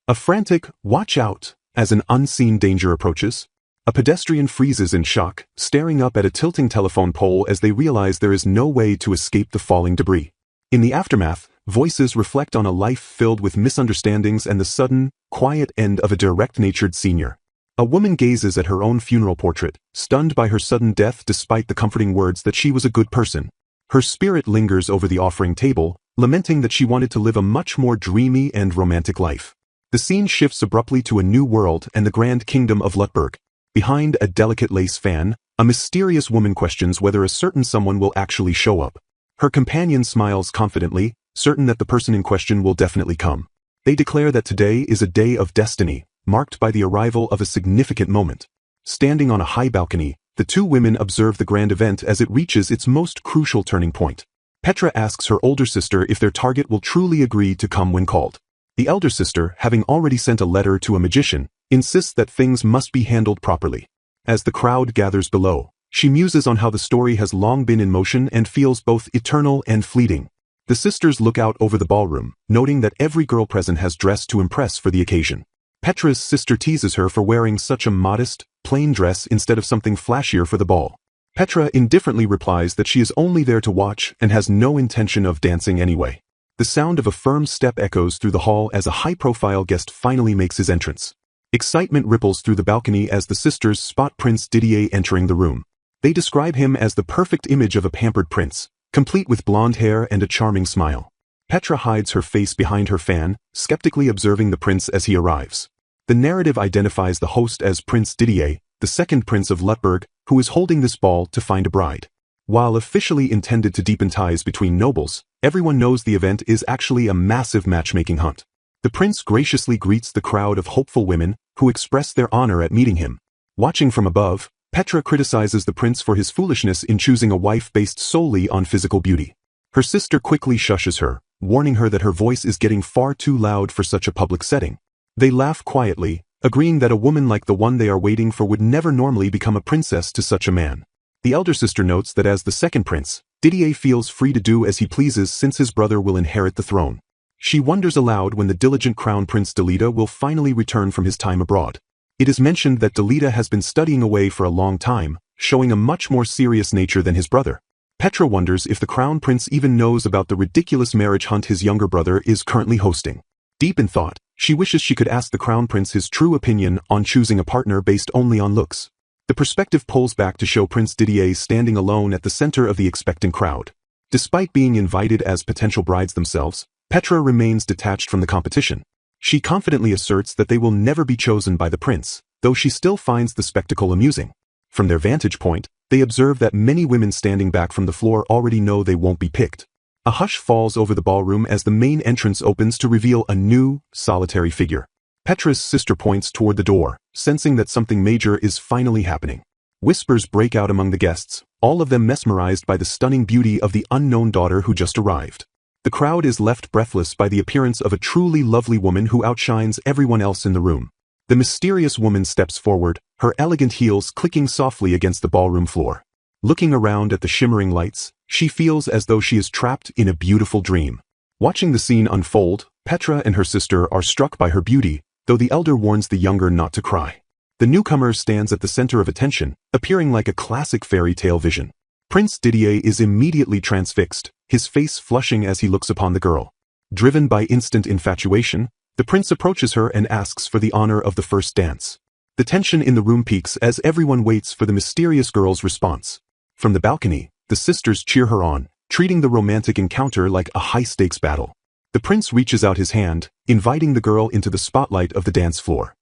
A frantic, "Watch out," as an unseen danger approaches. A pedestrian freezes in shock, staring up at a tilting telephone pole as they realize there is no way to escape the falling debris. In the aftermath, voices reflect on a life filled with misunderstandings and the sudden, quiet end of a direct-natured senior. A woman gazes at her own funeral portrait, stunned by her sudden death despite the comforting words that she was a good person. Her spirit lingers over the offering table, lamenting that she wanted to live a much more dreamy and romantic life. The scene shifts abruptly to a new world and the grand kingdom of Lutberg. Behind a delicate lace fan, a mysterious woman questions whether a certain someone will actually show up. Her companion smiles confidently, certain that the person in question will definitely come. They declare that today is a day of destiny, marked by the arrival of a significant moment. Standing on a high balcony, the two women observe the grand event as it reaches its most crucial turning point. Petra asks her older sister if their target will truly agree to come when called. The elder sister, having already sent a letter to a magician, insists that things must be handled properly. As the crowd gathers below, she muses on how the story has long been in motion and feels both eternal and fleeting. The sisters look out over the ballroom, noting that every girl present has dressed to impress for the occasion. Petra's sister teases her for wearing such a modest, plain dress instead of something flashier for the ball. Petra indifferently replies that she is only there to watch and has no intention of dancing anyway. The sound of a firm step echoes through the hall as a high-profile guest finally makes his entrance. Excitement ripples through the balcony as the sisters spot Prince Didier entering the room. They describe him as the perfect image of a pampered prince, complete with blonde hair and a charming smile. Petra hides her face behind her fan, skeptically observing the prince as he arrives. The narrative identifies the host as Prince Didier, the second prince of Lutberg, who is holding this ball to find a bride. While officially intended to deepen ties between nobles, everyone knows the event is actually a massive matchmaking hunt. The prince graciously greets the crowd of hopeful women who express their honor at meeting him. Watching from above, Petra criticizes the prince for his foolishness in choosing a wife based solely on physical beauty. Her sister quickly shushes her, warning her that her voice is getting far too loud for such a public setting. They laugh quietly, agreeing that a woman like the one they are waiting for would never normally become a princess to such a man. The elder sister notes that as the second prince, Didier feels free to do as he pleases since his brother will inherit the throne. She wonders aloud when the diligent crown prince Delita will finally return from his time abroad. It is mentioned that Delita has been studying away for a long time, showing a much more serious nature than his brother. Petra wonders if the crown prince even knows about the ridiculous marriage hunt his younger brother is currently hosting. Deep in thought, she wishes she could ask the crown prince his true opinion on choosing a partner based only on looks. The perspective pulls back to show Prince Didier standing alone at the center of the expectant crowd. Despite being invited as potential brides themselves, Petra remains detached from the competition. She confidently asserts that they will never be chosen by the prince, though she still finds the spectacle amusing. From their vantage point, they observe that many women standing back from the floor already know they won't be picked. A hush falls over the ballroom as the main entrance opens to reveal a new, solitary figure. Petra's sister points toward the door, sensing that something major is finally happening. Whispers break out among the guests, all of them mesmerized by the stunning beauty of the unknown daughter who just arrived. The crowd is left breathless by the appearance of a truly lovely woman who outshines everyone else in the room. The mysterious woman steps forward, her elegant heels clicking softly against the ballroom floor. Looking around at the shimmering lights, she feels as though she is trapped in a beautiful dream. Watching the scene unfold, Petra and her sister are struck by her beauty, though the elder warns the younger not to cry. The newcomer stands at the center of attention, appearing like a classic fairy tale vision. Prince Didier is immediately transfixed, his face flushing as he looks upon the girl. Driven by instant infatuation, the prince approaches her and asks for the honor of the first dance. The tension in the room peaks as everyone waits for the mysterious girl's response. From the balcony, the sisters cheer her on, treating the romantic encounter like a high-stakes battle. The prince reaches out his hand, inviting the girl into the spotlight of the dance floor.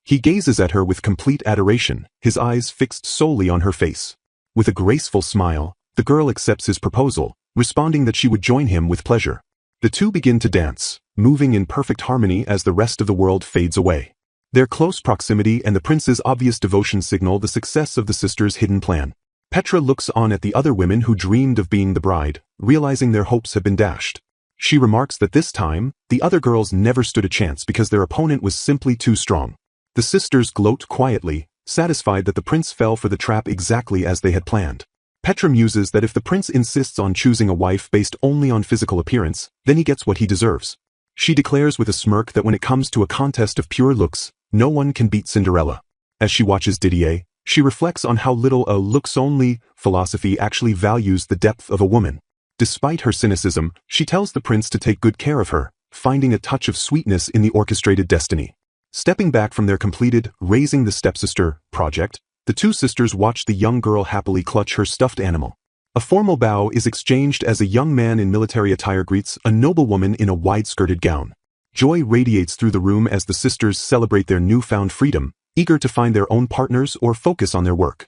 He gazes at her with complete adoration, his eyes fixed solely on her face. With a graceful smile, the girl accepts his proposal, responding that she would join him with pleasure. The two begin to dance, moving in perfect harmony as the rest of the world fades away. Their close proximity and the prince's obvious devotion signal the success of the sisters' hidden plan. Petra looks on at the other women who dreamed of being the bride, realizing their hopes have been dashed. She remarks that this time, the other girls never stood a chance because their opponent was simply too strong. The sisters gloat quietly, satisfied that the prince fell for the trap exactly as they had planned. Petra muses that if the prince insists on choosing a wife based only on physical appearance, then he gets what he deserves. She declares with a smirk that when it comes to a contest of pure looks, no one can beat Cinderella. As she watches Didier, she reflects on how little a looks-only philosophy actually values the depth of a woman. Despite her cynicism, she tells the prince to take good care of her, finding a touch of sweetness in the orchestrated destiny. Stepping back from their completed Raising the Stepsister project, the two sisters watch the young girl happily clutch her stuffed animal. A formal bow is exchanged as a young man in military attire greets a noblewoman in a wide-skirted gown. Joy radiates through the room as the sisters celebrate their newfound freedom, eager to find their own partners or focus on their work.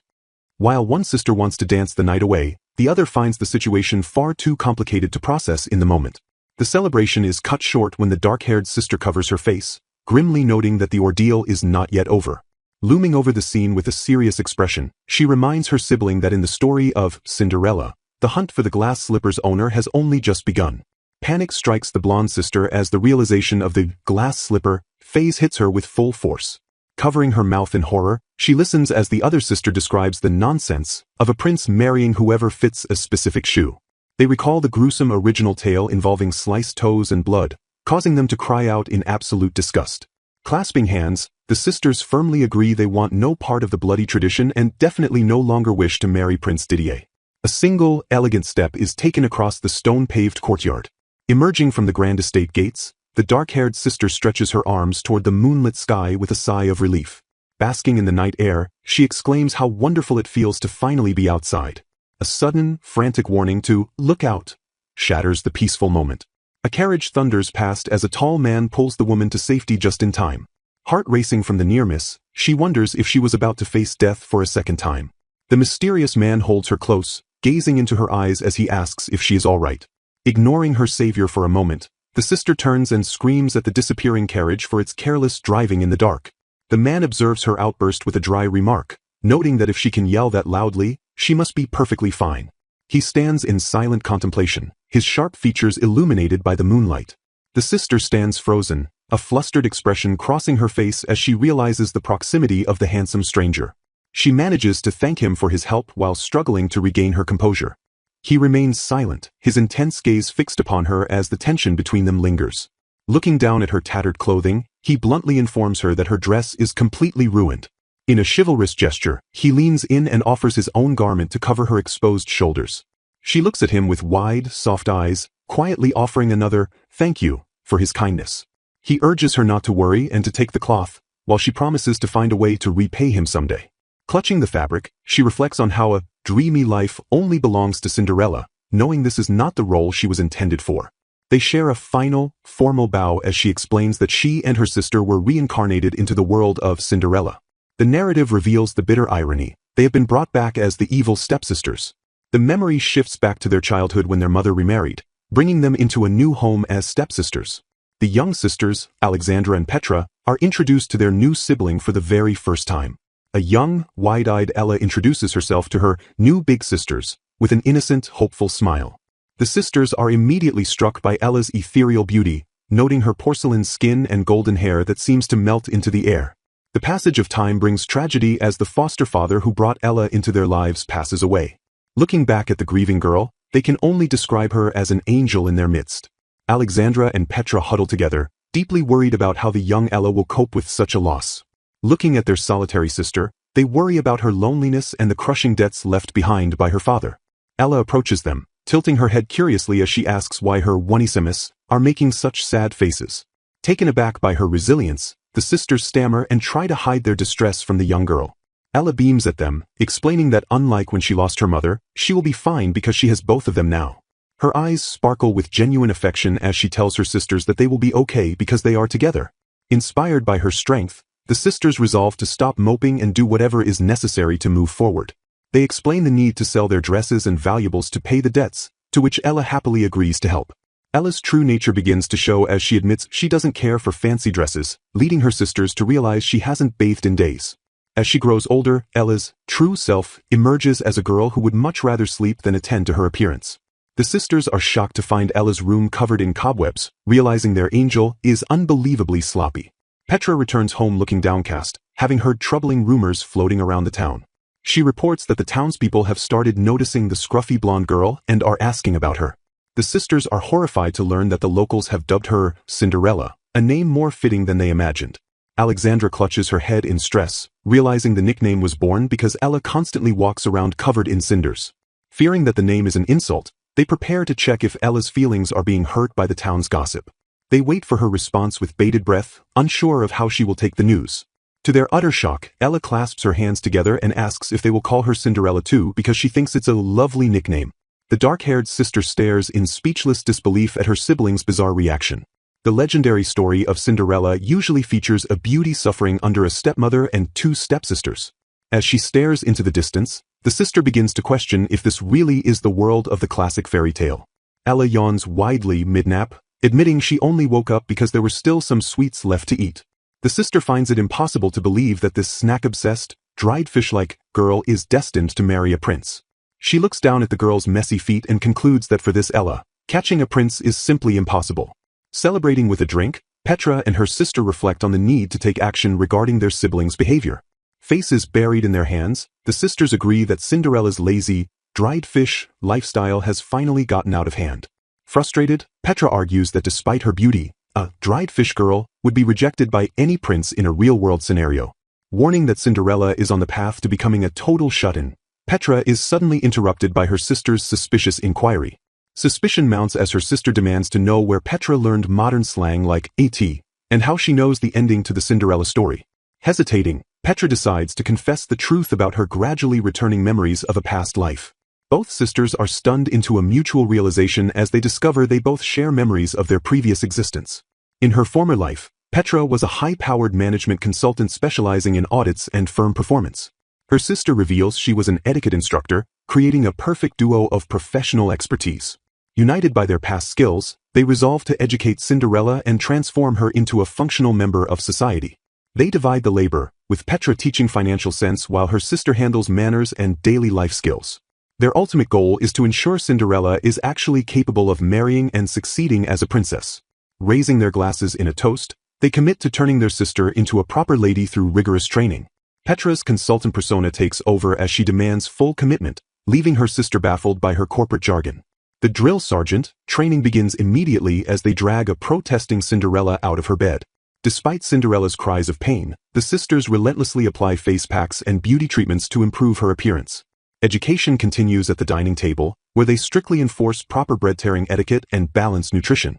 While one sister wants to dance the night away, the other finds the situation far too complicated to process in the moment. The celebration is cut short when the dark-haired sister covers her face, grimly noting that the ordeal is not yet over. Looming over the scene with a serious expression, she reminds her sibling that in the story of Cinderella, the hunt for the glass slipper's owner has only just begun. Panic strikes the blonde sister as the realization of the glass slipper phase hits her with full force. Covering her mouth in horror, she listens as the other sister describes the nonsense of a prince marrying whoever fits a specific shoe. They recall the gruesome original tale involving sliced toes and blood, causing them to cry out in absolute disgust. Clasping hands, the sisters firmly agree they want no part of the bloody tradition and definitely no longer wish to marry Prince Didier. A single, elegant step is taken across the stone-paved courtyard. Emerging from the grand estate gates, the dark-haired sister stretches her arms toward the moonlit sky with a sigh of relief. Basking in the night air, she exclaims how wonderful it feels to finally be outside. A sudden, frantic warning to "look out" shatters the peaceful moment. A carriage thunders past as a tall man pulls the woman to safety just in time. Heart racing from the near miss, she wonders if she was about to face death for a second time. The mysterious man holds her close, gazing into her eyes as he asks if she is all right. Ignoring her savior for a moment, the sister turns and screams at the disappearing carriage for its careless driving in the dark. The man observes her outburst with a dry remark, noting that if she can yell that loudly, she must be perfectly fine. He stands in silent contemplation, his sharp features illuminated by the moonlight. The sister stands frozen, a flustered expression crossing her face as she realizes the proximity of the handsome stranger. She manages to thank him for his help while struggling to regain her composure. He remains silent, his intense gaze fixed upon her as the tension between them lingers. Looking down at her tattered clothing, he bluntly informs her that her dress is completely ruined. In a chivalrous gesture, he leans in and offers his own garment to cover her exposed shoulders. She looks at him with wide, soft eyes, quietly offering another "thank you" for his kindness. He urges her not to worry and to take the cloth, while she promises to find a way to repay him someday. Clutching the fabric, she reflects on how a dreamy life only belongs to Cinderella, knowing this is not the role she was intended for. They share a final, formal bow as she explains that she and her sister were reincarnated into the world of Cinderella. The narrative reveals the bitter irony. They have been brought back as the evil stepsisters. The memory shifts back to their childhood when their mother remarried, bringing them into a new home as stepsisters. The young sisters, Alexandra and Petra, are introduced to their new sibling for the very first time. A young, wide-eyed Ella introduces herself to her new big sisters, with an innocent, hopeful smile. The sisters are immediately struck by Ella's ethereal beauty, noting her porcelain skin and golden hair that seems to melt into the air. The passage of time brings tragedy as the foster father who brought Ella into their lives passes away. Looking back at the grieving girl, they can only describe her as an angel in their midst. Alexandra and Petra huddle together, deeply worried about how the young Ella will cope with such a loss. Looking at their solitary sister, they worry about her loneliness and the crushing debts left behind by her father. Ella approaches them, tilting her head curiously as she asks why her onesimus are making such sad faces. Taken aback by her resilience, the sisters stammer and try to hide their distress from the young girl. Ella beams at them, explaining that unlike when she lost her mother, she will be fine because she has both of them now. Her eyes sparkle with genuine affection as she tells her sisters that they will be okay because they are together. Inspired by her strength, the sisters resolve to stop moping and do whatever is necessary to move forward. They explain the need to sell their dresses and valuables to pay the debts, to which Ella happily agrees to help. Ella's true nature begins to show as she admits she doesn't care for fancy dresses, leading her sisters to realize she hasn't bathed in days. As she grows older, Ella's true self emerges as a girl who would much rather sleep than attend to her appearance. The sisters are shocked to find Ella's room covered in cobwebs, realizing their angel is unbelievably sloppy. Petra returns home looking downcast, having heard troubling rumors floating around the town. She reports that the townspeople have started noticing the scruffy blonde girl and are asking about her. The sisters are horrified to learn that the locals have dubbed her Cinderella, a name more fitting than they imagined. Alexandra clutches her head in stress, realizing the nickname was born because Ella constantly walks around covered in cinders. Fearing that the name is an insult, they prepare to check if Ella's feelings are being hurt by the town's gossip. They wait for her response with bated breath, unsure of how she will take the news. To their utter shock, Ella clasps her hands together and asks if they will call her Cinderella too because she thinks it's a lovely nickname. The dark-haired sister stares in speechless disbelief at her siblings' bizarre reaction. The legendary story of Cinderella usually features a beauty suffering under a stepmother and two stepsisters. As she stares into the distance, the sister begins to question if this really is the world of the classic fairy tale. Ella yawns widely mid-nap, admitting she only woke up because there were still some sweets left to eat. The sister finds it impossible to believe that this snack-obsessed, dried fish-like girl is destined to marry a prince. She looks down at the girl's messy feet and concludes that for this Ella, catching a prince is simply impossible. Celebrating with a drink, Petra and her sister reflect on the need to take action regarding their siblings' behavior. Faces buried in their hands, the sisters agree that Cinderella's lazy, dried fish lifestyle has finally gotten out of hand. Frustrated, Petra argues that despite her beauty, a dried fish girl would be rejected by any prince in a real-world scenario. Warning that Cinderella is on the path to becoming a total shut-in, Petra is suddenly interrupted by her sister's suspicious inquiry. Suspicion mounts as her sister demands to know where Petra learned modern slang like "at" and how she knows the ending to the Cinderella story. Hesitating, Petra decides to confess the truth about her gradually returning memories of a past life. Both sisters are stunned into a mutual realization as they discover they both share memories of their previous existence. In her former life, Petra was a high-powered management consultant specializing in audits and firm performance. Her sister reveals she was an etiquette instructor, creating a perfect duo of professional expertise. United by their past skills, they resolve to educate Cinderella and transform her into a functional member of society. They divide the labor, with Petra teaching financial sense while her sister handles manners and daily life skills. Their ultimate goal is to ensure Cinderella is actually capable of marrying and succeeding as a princess. Raising their glasses in a toast, they commit to turning their sister into a proper lady through rigorous training. Petra's consultant persona takes over as she demands full commitment, leaving her sister baffled by her corporate jargon. The drill sergeant training begins immediately as they drag a protesting Cinderella out of her bed. Despite Cinderella's cries of pain, the sisters relentlessly apply face packs and beauty treatments to improve her appearance. Education continues at the dining table, where they strictly enforce proper bread-tearing etiquette and balanced nutrition.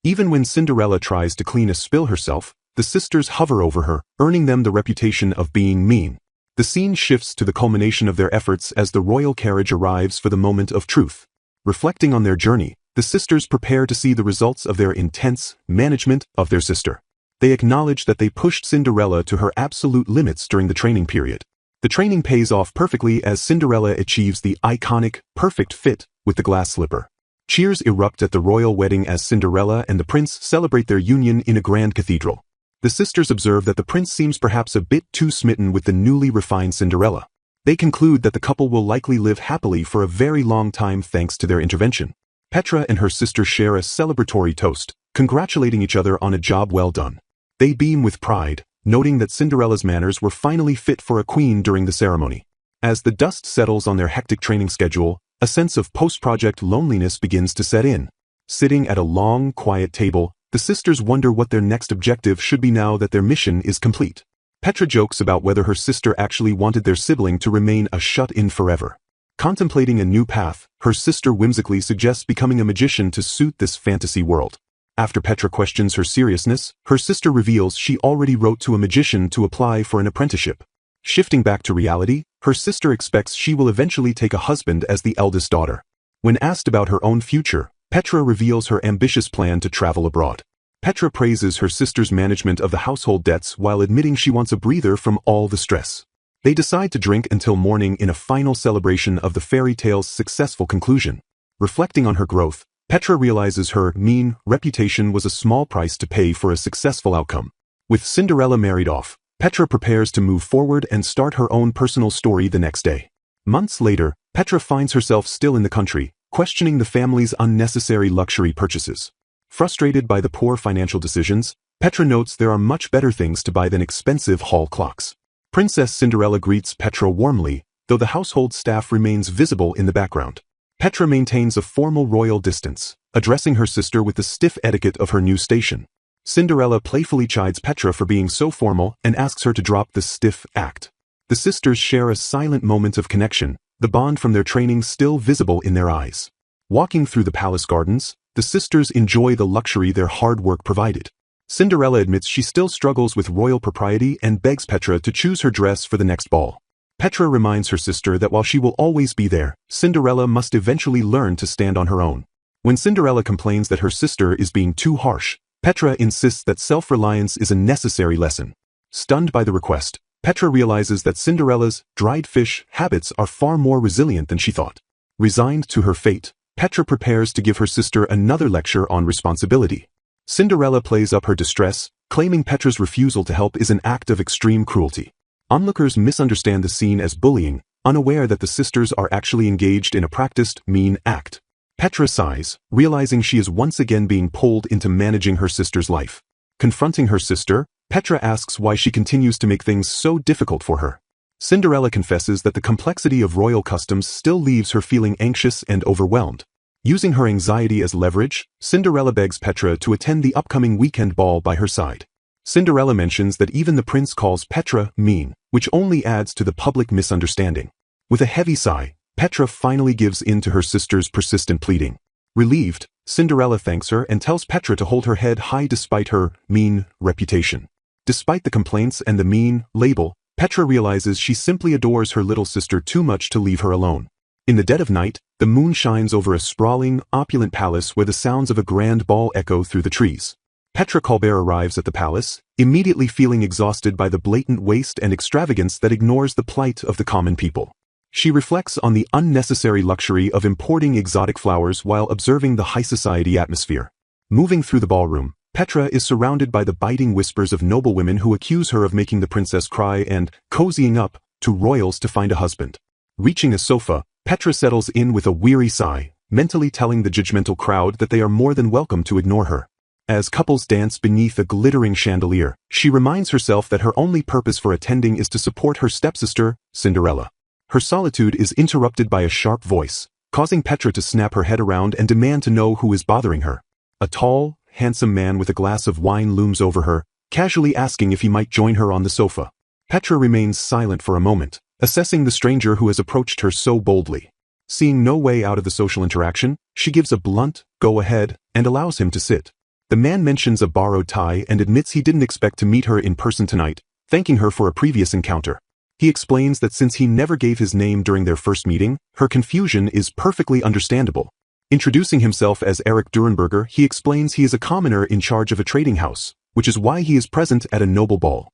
Even when Cinderella tries to clean a spill herself, the sisters hover over her, earning them the reputation of being mean. The scene shifts to the culmination of their efforts as the royal carriage arrives for the moment of truth. Reflecting on their journey, the sisters prepare to see the results of their intense management of their sister. They acknowledge that they pushed Cinderella to her absolute limits during the training period. The training pays off perfectly as Cinderella achieves the iconic, perfect fit with the glass slipper. Cheers erupt at the royal wedding as Cinderella and the prince celebrate their union in a grand cathedral. The sisters observe that the prince seems perhaps a bit too smitten with the newly refined Cinderella. They conclude that the couple will likely live happily for a very long time thanks to their intervention. Petra and her sister share a celebratory toast, congratulating each other on a job well done. They beam with pride, noting that Cinderella's manners were finally fit for a queen during the ceremony. As the dust settles on their hectic training schedule, a sense of post-project loneliness begins to set in. Sitting at a long, quiet table, the sisters wonder what their next objective should be now that their mission is complete. Petra jokes about whether her sister actually wanted their sibling to remain a shut-in forever. Contemplating a new path, her sister whimsically suggests becoming a magician to suit this fantasy world. After Petra questions her seriousness, her sister reveals she already wrote to a magician to apply for an apprenticeship. Shifting back to reality, her sister expects she will eventually take a husband as the eldest daughter. When asked about her own future, Petra reveals her ambitious plan to travel abroad. Petra praises her sister's management of the household debts while admitting she wants a breather from all the stress. They decide to drink until morning in a final celebration of the fairy tale's successful conclusion. Reflecting on her growth, Petra realizes her mean reputation was a small price to pay for a successful outcome. With Cinderella married off, Petra prepares to move forward and start her own personal story the next day. Months later, Petra finds herself still in the country, questioning the family's unnecessary luxury purchases. Frustrated by the poor financial decisions, Petra notes there are much better things to buy than expensive hall clocks. Princess Cinderella greets Petra warmly, though the household staff remains visible in the background. Petra maintains a formal royal distance, addressing her sister with the stiff etiquette of her new station. Cinderella playfully chides Petra for being so formal and asks her to drop the stiff act. The sisters share a silent moment of connection, the bond from their training still visible in their eyes. Walking through the palace gardens, the sisters enjoy the luxury their hard work provided. Cinderella admits she still struggles with royal propriety and begs Petra to choose her dress for the next ball. Petra reminds her sister that while she will always be there, Cinderella must eventually learn to stand on her own. When Cinderella complains that her sister is being too harsh, Petra insists that self-reliance is a necessary lesson. Stunned by the request, Petra realizes that Cinderella's dried fish habits are far more resilient than she thought. Resigned to her fate, Petra prepares to give her sister another lecture on responsibility. Cinderella plays up her distress, claiming Petra's refusal to help is an act of extreme cruelty. Onlookers misunderstand the scene as bullying, unaware that the sisters are actually engaged in a practiced, mean act. Petra sighs, realizing she is once again being pulled into managing her sister's life. Confronting her sister, Petra asks why she continues to make things so difficult for her. Cinderella confesses that the complexity of royal customs still leaves her feeling anxious and overwhelmed. Using her anxiety as leverage, Cinderella begs Petra to attend the upcoming weekend ball by her side. Cinderella mentions that even the prince calls Petra mean, which only adds to the public misunderstanding. With a heavy sigh, Petra finally gives in to her sister's persistent pleading. Relieved, Cinderella thanks her and tells Petra to hold her head high despite her mean reputation. Despite the complaints and the mean label, Petra realizes she simply adores her little sister too much to leave her alone. In the dead of night, the moon shines over a sprawling, opulent palace where the sounds of a grand ball echo through the trees. Petra Colbert arrives at the palace, immediately feeling exhausted by the blatant waste and extravagance that ignores the plight of the common people. She reflects on the unnecessary luxury of importing exotic flowers while observing the high society atmosphere. Moving through the ballroom, Petra is surrounded by the biting whispers of noblewomen who accuse her of making the princess cry and cozying up to royals to find a husband. Reaching a sofa, Petra settles in with a weary sigh, mentally telling the judgmental crowd that they are more than welcome to ignore her. As couples dance beneath a glittering chandelier, she reminds herself that her only purpose for attending is to support her stepsister, Cinderella. Her solitude is interrupted by a sharp voice, causing Petra to snap her head around and demand to know who is bothering her. A tall, handsome man with a glass of wine looms over her, casually asking if he might join her on the sofa. Petra remains silent for a moment, assessing the stranger who has approached her so boldly. Seeing no way out of the social interaction, she gives a blunt, go ahead, and allows him to sit. The man mentions a borrowed tie and admits he didn't expect to meet her in person tonight, thanking her for a previous encounter. He explains that since he never gave his name during their first meeting, her confusion is perfectly understandable. Introducing himself as Eric Durenberger, he explains he is a commoner in charge of a trading house, which is why he is present at a noble ball.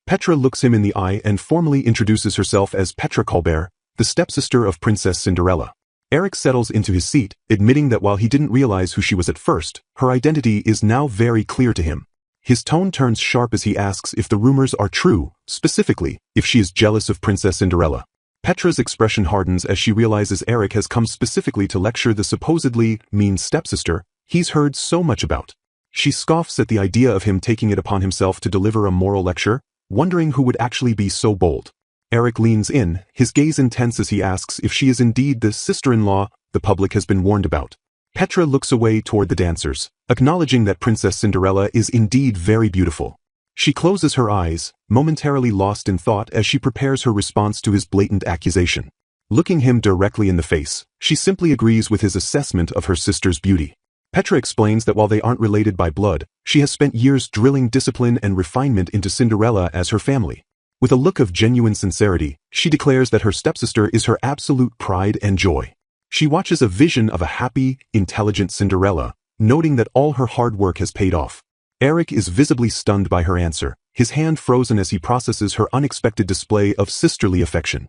Petra looks him in the eye and formally introduces herself as Petra Colbert, the stepsister of Princess Cinderella. Eric settles into his seat, admitting that while he didn't realize who she was at first, her identity is now very clear to him. His tone turns sharp as he asks if the rumors are true, specifically, if she is jealous of Princess Cinderella. Petra's expression hardens as she realizes Eric has come specifically to lecture the supposedly mean stepsister he's heard so much about. She scoffs at the idea of him taking it upon himself to deliver a moral lecture, wondering who would actually be so bold. Eric leans in, his gaze intense as he asks if she is indeed the sister-in-law the public has been warned about. Petra looks away toward the dancers, acknowledging that Princess Cinderella is indeed very beautiful. She closes her eyes, momentarily lost in thought as she prepares her response to his blatant accusation. Looking him directly in the face, she simply agrees with his assessment of her sister's beauty. Petra explains that while they aren't related by blood, she has spent years drilling discipline and refinement into Cinderella as her family. With a look of genuine sincerity, she declares that her stepsister is her absolute pride and joy. She watches a vision of a happy, intelligent Cinderella, noting that all her hard work has paid off. Eric is visibly stunned by her answer, his hand frozen as he processes her unexpected display of sisterly affection.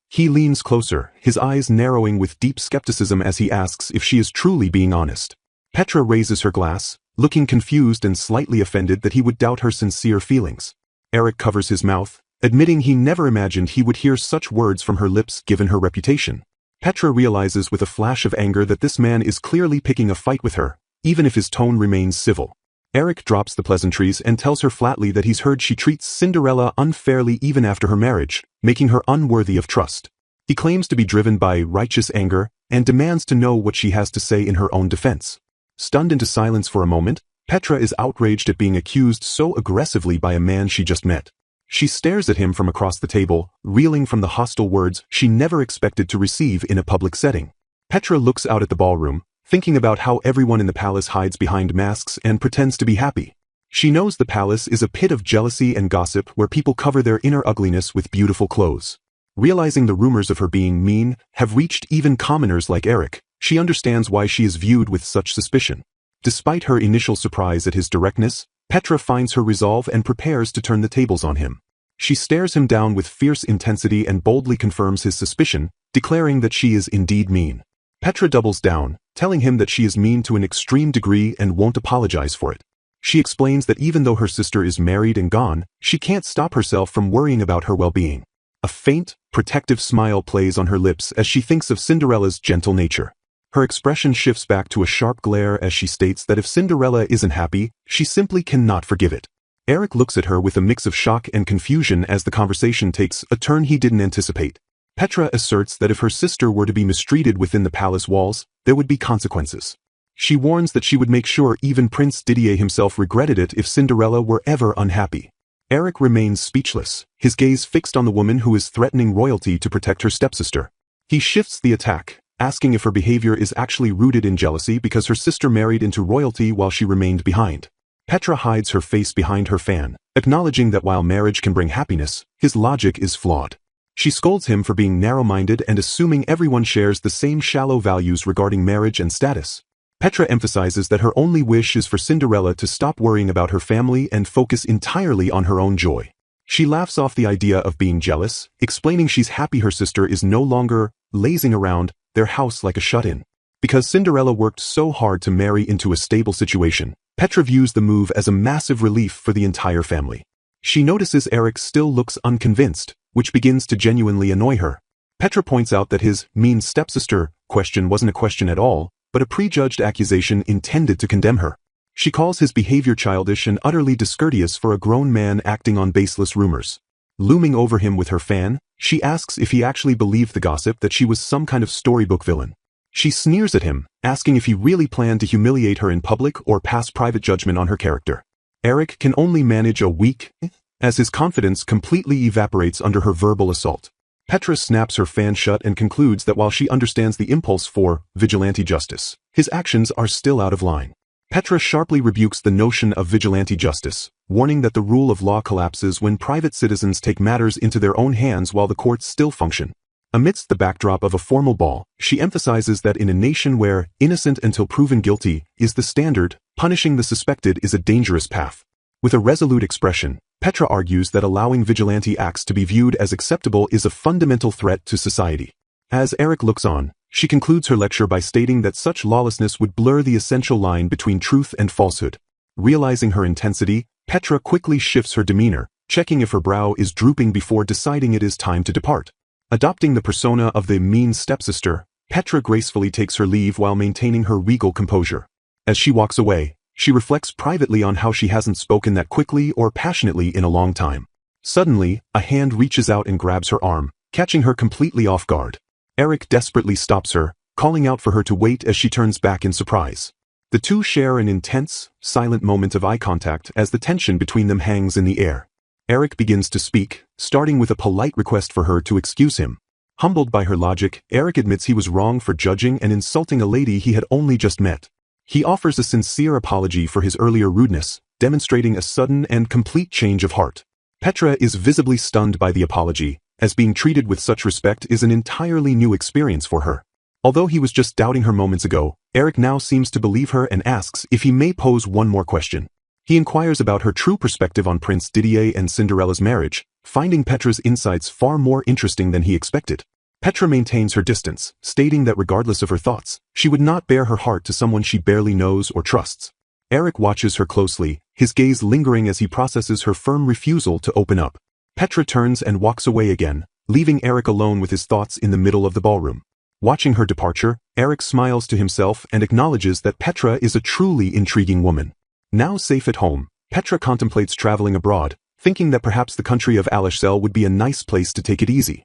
He leans closer, his eyes narrowing with deep skepticism as he asks if she is truly being honest. Petra raises her glass, looking confused and slightly offended that he would doubt her sincere feelings. Eric covers his mouth, admitting he never imagined he would hear such words from her lips given her reputation. Petra realizes with a flash of anger that this man is clearly picking a fight with her, even if his tone remains civil. Eric drops the pleasantries and tells her flatly that he's heard she treats Cinderella unfairly even after her marriage, making her unworthy of trust. He claims to be driven by righteous anger, and demands to know what she has to say in her own defense. Stunned into silence for a moment, Petra is outraged at being accused so aggressively by a man she just met. She stares at him from across the table, reeling from the hostile words she never expected to receive in a public setting. Petra looks out at the ballroom, thinking about how everyone in the palace hides behind masks and pretends to be happy. She knows the palace is a pit of jealousy and gossip where people cover their inner ugliness with beautiful clothes. Realizing the rumors of her being mean have reached even commoners like Eric, she understands why she is viewed with such suspicion. Despite her initial surprise at his directness, Petra finds her resolve and prepares to turn the tables on him. She stares him down with fierce intensity and boldly confirms his suspicion, declaring that she is indeed mean. Petra doubles down, telling him that she is mean to an extreme degree and won't apologize for it. She explains that even though her sister is married and gone, she can't stop herself from worrying about her well-being. A faint, protective smile plays on her lips as she thinks of Cinderella's gentle nature. Her expression shifts back to a sharp glare as she states that if Cinderella isn't happy, she simply cannot forgive it. Eric looks at her with a mix of shock and confusion as the conversation takes a turn he didn't anticipate. Petra asserts that if her sister were to be mistreated within the palace walls, there would be consequences. She warns that she would make sure even Prince Didier himself regretted it if Cinderella were ever unhappy. Eric remains speechless, his gaze fixed on the woman who is threatening royalty to protect her stepsister. He shifts the attack, asking if her behavior is actually rooted in jealousy because her sister married into royalty while she remained behind. Petra hides her face behind her fan, acknowledging that while marriage can bring happiness, his logic is flawed. She scolds him for being narrow-minded and assuming everyone shares the same shallow values regarding marriage and status. Petra emphasizes that her only wish is for Cinderella to stop worrying about her family and focus entirely on her own joy. She laughs off the idea of being jealous, explaining she's happy her sister is no longer lazing around their house like a shut-in. Because Cinderella worked so hard to marry into a stable situation, Petra views the move as a massive relief for the entire family. She notices Eric still looks unconvinced, which begins to genuinely annoy her. Petra points out that his mean stepsister question wasn't a question at all, but a prejudged accusation intended to condemn her. She calls his behavior childish and utterly discourteous for a grown man acting on baseless rumors. Looming over him with her fan, she asks if he actually believed the gossip that she was some kind of storybook villain. She sneers at him, asking if he really planned to humiliate her in public or pass private judgment on her character. Eric can only manage a weak, as his confidence completely evaporates under her verbal assault. Petra snaps her fan shut and concludes that while she understands the impulse for vigilante justice, his actions are still out of line. Petra sharply rebukes the notion of vigilante justice, warning that the rule of law collapses when private citizens take matters into their own hands while the courts still function. Amidst the backdrop of a formal ball, she emphasizes that in a nation where innocent until proven guilty is the standard, punishing the suspected is a dangerous path. With a resolute expression, Petra argues that allowing vigilante acts to be viewed as acceptable is a fundamental threat to society. As Eric looks on, she concludes her lecture by stating that such lawlessness would blur the essential line between truth and falsehood. Realizing her intensity, Petra quickly shifts her demeanor, checking if her brow is drooping before deciding it is time to depart. Adopting the persona of the mean stepsister, Petra gracefully takes her leave while maintaining her regal composure. As she walks away, she reflects privately on how she hasn't spoken that quickly or passionately in a long time. Suddenly, a hand reaches out and grabs her arm, catching her completely off guard. Eric desperately stops her, calling out for her to wait as she turns back in surprise. The two share an intense, silent moment of eye contact as the tension between them hangs in the air. Eric begins to speak, starting with a polite request for her to excuse him. Humbled by her logic, Eric admits he was wrong for judging and insulting a lady he had only just met. He offers a sincere apology for his earlier rudeness, demonstrating a sudden and complete change of heart. Petra is visibly stunned by the apology, as being treated with such respect is an entirely new experience for her. Although he was just doubting her moments ago, Eric now seems to believe her and asks if he may pose one more question. He inquires about her true perspective on Prince Didier and Cinderella's marriage, finding Petra's insights far more interesting than he expected. Petra maintains her distance, stating that regardless of her thoughts, she would not bare her heart to someone she barely knows or trusts. Eric watches her closely, his gaze lingering as he processes her firm refusal to open up. Petra turns and walks away again, leaving Eric alone with his thoughts in the middle of the ballroom. Watching her departure, Eric smiles to himself and acknowledges that Petra is a truly intriguing woman. Now safe at home, Petra contemplates traveling abroad, thinking that perhaps the country of Alishsel would be a nice place to take it easy.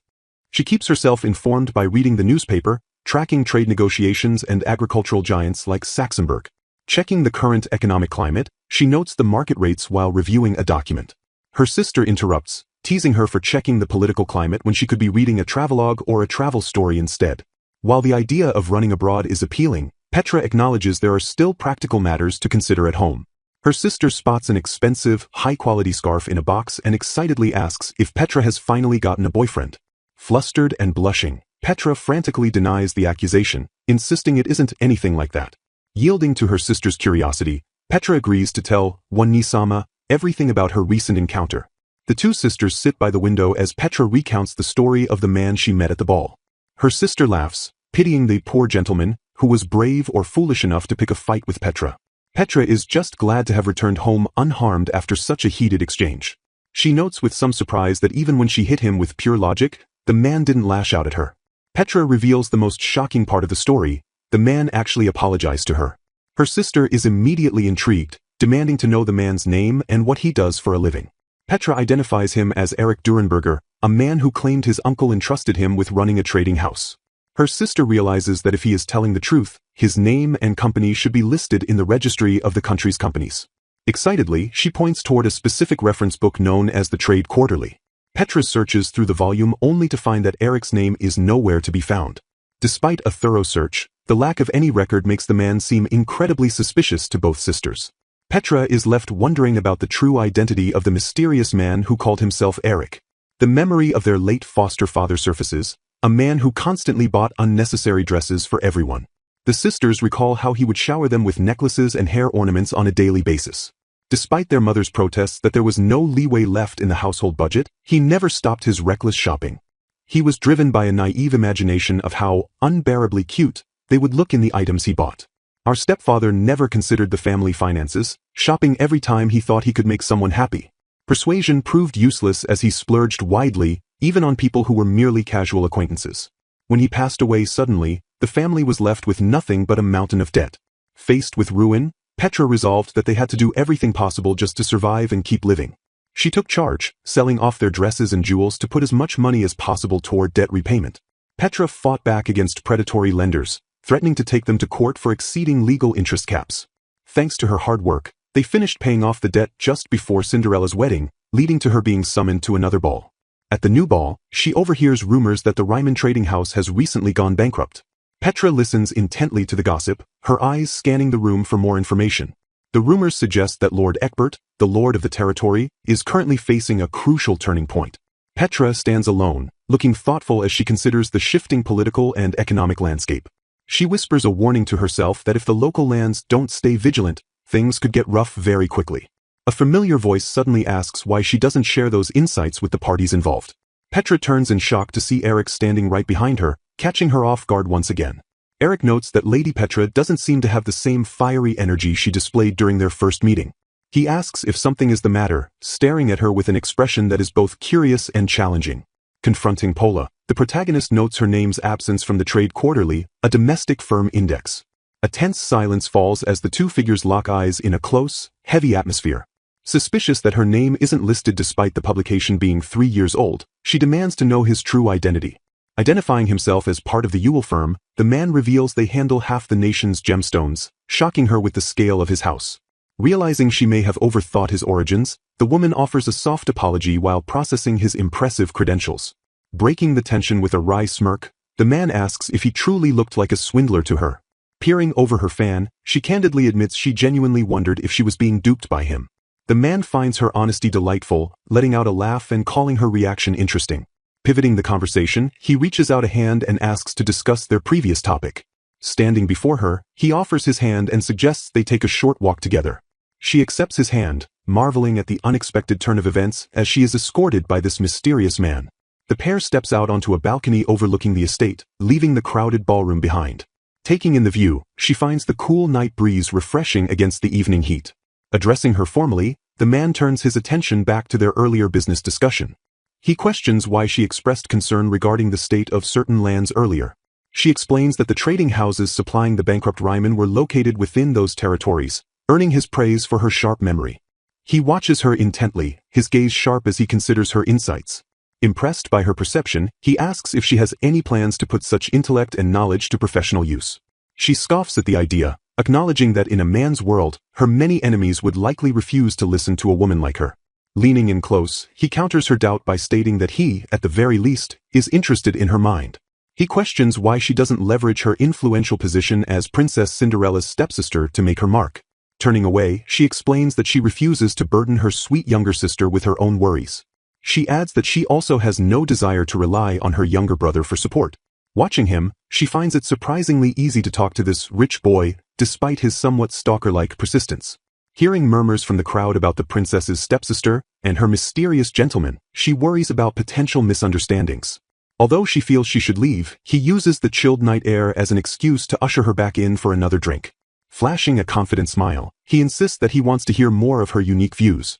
She keeps herself informed by reading the newspaper, tracking trade negotiations and agricultural giants like Saxonburg. Checking the current economic climate, she notes the market rates while reviewing a document. Her sister interrupts, teasing her for checking the political climate when she could be reading a travelogue or a travel story instead. While the idea of running abroad is appealing, Petra acknowledges there are still practical matters to consider at home. Her sister spots an expensive, high-quality scarf in a box and excitedly asks if Petra has finally gotten a boyfriend. Flustered and blushing, Petra frantically denies the accusation, insisting it isn't anything like that. Yielding to her sister's curiosity, Petra agrees to tell One-ni-sama everything about her recent encounter. The two sisters sit by the window as Petra recounts the story of the man she met at the ball. Her sister laughs, pitying the poor gentleman who was brave or foolish enough to pick a fight with Petra. Petra is just glad to have returned home unharmed after such a heated exchange. She notes with some surprise that even when she hit him with pure logic, the man didn't lash out at her. Petra reveals the most shocking part of the story: the man actually apologized to her. Her sister is immediately intrigued, demanding to know the man's name and what he does for a living. Petra identifies him as Erich Durenberger, a man who claimed his uncle entrusted him with running a trading house. Her sister realizes that if he is telling the truth, his name and company should be listed in the registry of the country's companies. Excitedly, she points toward a specific reference book known as the Trade Quarterly. Petra searches through the volume only to find that Erich's name is nowhere to be found. Despite a thorough search, the lack of any record makes the man seem incredibly suspicious to both sisters. Petra is left wondering about the true identity of the mysterious man who called himself Erich. The memory of their late foster father surfaces, a man who constantly bought unnecessary dresses for everyone. The sisters recall how he would shower them with necklaces and hair ornaments on a daily basis. Despite their mother's protests that there was no leeway left in the household budget, he never stopped his reckless shopping. He was driven by a naive imagination of how unbearably cute they would look in the items he bought. Our stepfather never considered the family finances, shopping every time he thought he could make someone happy. Persuasion proved useless as he splurged widely, even on people who were merely casual acquaintances. When he passed away suddenly, the family was left with nothing but a mountain of debt. Faced with ruin, Petra resolved that they had to do everything possible just to survive and keep living. She took charge, selling off their dresses and jewels to put as much money as possible toward debt repayment. Petra fought back against predatory lenders, threatening to take them to court for exceeding legal interest caps. Thanks to her hard work, they finished paying off the debt just before Cinderella's wedding, leading to her being summoned to another ball. At the new ball, she overhears rumors that the Ryman trading house has recently gone bankrupt. Petra listens intently to the gossip, her eyes scanning the room for more information. The rumors suggest that Lord Eckbert, the lord of the territory, is currently facing a crucial turning point. Petra stands alone, looking thoughtful as she considers the shifting political and economic landscape. She whispers a warning to herself that if the local lands don't stay vigilant, things could get rough very quickly. A familiar voice suddenly asks why she doesn't share those insights with the parties involved. Petra turns in shock to see Erich standing right behind her, catching her off guard once again. Erich notes that Lady Petra doesn't seem to have the same fiery energy she displayed during their first meeting. He asks if something is the matter, staring at her with an expression that is both curious and challenging. Confronting Pola, the protagonist notes her name's absence from the Trade Quarterly, a domestic firm index. A tense silence falls as the two figures lock eyes in a close, heavy atmosphere. Suspicious that her name isn't listed despite the publication being 3 years old, she demands to know his true identity. Identifying himself as part of the Ewell firm, the man reveals they handle half the nation's gemstones, shocking her with the scale of his house. Realizing she may have overthought his origins, the woman offers a soft apology while processing his impressive credentials. Breaking the tension with a wry smirk, the man asks if he truly looked like a swindler to her. Peering over her fan, she candidly admits she genuinely wondered if she was being duped by him. The man finds her honesty delightful, letting out a laugh and calling her reaction interesting. Pivoting the conversation, he reaches out a hand and asks to discuss their previous topic. Standing before her, he offers his hand and suggests they take a short walk together. She accepts his hand, marveling at the unexpected turn of events as she is escorted by this mysterious man. The pair steps out onto a balcony overlooking the estate, leaving the crowded ballroom behind. Taking in the view, she finds the cool night breeze refreshing against the evening heat. Addressing her formally, the man turns his attention back to their earlier business discussion. He questions why she expressed concern regarding the state of certain lands earlier. She explains that the trading houses supplying the bankrupt Ryman were located within those territories, earning his praise for her sharp memory. He watches her intently, his gaze sharp as he considers her insights. Impressed by her perception, he asks if she has any plans to put such intellect and knowledge to professional use. She scoffs at the idea, acknowledging that in a man's world, her many enemies would likely refuse to listen to a woman like her. Leaning in close, he counters her doubt by stating that he, at the very least, is interested in her mind. He questions why she doesn't leverage her influential position as Princess Cinderella's stepsister to make her mark. Turning away, she explains that she refuses to burden her sweet younger sister with her own worries. She adds that she also has no desire to rely on her younger brother for support. Watching him, she finds it surprisingly easy to talk to this rich boy, despite his somewhat stalker-like persistence. Hearing murmurs from the crowd about the princess's stepsister and her mysterious gentleman, she worries about potential misunderstandings. Although she feels she should leave, he uses the chilled night air as an excuse to usher her back in for another drink. Flashing a confident smile, he insists that he wants to hear more of her unique views.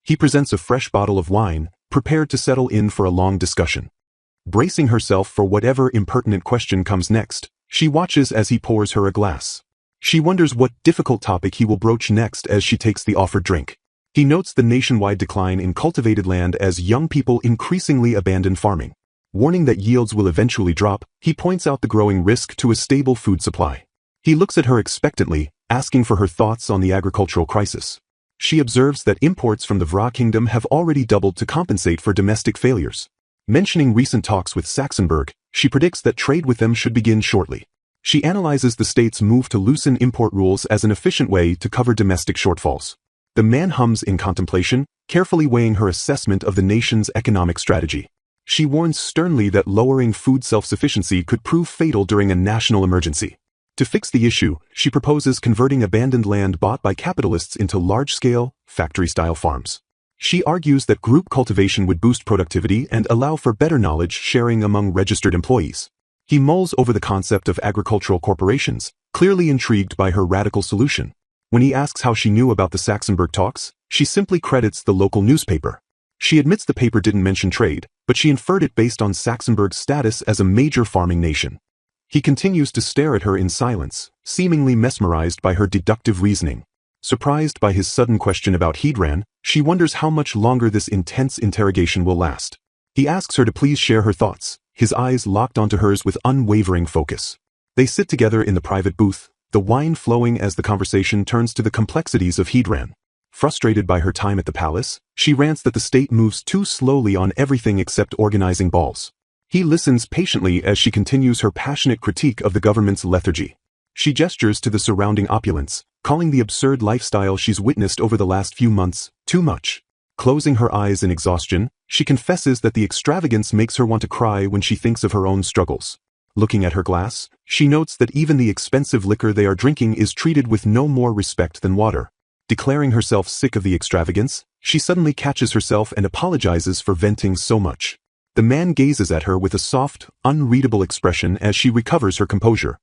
He presents a fresh bottle of wine, prepared to settle in for a long discussion. Bracing herself for whatever impertinent question comes next, she watches as he pours her a glass. She wonders what difficult topic he will broach next as she takes the offered drink. He notes the nationwide decline in cultivated land as young people increasingly abandon farming. Warning that yields will eventually drop, he points out the growing risk to a stable food supply. He looks at her expectantly, asking for her thoughts on the agricultural crisis. She observes that imports from the Vra kingdom have already doubled to compensate for domestic failures. Mentioning recent talks with Saxonburg, she predicts that trade with them should begin shortly. She analyzes the state's move to loosen import rules as an efficient way to cover domestic shortfalls. The man hums in contemplation, carefully weighing her assessment of the nation's economic strategy. She warns sternly that lowering food self-sufficiency could prove fatal during a national emergency. To fix the issue, she proposes converting abandoned land bought by capitalists into large-scale, factory-style farms. She argues that group cultivation would boost productivity and allow for better knowledge sharing among registered employees. He mulls over the concept of agricultural corporations, clearly intrigued by her radical solution. When he asks how she knew about the Saxonburg talks, she simply credits the local newspaper. She admits the paper didn't mention trade, but she inferred it based on Saxonburg's status as a major farming nation. He continues to stare at her in silence, seemingly mesmerized by her deductive reasoning. Surprised by his sudden question about Hedran, she wonders how much longer this intense interrogation will last. He asks her to please share her thoughts, his eyes locked onto hers with unwavering focus. They sit together in the private booth, the wine flowing as the conversation turns to the complexities of Hedran. Frustrated by her time at the palace, she rants that the state moves too slowly on everything except organizing balls. He listens patiently as she continues her passionate critique of the government's lethargy. She gestures to the surrounding opulence, calling the absurd lifestyle she's witnessed over the last few months too much. Closing her eyes in exhaustion, she confesses that the extravagance makes her want to cry when she thinks of her own struggles. Looking at her glass, she notes that even the expensive liquor they are drinking is treated with no more respect than water. Declaring herself sick of the extravagance, she suddenly catches herself and apologizes for venting so much. The man gazes at her with a soft, unreadable expression as she recovers her composure.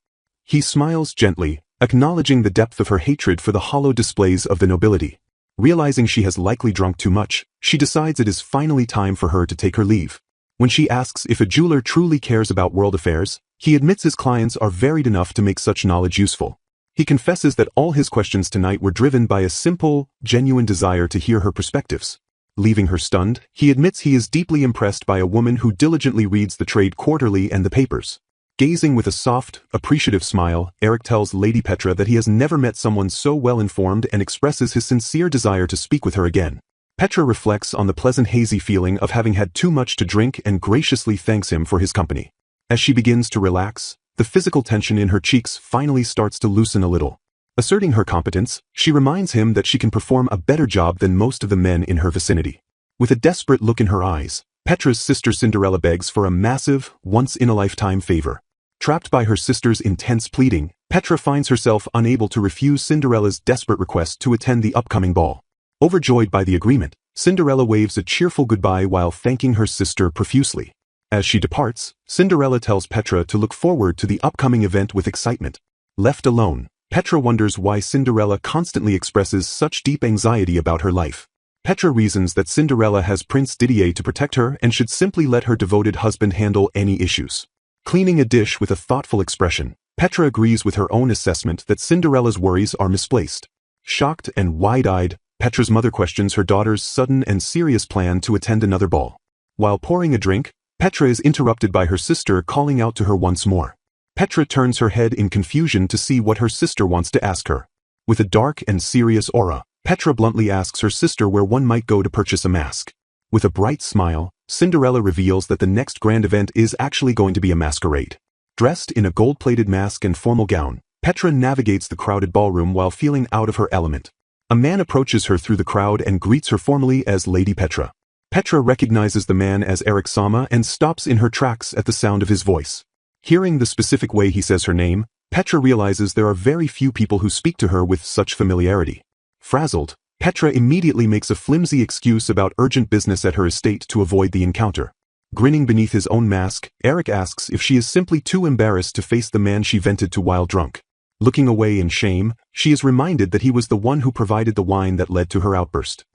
He smiles gently, acknowledging the depth of her hatred for the hollow displays of the nobility. Realizing she has likely drunk too much, she decides it is finally time for her to take her leave. When she asks if a jeweler truly cares about world affairs, he admits his clients are varied enough to make such knowledge useful. He confesses that all his questions tonight were driven by a simple, genuine desire to hear her perspectives. Leaving her stunned, he admits he is deeply impressed by a woman who diligently reads the trade quarterly and the papers. Gazing with a soft, appreciative smile, Eric tells Lady Petra that he has never met someone so well-informed and expresses his sincere desire to speak with her again. Petra reflects on the pleasant hazy feeling of having had too much to drink and graciously thanks him for his company. As she begins to relax, the physical tension in her cheeks finally starts to loosen a little. Asserting her competence, she reminds him that she can perform a better job than most of the men in her vicinity. With a desperate look in her eyes, Petra's sister Cinderella begs for a massive, once-in-a-lifetime favor. Trapped by her sister's intense pleading, Petra finds herself unable to refuse Cinderella's desperate request to attend the upcoming ball. Overjoyed by the agreement, Cinderella waves a cheerful goodbye while thanking her sister profusely. As she departs, Cinderella tells Petra to look forward to the upcoming event with excitement. Left alone, Petra wonders why Cinderella constantly expresses such deep anxiety about her life. Petra reasons that Cinderella has Prince Didier to protect her and should simply let her devoted husband handle any issues. Cleaning a dish with a thoughtful expression, Petra agrees with her own assessment that Cinderella's worries are misplaced. Shocked and wide-eyed, Petra's mother questions her daughter's sudden and serious plan to attend another ball. While pouring a drink, Petra is interrupted by her sister calling out to her once more. Petra turns her head in confusion to see what her sister wants to ask her. With a dark and serious aura, Petra bluntly asks her sister where one might go to purchase a mask. With a bright smile, Cinderella reveals that the next grand event is actually going to be a masquerade. Dressed in a gold-plated mask and formal gown, Petra navigates the crowded ballroom while feeling out of her element. A man approaches her through the crowd and greets her formally as Lady Petra. Petra recognizes the man as Eric Sama and stops in her tracks at the sound of his voice. Hearing the specific way he says her name, Petra realizes there are very few people who speak to her with such familiarity. Frazzled, Petra immediately makes a flimsy excuse about urgent business at her estate to avoid the encounter. Grinning beneath his own mask, Eric asks if she is simply too embarrassed to face the man she vented to while drunk. Looking away in shame, she is reminded that he was the one who provided the wine that led to her outburst.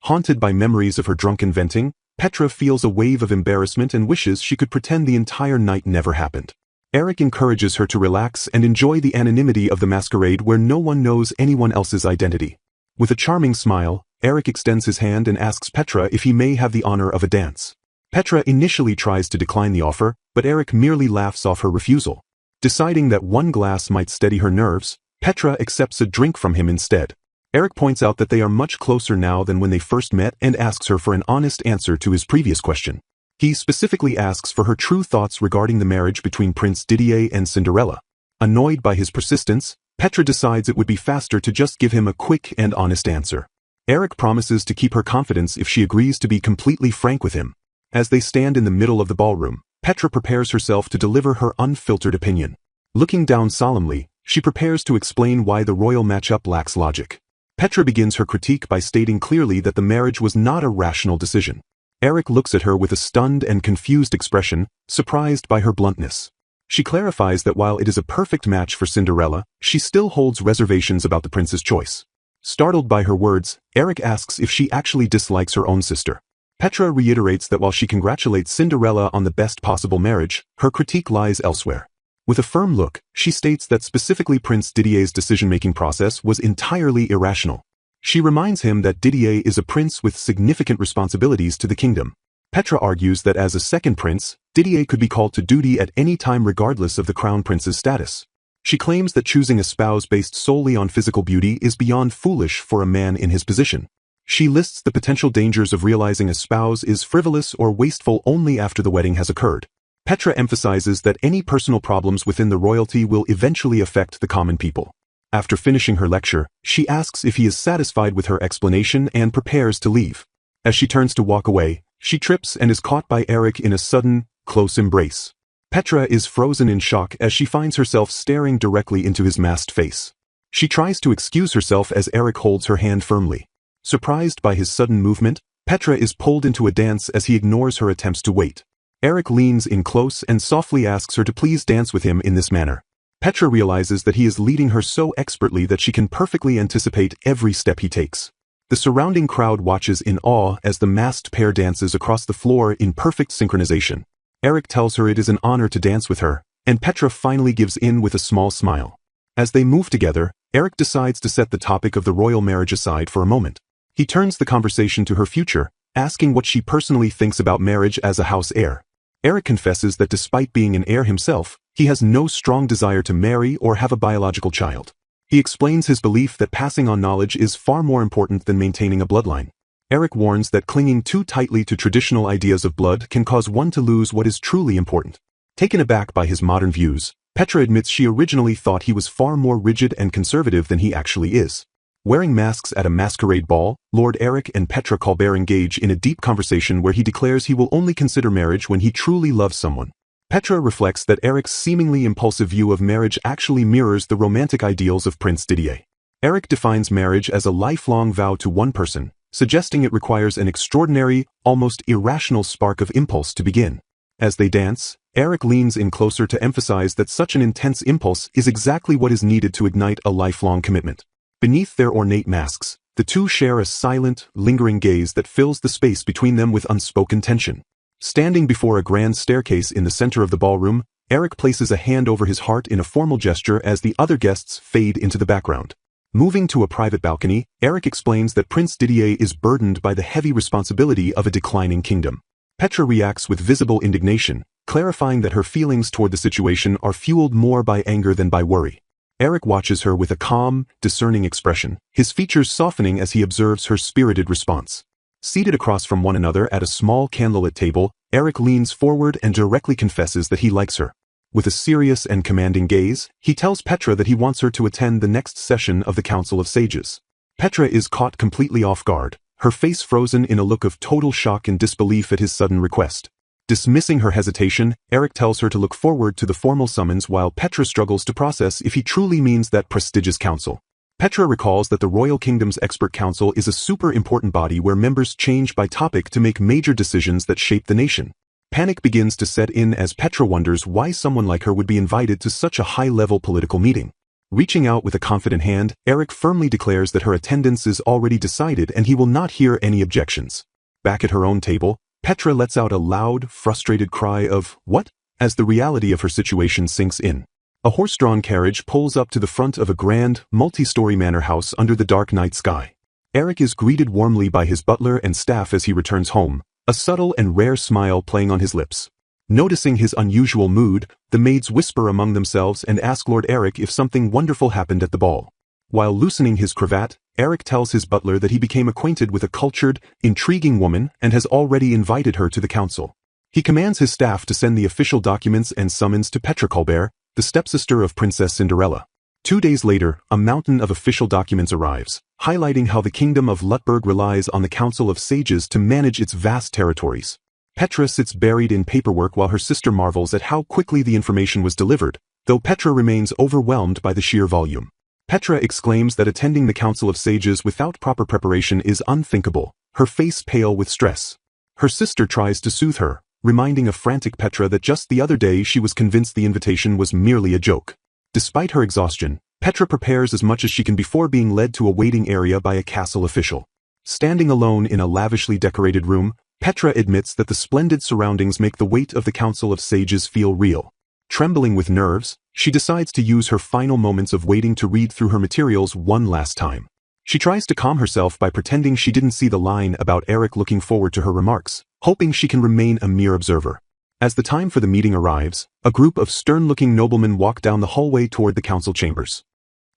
Haunted by memories of her drunken venting, Petra feels a wave of embarrassment and wishes she could pretend the entire night never happened. Eric encourages her to relax and enjoy the anonymity of the masquerade where no one knows anyone else's identity. With a charming smile, Eric extends his hand and asks Petra if he may have the honor of a dance. Petra initially tries to decline the offer, but Eric merely laughs off her refusal. Deciding that one glass might steady her nerves, Petra accepts a drink from him instead. Eric points out that they are much closer now than when they first met and asks her for an honest answer to his previous question. He specifically asks for her true thoughts regarding the marriage between Prince Didier and Cinderella. Annoyed by his persistence, Petra decides it would be faster to just give him a quick and honest answer. Eric promises to keep her confidence if she agrees to be completely frank with him. As they stand in the middle of the ballroom, Petra prepares herself to deliver her unfiltered opinion. Looking down solemnly, she prepares to explain why the royal matchup lacks logic. Petra begins her critique by stating clearly that the marriage was not a rational decision. Eric looks at her with a stunned and confused expression, surprised by her bluntness. She clarifies that while it is a perfect match for Cinderella, she still holds reservations about the prince's choice. Startled by her words, Eric asks if she actually dislikes her own sister. Petra reiterates that while she congratulates Cinderella on the best possible marriage, her critique lies elsewhere. With a firm look, she states that specifically Prince Didier's decision-making process was entirely irrational. She reminds him that Didier is a prince with significant responsibilities to the kingdom. Petra argues that as a second prince, Didier could be called to duty at any time regardless of the crown prince's status. She claims that choosing a spouse based solely on physical beauty is beyond foolish for a man in his position. She lists the potential dangers of realizing a spouse is frivolous or wasteful only after the wedding has occurred. Petra emphasizes that any personal problems within the royalty will eventually affect the common people. After finishing her lecture, she asks if he is satisfied with her explanation and prepares to leave. As she turns to walk away, she trips and is caught by Eric in a sudden, close embrace. Petra is frozen in shock as she finds herself staring directly into his masked face. She tries to excuse herself as Eric holds her hand firmly. Surprised by his sudden movement, Petra is pulled into a dance as he ignores her attempts to wait. Eric leans in close and softly asks her to please dance with him in this manner. Petra realizes that he is leading her so expertly that she can perfectly anticipate every step he takes. The surrounding crowd watches in awe as the masked pair dances across the floor in perfect synchronization. Eric tells her it is an honor to dance with her, and Petra finally gives in with a small smile. As they move together, Eric decides to set the topic of the royal marriage aside for a moment. He turns the conversation to her future, asking what she personally thinks about marriage as a house heir. Eric confesses that despite being an heir himself, he has no strong desire to marry or have a biological child. He explains his belief that passing on knowledge is far more important than maintaining a bloodline. Eric warns that clinging too tightly to traditional ideas of blood can cause one to lose what is truly important. Taken aback by his modern views, Petra admits she originally thought he was far more rigid and conservative than he actually is. Wearing masks at a masquerade ball, Lord Eric and Petra Colbert engage in a deep conversation where he declares he will only consider marriage when he truly loves someone. Petra reflects that Eric's seemingly impulsive view of marriage actually mirrors the romantic ideals of Prince Didier. Eric defines marriage as a lifelong vow to one person, suggesting it requires an extraordinary, almost irrational spark of impulse to begin. As they dance, Eric leans in closer to emphasize that such an intense impulse is exactly what is needed to ignite a lifelong commitment. Beneath their ornate masks, the two share a silent, lingering gaze that fills the space between them with unspoken tension. Standing before a grand staircase in the center of the ballroom, Eric places a hand over his heart in a formal gesture as the other guests fade into the background. Moving to a private balcony, Eric explains that Prince Didier is burdened by the heavy responsibility of a declining kingdom. Petra reacts with visible indignation, clarifying that her feelings toward the situation are fueled more by anger than by worry. Eric watches her with a calm, discerning expression, his features softening as he observes her spirited response. Seated across from one another at a small candlelit table, Eric leans forward and directly confesses that he likes her. With a serious and commanding gaze, he tells Petra that he wants her to attend the next session of the Council of Sages. Petra is caught completely off guard, her face frozen in a look of total shock and disbelief at his sudden request. Dismissing her hesitation, Eric tells her to look forward to the formal summons while Petra struggles to process if he truly means that prestigious council. Petra recalls that the Royal Kingdom's Expert Council is a super important body where members change by topic to make major decisions that shape the nation. Panic begins to set in as Petra wonders why someone like her would be invited to such a high-level political meeting. Reaching out with a confident hand, Eric firmly declares that her attendance is already decided and he will not hear any objections. Back at her own table, Petra lets out a loud, frustrated cry of, "What?" as the reality of her situation sinks in. A horse-drawn carriage pulls up to the front of a grand, multi-story manor house under the dark night sky. Eric is greeted warmly by his butler and staff as he returns home, a subtle and rare smile playing on his lips. Noticing his unusual mood, the maids whisper among themselves and ask Lord Eric if something wonderful happened at the ball. While loosening his cravat, Eric tells his butler that he became acquainted with a cultured, intriguing woman and has already invited her to the council. He commands his staff to send the official documents and summons to Petra Colbert, the stepsister of Princess Cinderella. 2 days later, a mountain of official documents arrives, highlighting how the Kingdom of Lutberg relies on the Council of Sages to manage its vast territories. Petra sits buried in paperwork while her sister marvels at how quickly the information was delivered, though Petra remains overwhelmed by the sheer volume. Petra exclaims that attending the Council of Sages without proper preparation is unthinkable, her face pale with stress. Her sister tries to soothe her, reminding a frantic Petra that just the other day she was convinced the invitation was merely a joke. Despite her exhaustion, Petra prepares as much as she can before being led to a waiting area by a castle official. Standing alone in a lavishly decorated room, Petra admits that the splendid surroundings make the weight of the Council of Sages feel real. Trembling with nerves, she decides to use her final moments of waiting to read through her materials one last time. She tries to calm herself by pretending she didn't see the line about Eric looking forward to her remarks, hoping she can remain a mere observer. As the time for the meeting arrives, a group of stern-looking noblemen walk down the hallway toward the council chambers.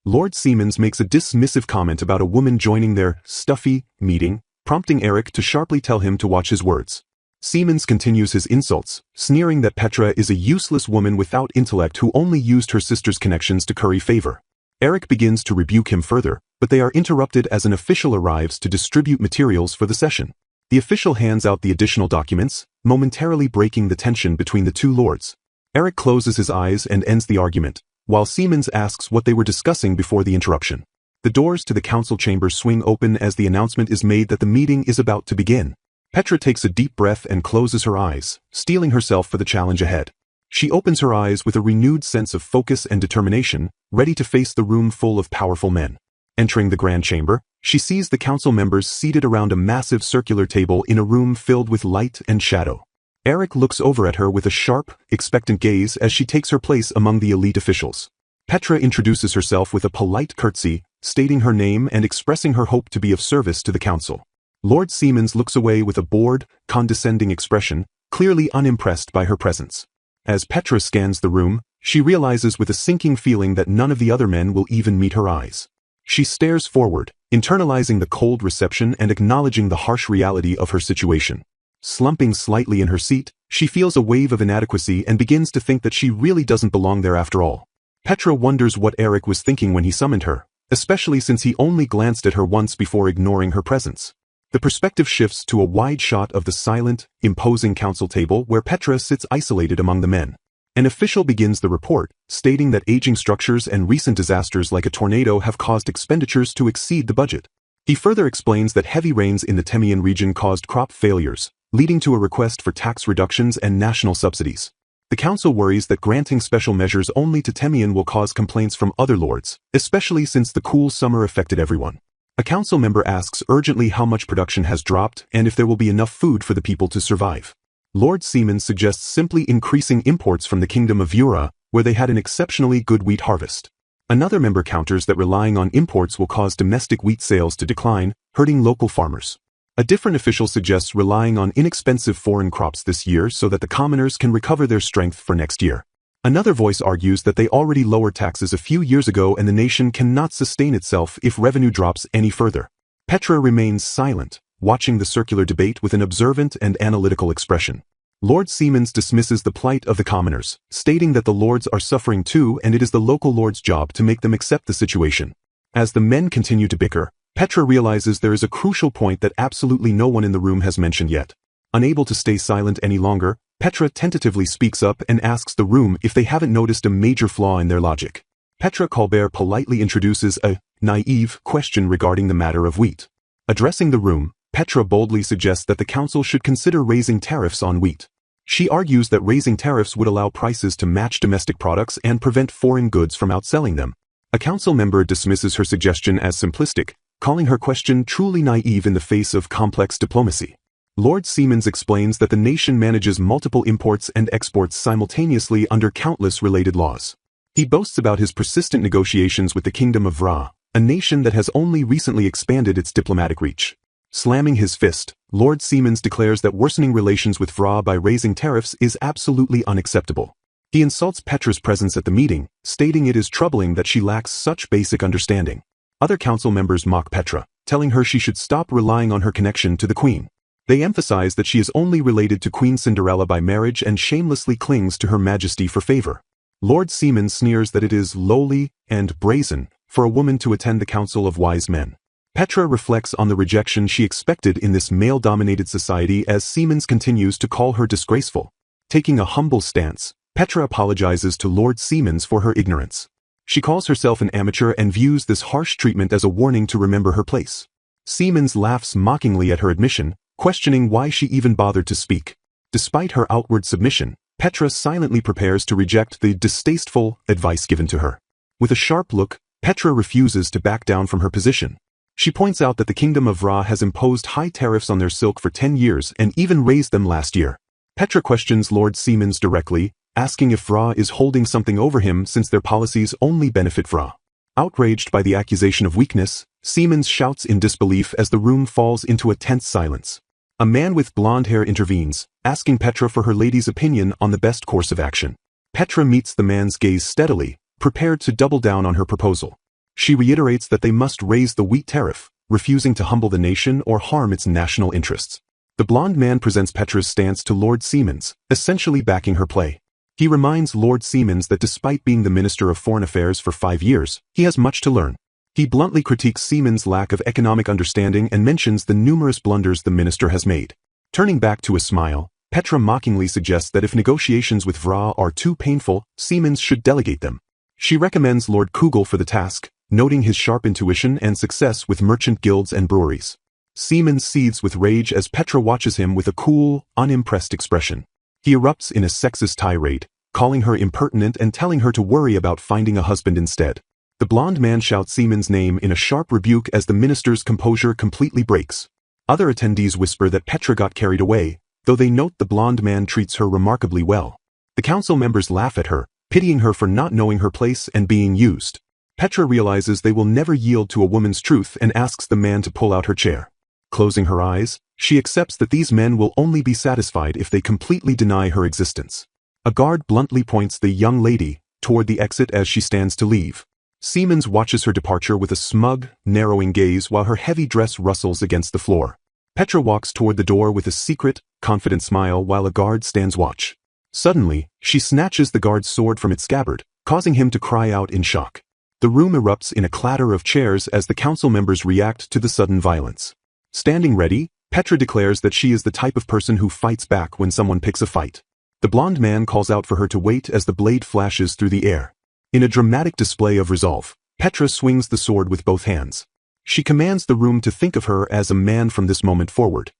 Lord Siemens makes a dismissive comment about a woman joining their stuffy meeting, prompting Eric to sharply tell him to watch his words. Siemens continues his insults, sneering that Petra is a useless woman without intellect who only used her sister's connections to curry favor. Eric begins to rebuke him further, but they are interrupted as an official arrives to distribute materials for the session. The official hands out the additional documents, momentarily breaking the tension between the two lords. Eric closes his eyes and ends the argument, while Siemens asks what they were discussing before the interruption. The doors to the council chamber swing open as the announcement is made that the meeting is about to begin. Petra takes a deep breath and closes her eyes, steeling herself for the challenge ahead. She opens her eyes with a renewed sense of focus and determination, ready to face the room full of powerful men. Entering the grand chamber, she sees the council members seated around a massive circular table in a room filled with light and shadow. Eric looks over at her with a sharp, expectant gaze as she takes her place among the elite officials. Petra introduces herself with a polite curtsy, stating her name and expressing her hope to be of service to the council. Lord Siemens looks away with a bored, condescending expression, clearly unimpressed by her presence. As Petra scans the room, she realizes with a sinking feeling that none of the other men will even meet her eyes. She stares forward, internalizing the cold reception and acknowledging the harsh reality of her situation. Slumping slightly in her seat, she feels a wave of inadequacy and begins to think that she really doesn't belong there after all. Petra wonders what Eric was thinking when he summoned her, especially since he only glanced at her once before ignoring her presence. The perspective shifts to a wide shot of the silent, imposing council table where Petra sits isolated among the men. An official begins the report, stating that aging structures and recent disasters like a tornado have caused expenditures to exceed the budget. He further explains that heavy rains in the Temian region caused crop failures, leading to a request for tax reductions and national subsidies. The council worries that granting special measures only to Temian will cause complaints from other lords, especially since the cool summer affected everyone. A council member asks urgently how much production has dropped and if there will be enough food for the people to survive. Lord Siemens suggests simply increasing imports from the Kingdom of Ura, where they had an exceptionally good wheat harvest. Another member counters that relying on imports will cause domestic wheat sales to decline, hurting local farmers. A different official suggests relying on inexpensive foreign crops this year so that the commoners can recover their strength for next year. Another voice argues that they already lowered taxes a few years ago and the nation cannot sustain itself if revenue drops any further. Petra remains silent, watching the circular debate with an observant and analytical expression. Lord Siemens dismisses the plight of the commoners, stating that the lords are suffering too and it is the local lords' job to make them accept the situation. As the men continue to bicker, Petra realizes there is a crucial point that absolutely no one in the room has mentioned yet. Unable to stay silent any longer, Petra tentatively speaks up and asks the room if they haven't noticed a major flaw in their logic. Petra Colbert politely introduces a naive question regarding the matter of wheat. Addressing the room, Petra boldly suggests that the council should consider raising tariffs on wheat. She argues that raising tariffs would allow prices to match domestic products and prevent foreign goods from outselling them. A council member dismisses her suggestion as simplistic, calling her question truly naive in the face of complex diplomacy. Lord Siemens explains that the nation manages multiple imports and exports simultaneously under countless related laws. He boasts about his persistent negotiations with the Kingdom of Vra, a nation that has only recently expanded its diplomatic reach. Slamming his fist, Lord Siemens declares that worsening relations with Vra by raising tariffs is absolutely unacceptable. He insults Petra's presence at the meeting, stating it is troubling that she lacks such basic understanding. Other council members mock Petra, telling her she should stop relying on her connection to the Queen. They emphasize that she is only related to Queen Cinderella by marriage and shamelessly clings to Her Majesty for favor. Lord Siemens sneers that it is lowly and brazen for a woman to attend the Council of Wise Men. Petra reflects on the rejection she expected in this male-dominated society as Siemens continues to call her disgraceful. Taking a humble stance, Petra apologizes to Lord Siemens for her ignorance. She calls herself an amateur and views this harsh treatment as a warning to remember her place. Siemens laughs mockingly at her admission, questioning why she even bothered to speak. Despite her outward submission, Petra silently prepares to reject the distasteful advice given to her. With a sharp look, Petra refuses to back down from her position. She points out that the Kingdom of Vra has imposed high tariffs on their silk for 10 years and even raised them last year. Petra questions Lord Siemens directly, asking if Vra is holding something over him since their policies only benefit Vra. Outraged by the accusation of weakness, Siemens shouts in disbelief as the room falls into a tense silence. A man with blonde hair intervenes, asking Petra for her lady's opinion on the best course of action. Petra meets the man's gaze steadily, prepared to double down on her proposal. She reiterates that they must raise the wheat tariff, refusing to humble the nation or harm its national interests. The blonde man presents Petra's stance to Lord Siemens, essentially backing her play. He reminds Lord Siemens that despite being the Minister of Foreign Affairs for 5 years, he has much to learn. He bluntly critiques Siemens' lack of economic understanding and mentions the numerous blunders the minister has made. Turning back to a smile, Petra mockingly suggests that if negotiations with Vra are too painful, Siemens should delegate them. She recommends Lord Kugel for the task, noting his sharp intuition and success with merchant guilds and breweries. Siemens seethes with rage as Petra watches him with a cool, unimpressed expression. He erupts in a sexist tirade, calling her impertinent and telling her to worry about finding a husband instead. The blonde man shouts Siemens' name in a sharp rebuke as the minister's composure completely breaks. Other attendees whisper that Petra got carried away, though they note the blonde man treats her remarkably well. The council members laugh at her, pitying her for not knowing her place and being used. Petra realizes they will never yield to a woman's truth and asks the man to pull out her chair. Closing her eyes, she accepts that these men will only be satisfied if they completely deny her existence. A guard bluntly points the young lady toward the exit as she stands to leave. Siemens watches her departure with a smug, narrowing gaze while her heavy dress rustles against the floor. Petra walks toward the door with a secret, confident smile while a guard stands watch. Suddenly, she snatches the guard's sword from its scabbard, causing him to cry out in shock. The room erupts in a clatter of chairs as the council members react to the sudden violence. Standing ready, Petra declares that she is the type of person who fights back when someone picks a fight. The blonde man calls out for her to wait as the blade flashes through the air. In a dramatic display of resolve, Petra swings the sword with both hands. She commands the room to think of her as a man from this moment forward.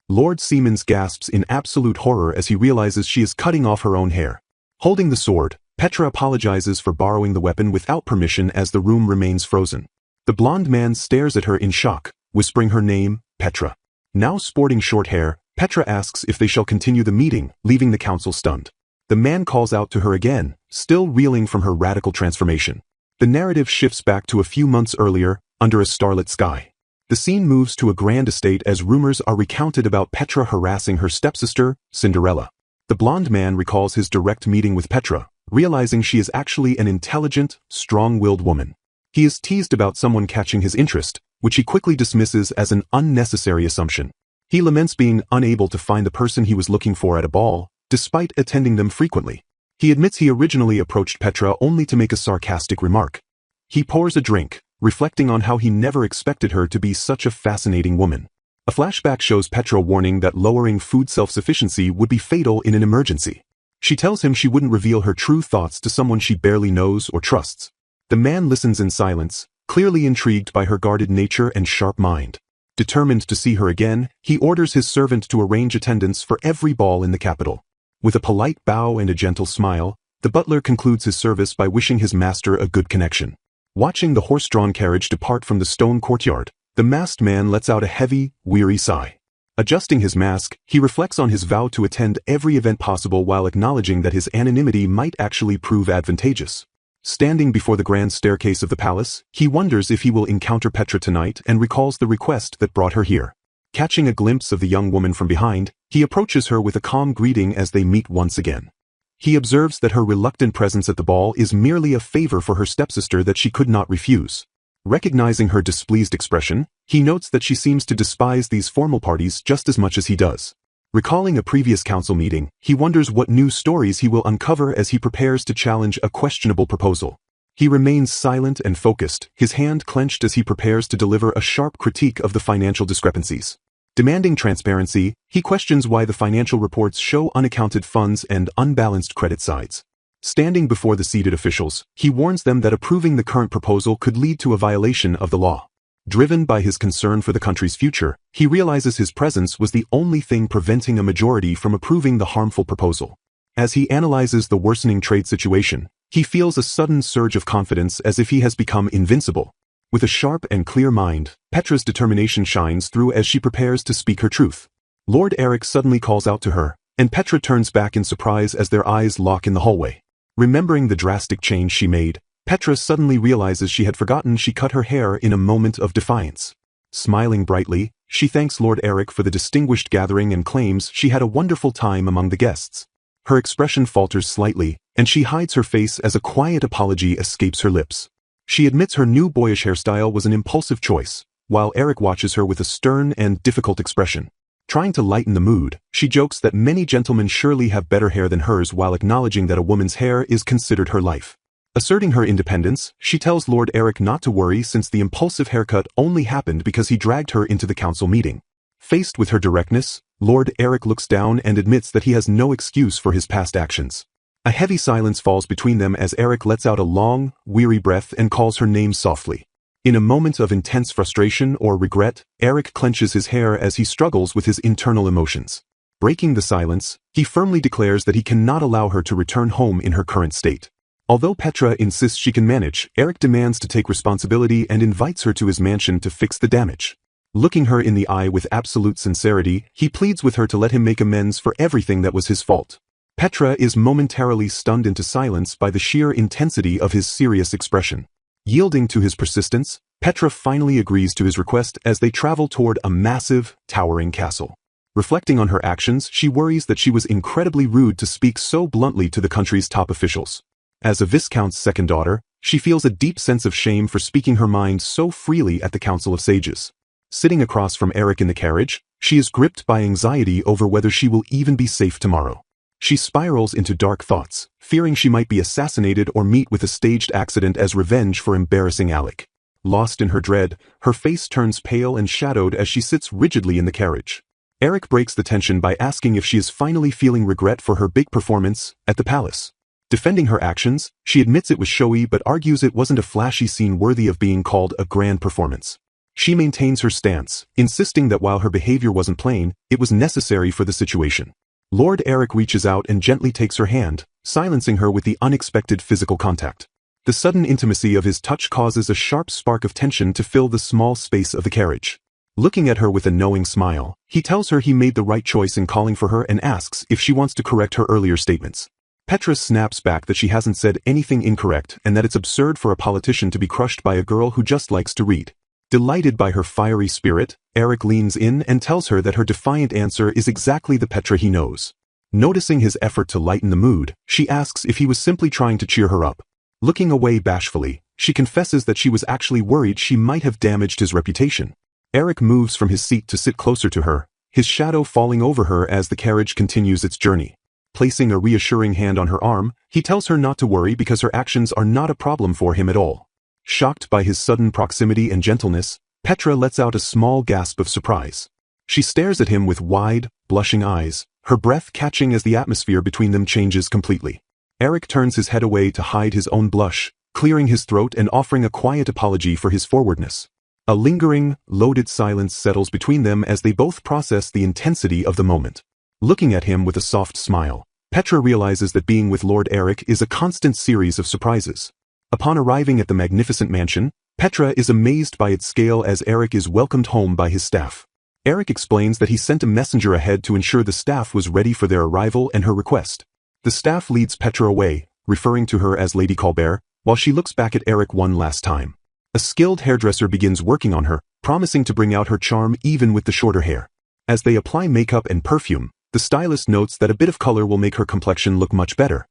Lord Siemens gasps in absolute horror as he realizes she is cutting off her own hair. Holding the sword, Petra apologizes for borrowing the weapon without permission as the room remains frozen. The blonde man stares at her in shock, whispering her name, Petra. Now sporting short hair, Petra asks if they shall continue the meeting, leaving the council stunned. The man calls out to her again, still reeling from her radical transformation. The narrative shifts back to a few months earlier, under a starlit sky. The scene moves to a grand estate as rumors are recounted about Petra harassing her stepsister, Cinderella. The blonde man recalls his direct meeting with Petra, realizing she is actually an intelligent, strong-willed woman. He is teased about someone catching his interest, which he quickly dismisses as an unnecessary assumption. He laments being unable to find the person he was looking for at a ball, despite attending them frequently. He admits he originally approached Petra only to make a sarcastic remark. He pours a drink, reflecting on how he never expected her to be such a fascinating woman. A flashback shows Petra warning that lowering food self-sufficiency would be fatal in an emergency. She tells him she wouldn't reveal her true thoughts to someone she barely knows or trusts. The man listens in silence, clearly intrigued by her guarded nature and sharp mind. Determined to see her again, he orders his servant to arrange attendance for every ball in the capital. With a polite bow and a gentle smile, the butler concludes his service by wishing his master a good connection. Watching the horse-drawn carriage depart from the stone courtyard, the masked man lets out a heavy, weary sigh. Adjusting his mask, he reflects on his vow to attend every event possible while acknowledging that his anonymity might actually prove advantageous. Standing before the grand staircase of the palace, he wonders if he will encounter Petra tonight and recalls the request that brought her here. Catching a glimpse of the young woman from behind, he approaches her with a calm greeting as they meet once again. He observes that her reluctant presence at the ball is merely a favor for her stepsister that she could not refuse. Recognizing her displeased expression, he notes that she seems to despise these formal parties just as much as he does. Recalling a previous council meeting, he wonders what new stories he will uncover as he prepares to challenge a questionable proposal. He remains silent and focused, his hand clenched as he prepares to deliver a sharp critique of the financial discrepancies. Demanding transparency, he questions why the financial reports show unaccounted funds and unbalanced credit sides. Standing before the seated officials, he warns them that approving the current proposal could lead to a violation of the law. Driven by his concern for the country's future, he realizes his presence was the only thing preventing a majority from approving the harmful proposal. As he analyzes the worsening trade situation, he feels a sudden surge of confidence as if he has become invincible. With a sharp and clear mind, Petra's determination shines through as she prepares to speak her truth. Lord Eric suddenly calls out to her, and Petra turns back in surprise as their eyes lock in the hallway. Remembering the drastic change she made, Petra suddenly realizes she had forgotten she cut her hair in a moment of defiance. Smiling brightly, she thanks Lord Eric for the distinguished gathering and claims she had a wonderful time among the guests. Her expression falters slightly, and she hides her face as a quiet apology escapes her lips. She admits her new boyish hairstyle was an impulsive choice, while Eric watches her with a stern and difficult expression. Trying to lighten the mood, she jokes that many gentlemen surely have better hair than hers while acknowledging that a woman's hair is considered her life. Asserting her independence, she tells Lord Eric not to worry since the impulsive haircut only happened because he dragged her into the council meeting. Faced with her directness, Lord Eric looks down and admits that he has no excuse for his past actions. A heavy silence falls between them as Eric lets out a long, weary breath and calls her name softly. In a moment of intense frustration or regret, Eric clenches his hair as he struggles with his internal emotions. Breaking the silence, he firmly declares that he cannot allow her to return home in her current state. Although Petra insists she can manage, Eric demands to take responsibility and invites her to his mansion to fix the damage. Looking her in the eye with absolute sincerity, he pleads with her to let him make amends for everything that was his fault. Petra is momentarily stunned into silence by the sheer intensity of his serious expression. Yielding to his persistence, Petra finally agrees to his request as they travel toward a massive, towering castle. Reflecting on her actions, she worries that she was incredibly rude to speak so bluntly to the country's top officials. As a viscount's second daughter, she feels a deep sense of shame for speaking her mind so freely at the Council of Sages. Sitting across from Eric in the carriage, she is gripped by anxiety over whether she will even be safe tomorrow. She spirals into dark thoughts, fearing she might be assassinated or meet with a staged accident as revenge for embarrassing Alec. Lost in her dread, her face turns pale and shadowed as she sits rigidly in the carriage. Eric breaks the tension by asking if she is finally feeling regret for her big performance at the palace. Defending her actions, she admits it was showy but argues it wasn't a flashy scene worthy of being called a grand performance. She maintains her stance, insisting that while her behavior wasn't plain, it was necessary for the situation. Lord Eric reaches out and gently takes her hand, silencing her with the unexpected physical contact. The sudden intimacy of his touch causes a sharp spark of tension to fill the small space of the carriage. Looking at her with a knowing smile, he tells her he made the right choice in calling for her and asks if she wants to correct her earlier statements. Petra snaps back that she hasn't said anything incorrect and that it's absurd for a politician to be crushed by a girl who just likes to read. Delighted by her fiery spirit, Eric leans in and tells her that her defiant answer is exactly the Petra he knows. Noticing his effort to lighten the mood, she asks if he was simply trying to cheer her up. Looking away bashfully, she confesses that she was actually worried she might have damaged his reputation. Eric moves from his seat to sit closer to her, his shadow falling over her as the carriage continues its journey. Placing a reassuring hand on her arm, he tells her not to worry because her actions are not a problem for him at all. Shocked by his sudden proximity and gentleness, Petra lets out a small gasp of surprise. She stares at him with wide, blushing eyes, her breath catching as the atmosphere between them changes completely. Eric turns his head away to hide his own blush, clearing his throat and offering a quiet apology for his forwardness. A lingering, loaded silence settles between them as they both process the intensity of the moment. Looking at him with a soft smile, Petra realizes that being with Lord Eric is a constant series of surprises. Upon arriving at the magnificent mansion, Petra is amazed by its scale as Eric is welcomed home by his staff. Eric explains that he sent a messenger ahead to ensure the staff was ready for their arrival and her request. The staff leads Petra away, referring to her as Lady Colbert, while she looks back at Eric one last time. A skilled hairdresser begins working on her, promising to bring out her charm even with the shorter hair. As they apply makeup and perfume, the stylist notes that a bit of color will make her complexion look much better.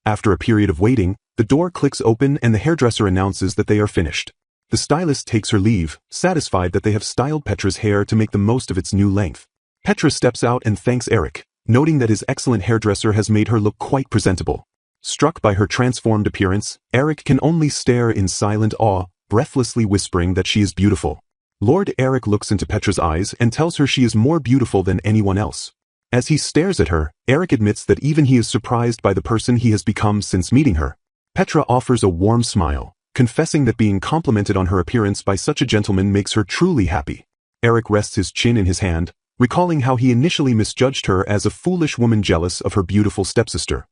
After a period of waiting, the door clicks open and the hairdresser announces that they are finished. The stylist takes her leave, satisfied that they have styled Petra's hair to make the most of its new length. Petra steps out and thanks Eric, noting that his excellent hairdresser has made her look quite presentable. Struck by her transformed appearance, Eric can only stare in silent awe, breathlessly whispering that she is beautiful. Lord Eric looks into Petra's eyes and tells her she is more beautiful than anyone else. As he stares at her, Eric admits that even he is surprised by the person he has become since meeting her. Petra offers a warm smile, confessing that being complimented on her appearance by such a gentleman makes her truly happy. Eric rests his chin in his hand, recalling how he initially misjudged her as a foolish woman jealous of her beautiful stepsister.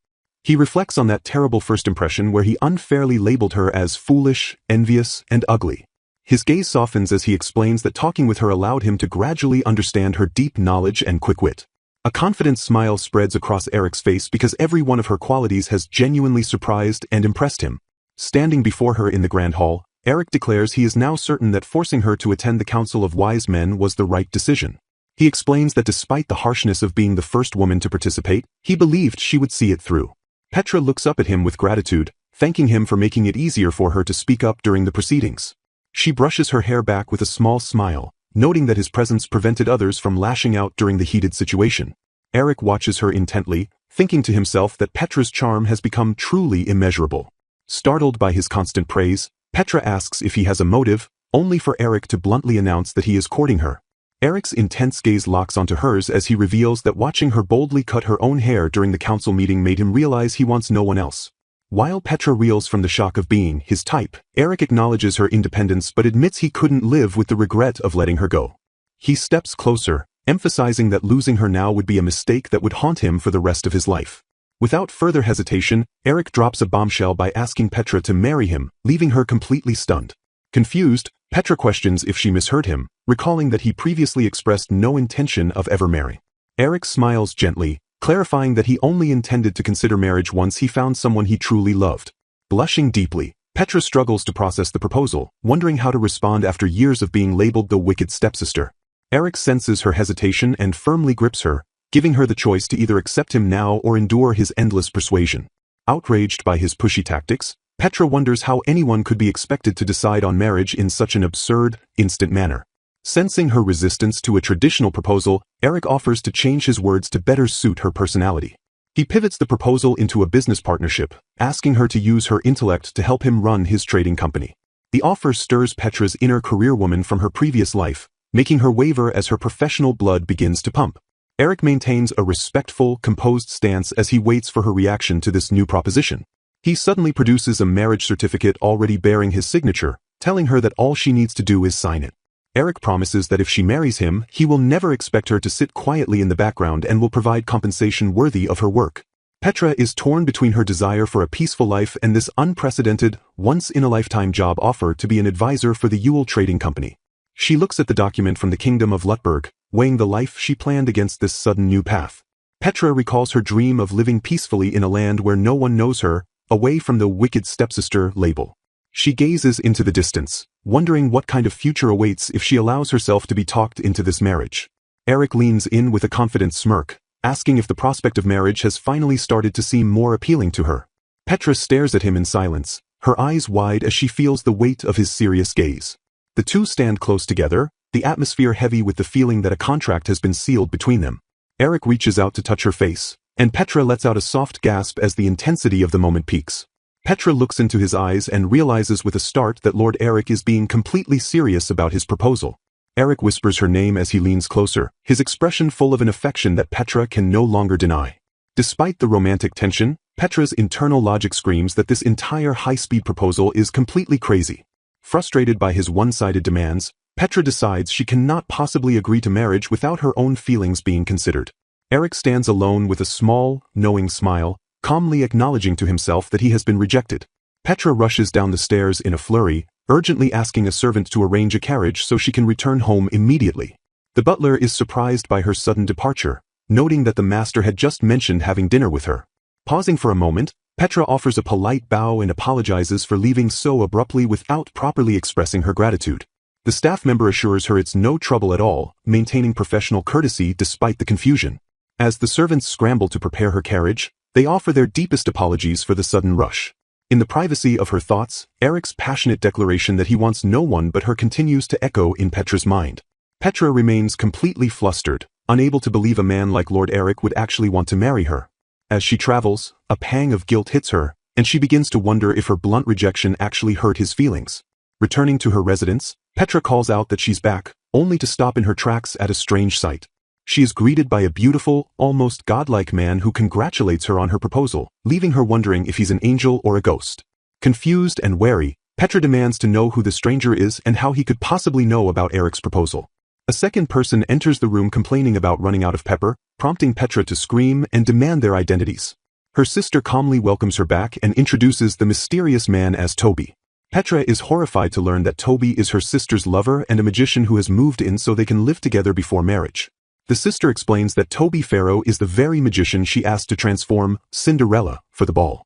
He reflects on that terrible first impression where he unfairly labeled her as foolish, envious, and ugly. His gaze softens as he explains that talking with her allowed him to gradually understand her deep knowledge and quick wit. A confident smile spreads across Eric's face because every one of her qualities has genuinely surprised and impressed him. Standing before her in the grand hall, Eric declares he is now certain that forcing her to attend the Council of Wise Men was the right decision. He explains that despite the harshness of being the first woman to participate, he believed she would see it through. Petra looks up at him with gratitude, thanking him for making it easier for her to speak up during the proceedings. She brushes her hair back with a small smile, noting that his presence prevented others from lashing out during the heated situation. Eric watches her intently, thinking to himself that Petra's charm has become truly immeasurable. Startled by his constant praise, Petra asks if he has a motive, only for Eric to bluntly announce that he is courting her. Eric's intense gaze locks onto hers as he reveals that watching her boldly cut her own hair during the council meeting made him realize he wants no one else. While Petra reels from the shock of being his type, Eric acknowledges her independence but admits he couldn't live with the regret of letting her go. He steps closer, emphasizing that losing her now would be a mistake that would haunt him for the rest of his life. Without further hesitation, Eric drops a bombshell by asking Petra to marry him, leaving her completely stunned. Confused, Petra questions if she misheard him, recalling that he previously expressed no intention of ever marrying. Eric smiles gently, clarifying that he only intended to consider marriage once he found someone he truly loved. Blushing deeply, Petra struggles to process the proposal, wondering how to respond after years of being labeled the wicked stepsister. Eric senses her hesitation and firmly grips her, giving her the choice to either accept him now or endure his endless persuasion. Outraged by his pushy tactics, Petra wonders how anyone could be expected to decide on marriage in such an absurd, instant manner. Sensing her resistance to a traditional proposal, Eric offers to change his words to better suit her personality. He pivots the proposal into a business partnership, asking her to use her intellect to help him run his trading company. The offer stirs Petra's inner career woman from her previous life, making her waver as her professional blood begins to pump. Eric maintains a respectful, composed stance as he waits for her reaction to this new proposition. He suddenly produces a marriage certificate already bearing his signature, telling her that all she needs to do is sign it. Eric promises that if she marries him, he will never expect her to sit quietly in the background and will provide compensation worthy of her work. Petra is torn between her desire for a peaceful life and this unprecedented, once-in-a-lifetime job offer to be an advisor for the Yule Trading Company. She looks at the document from the Kingdom of Lutberg, weighing the life she planned against this sudden new path. Petra recalls her dream of living peacefully in a land where no one knows her, away from the wicked stepsister label. She gazes into the distance, wondering what kind of future awaits if she allows herself to be talked into this marriage. Eric leans in with a confident smirk, asking if the prospect of marriage has finally started to seem more appealing to her. Petra stares at him in silence, her eyes wide as she feels the weight of his serious gaze. The two stand close together, the atmosphere heavy with the feeling that a contract has been sealed between them. Eric reaches out to touch her face, and Petra lets out a soft gasp as the intensity of the moment peaks. Petra looks into his eyes and realizes with a start that Lord Eric is being completely serious about his proposal. Eric whispers her name as he leans closer, his expression full of an affection that Petra can no longer deny. Despite the romantic tension, Petra's internal logic screams that this entire high-speed proposal is completely crazy. Frustrated by his one-sided demands, Petra decides she cannot possibly agree to marriage without her own feelings being considered. Eric stands alone with a small, knowing smile, calmly acknowledging to himself that he has been rejected. Petra rushes down the stairs in a flurry, urgently asking a servant to arrange a carriage so she can return home immediately. The butler is surprised by her sudden departure, noting that the master had just mentioned having dinner with her. Pausing for a moment, Petra offers a polite bow and apologizes for leaving so abruptly without properly expressing her gratitude. The staff member assures her it's no trouble at all, maintaining professional courtesy despite the confusion. As the servants scramble to prepare her carriage, they offer their deepest apologies for the sudden rush. In the privacy of her thoughts, Eric's passionate declaration that he wants no one but her continues to echo in Petra's mind. Petra remains completely flustered, unable to believe a man like Lord Eric would actually want to marry her. As she travels, a pang of guilt hits her, and she begins to wonder if her blunt rejection actually hurt his feelings. Returning to her residence, Petra calls out that she's back, only to stop in her tracks at a strange sight. She is greeted by a beautiful, almost godlike man who congratulates her on her proposal, leaving her wondering if he's an angel or a ghost. Confused and wary, Petra demands to know who the stranger is and how he could possibly know about Eric's proposal. A second person enters the room complaining about running out of pepper, prompting Petra to scream and demand their identities. Her sister calmly welcomes her back and introduces the mysterious man as Toby. Petra is horrified to learn that Toby is her sister's lover and a magician who has moved in so they can live together before marriage. The sister explains that Toby Pharaoh is the very magician she asked to transform Cinderella for the ball.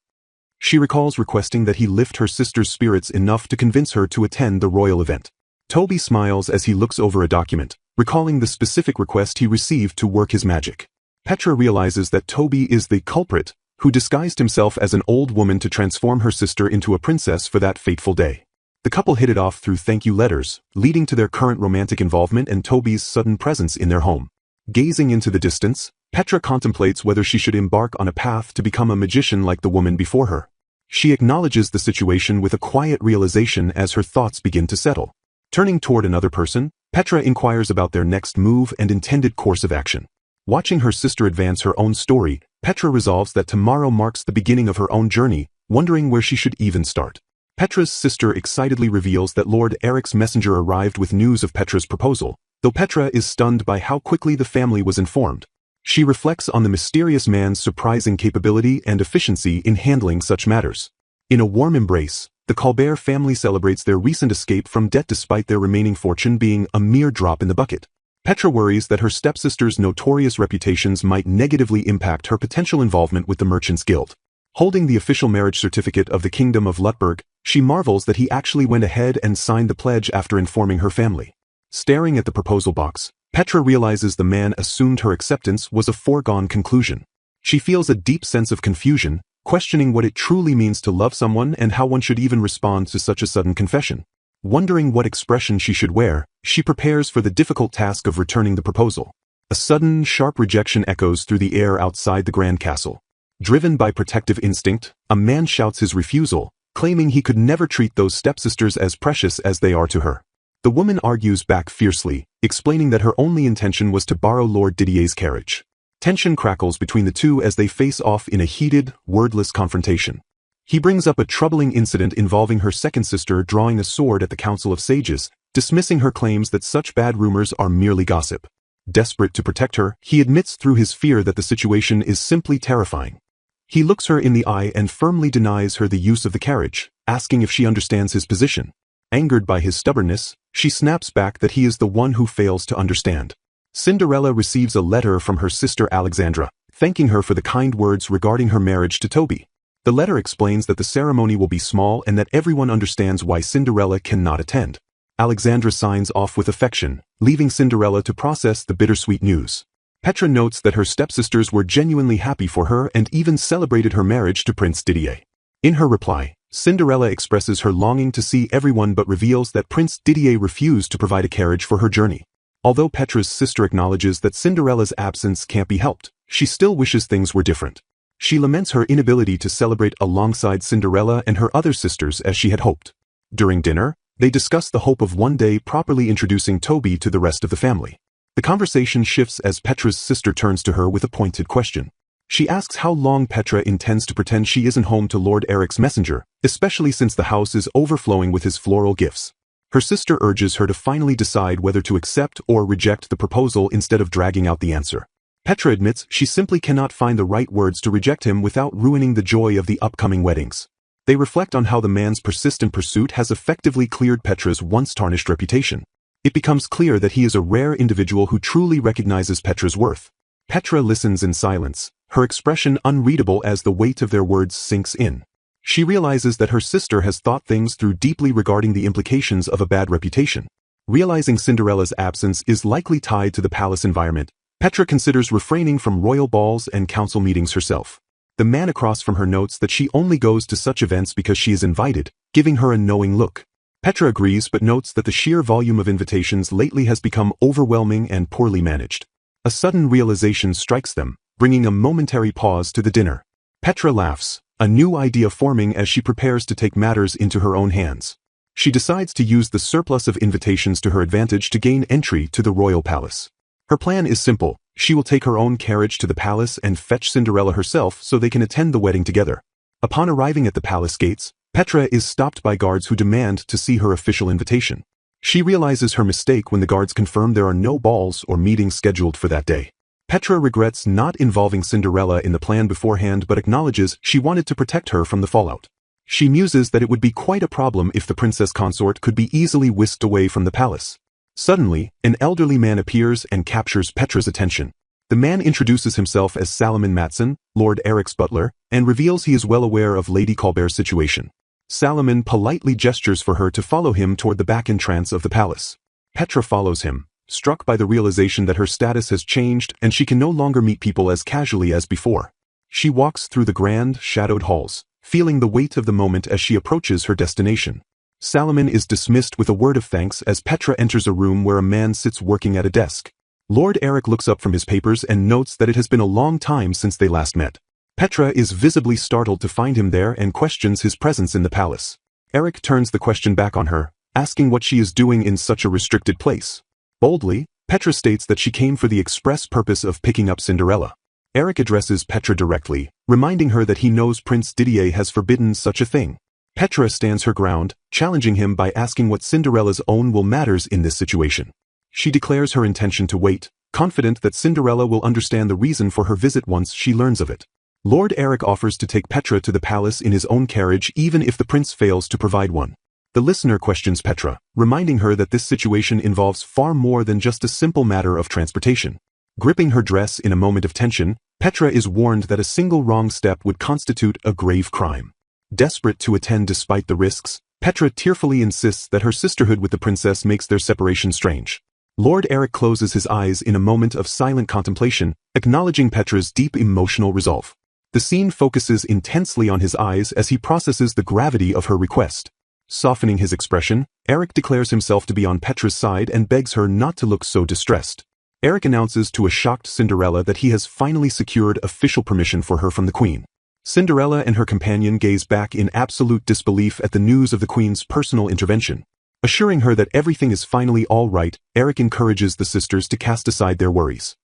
She recalls requesting that he lift her sister's spirits enough to convince her to attend the royal event. Toby smiles as he looks over a document, recalling the specific request he received to work his magic. Petra realizes that Toby is the culprit, who disguised himself as an old woman to transform her sister into a princess for that fateful day. The couple hit it off through thank you letters, leading to their current romantic involvement and Toby's sudden presence in their home. Gazing into the distance, Petra contemplates whether she should embark on a path to become a magician like the woman before her. She acknowledges the situation with a quiet realization as her thoughts begin to settle. Turning toward another person, Petra inquires about their next move and intended course of action. Watching her sister advance her own story, Petra resolves that tomorrow marks the beginning of her own journey, wondering where she should even start. Petra's sister excitedly reveals that Lord Eric's messenger arrived with news of Petra's proposal, though Petra is stunned by how quickly the family was informed. She reflects on the mysterious man's surprising capability and efficiency in handling such matters. In a warm embrace, the Colbert family celebrates their recent escape from debt despite their remaining fortune being a mere drop in the bucket. Petra worries that her stepsister's notorious reputations might negatively impact her potential involvement with the Merchants Guild. Holding the official marriage certificate of the Kingdom of Lutberg, she marvels that he actually went ahead and signed the pledge after informing her family. Staring at the proposal box, Petra realizes the man assumed her acceptance was a foregone conclusion. She feels a deep sense of confusion, questioning what it truly means to love someone and how one should even respond to such a sudden confession. Wondering what expression she should wear, she prepares for the difficult task of returning the proposal. A sudden, sharp rejection echoes through the air outside the Grand Castle. Driven by protective instinct, a man shouts his refusal, claiming he could never treat those stepsisters as precious as they are to her. The woman argues back fiercely, explaining that her only intention was to borrow Lord Didier's carriage. Tension crackles between the two as they face off in a heated, wordless confrontation. He brings up a troubling incident involving her second sister drawing a sword at the Council of Sages, dismissing her claims that such bad rumors are merely gossip. Desperate to protect her, he admits through his fear that the situation is simply terrifying. He looks her in the eye and firmly denies her the use of the carriage, asking if she understands his position. Angered by his stubbornness, she snaps back that he is the one who fails to understand. Cinderella receives a letter from her sister Alexandra, thanking her for the kind words regarding her marriage to Toby. The letter explains that the ceremony will be small and that everyone understands why Cinderella cannot attend. Alexandra signs off with affection, leaving Cinderella to process the bittersweet news. Petra notes that her stepsisters were genuinely happy for her and even celebrated her marriage to Prince Didier. In her reply, Cinderella expresses her longing to see everyone but reveals that Prince Didier refused to provide a carriage for her journey. Although Petra's sister acknowledges that Cinderella's absence can't be helped, she still wishes things were different. She laments her inability to celebrate alongside Cinderella and her other sisters as she had hoped. During dinner, they discuss the hope of one day properly introducing Toby to the rest of the family. The conversation shifts as Petra's sister turns to her with a pointed question. She asks how long Petra intends to pretend she isn't home to Lord Eric's messenger, especially since the house is overflowing with his floral gifts. Her sister urges her to finally decide whether to accept or reject the proposal instead of dragging out the answer. Petra admits she simply cannot find the right words to reject him without ruining the joy of the upcoming weddings. They reflect on how the man's persistent pursuit has effectively cleared Petra's once-tarnished reputation. It becomes clear that he is a rare individual who truly recognizes Petra's worth. Petra listens in silence, her expression unreadable as the weight of their words sinks in. She realizes that her sister has thought things through deeply regarding the implications of a bad reputation. Realizing Cinderella's absence is likely tied to the palace environment, Petra considers refraining from royal balls and council meetings herself. The man across from her notes that she only goes to such events because she is invited, giving her a knowing look. Petra agrees but notes that the sheer volume of invitations lately has become overwhelming and poorly managed. A sudden realization strikes them, bringing a momentary pause to the dinner. Petra laughs, a new idea forming as she prepares to take matters into her own hands. She decides to use the surplus of invitations to her advantage to gain entry to the royal palace. Her plan is simple. She will take her own carriage to the palace and fetch Cinderella herself so they can attend the wedding together. Upon arriving at the palace gates, Petra is stopped by guards who demand to see her official invitation. She realizes her mistake when the guards confirm there are no balls or meetings scheduled for that day. Petra regrets not involving Cinderella in the plan beforehand but acknowledges she wanted to protect her from the fallout. She muses that it would be quite a problem if the princess consort could be easily whisked away from the palace. Suddenly, an elderly man appears and captures Petra's attention. The man introduces himself as Salomon Matson, Lord Eric's butler, and reveals he is well aware of Lady Colbert's situation. Salomon politely gestures for her to follow him toward the back entrance of the palace. Petra follows him, struck by the realization that her status has changed and she can no longer meet people as casually as before. She walks through the grand, shadowed halls, feeling the weight of the moment as she approaches her destination. Salomon is dismissed with a word of thanks as Petra enters a room where a man sits working at a desk. Lord Eric looks up from his papers and notes that it has been a long time since they last met. Petra is visibly startled to find him there and questions his presence in the palace. Eric turns the question back on her, asking what she is doing in such a restricted place. Boldly, Petra states that she came for the express purpose of picking up Cinderella. Eric addresses Petra directly, reminding her that he knows Prince Didier has forbidden such a thing. Petra stands her ground, challenging him by asking what Cinderella's own will matters in this situation. She declares her intention to wait, confident that Cinderella will understand the reason for her visit once she learns of it. Lord Eric offers to take Petra to the palace in his own carriage even if the prince fails to provide one. The listener questions Petra, reminding her that this situation involves far more than just a simple matter of transportation. Gripping her dress in a moment of tension, Petra is warned that a single wrong step would constitute a grave crime. Desperate to attend despite the risks, Petra tearfully insists that her sisterhood with the princess makes their separation strange. Lord Eric closes his eyes in a moment of silent contemplation, acknowledging Petra's deep emotional resolve. The scene focuses intensely on his eyes as he processes the gravity of her request. Softening his expression, Eric declares himself to be on Petra's side and begs her not to look so distressed. Eric announces to a shocked Cinderella that he has finally secured official permission for her from the Queen. Cinderella and her companion gaze back in absolute disbelief at the news of the Queen's personal intervention. Assuring her that everything is finally all right, Eric encourages the sisters to cast aside their worries.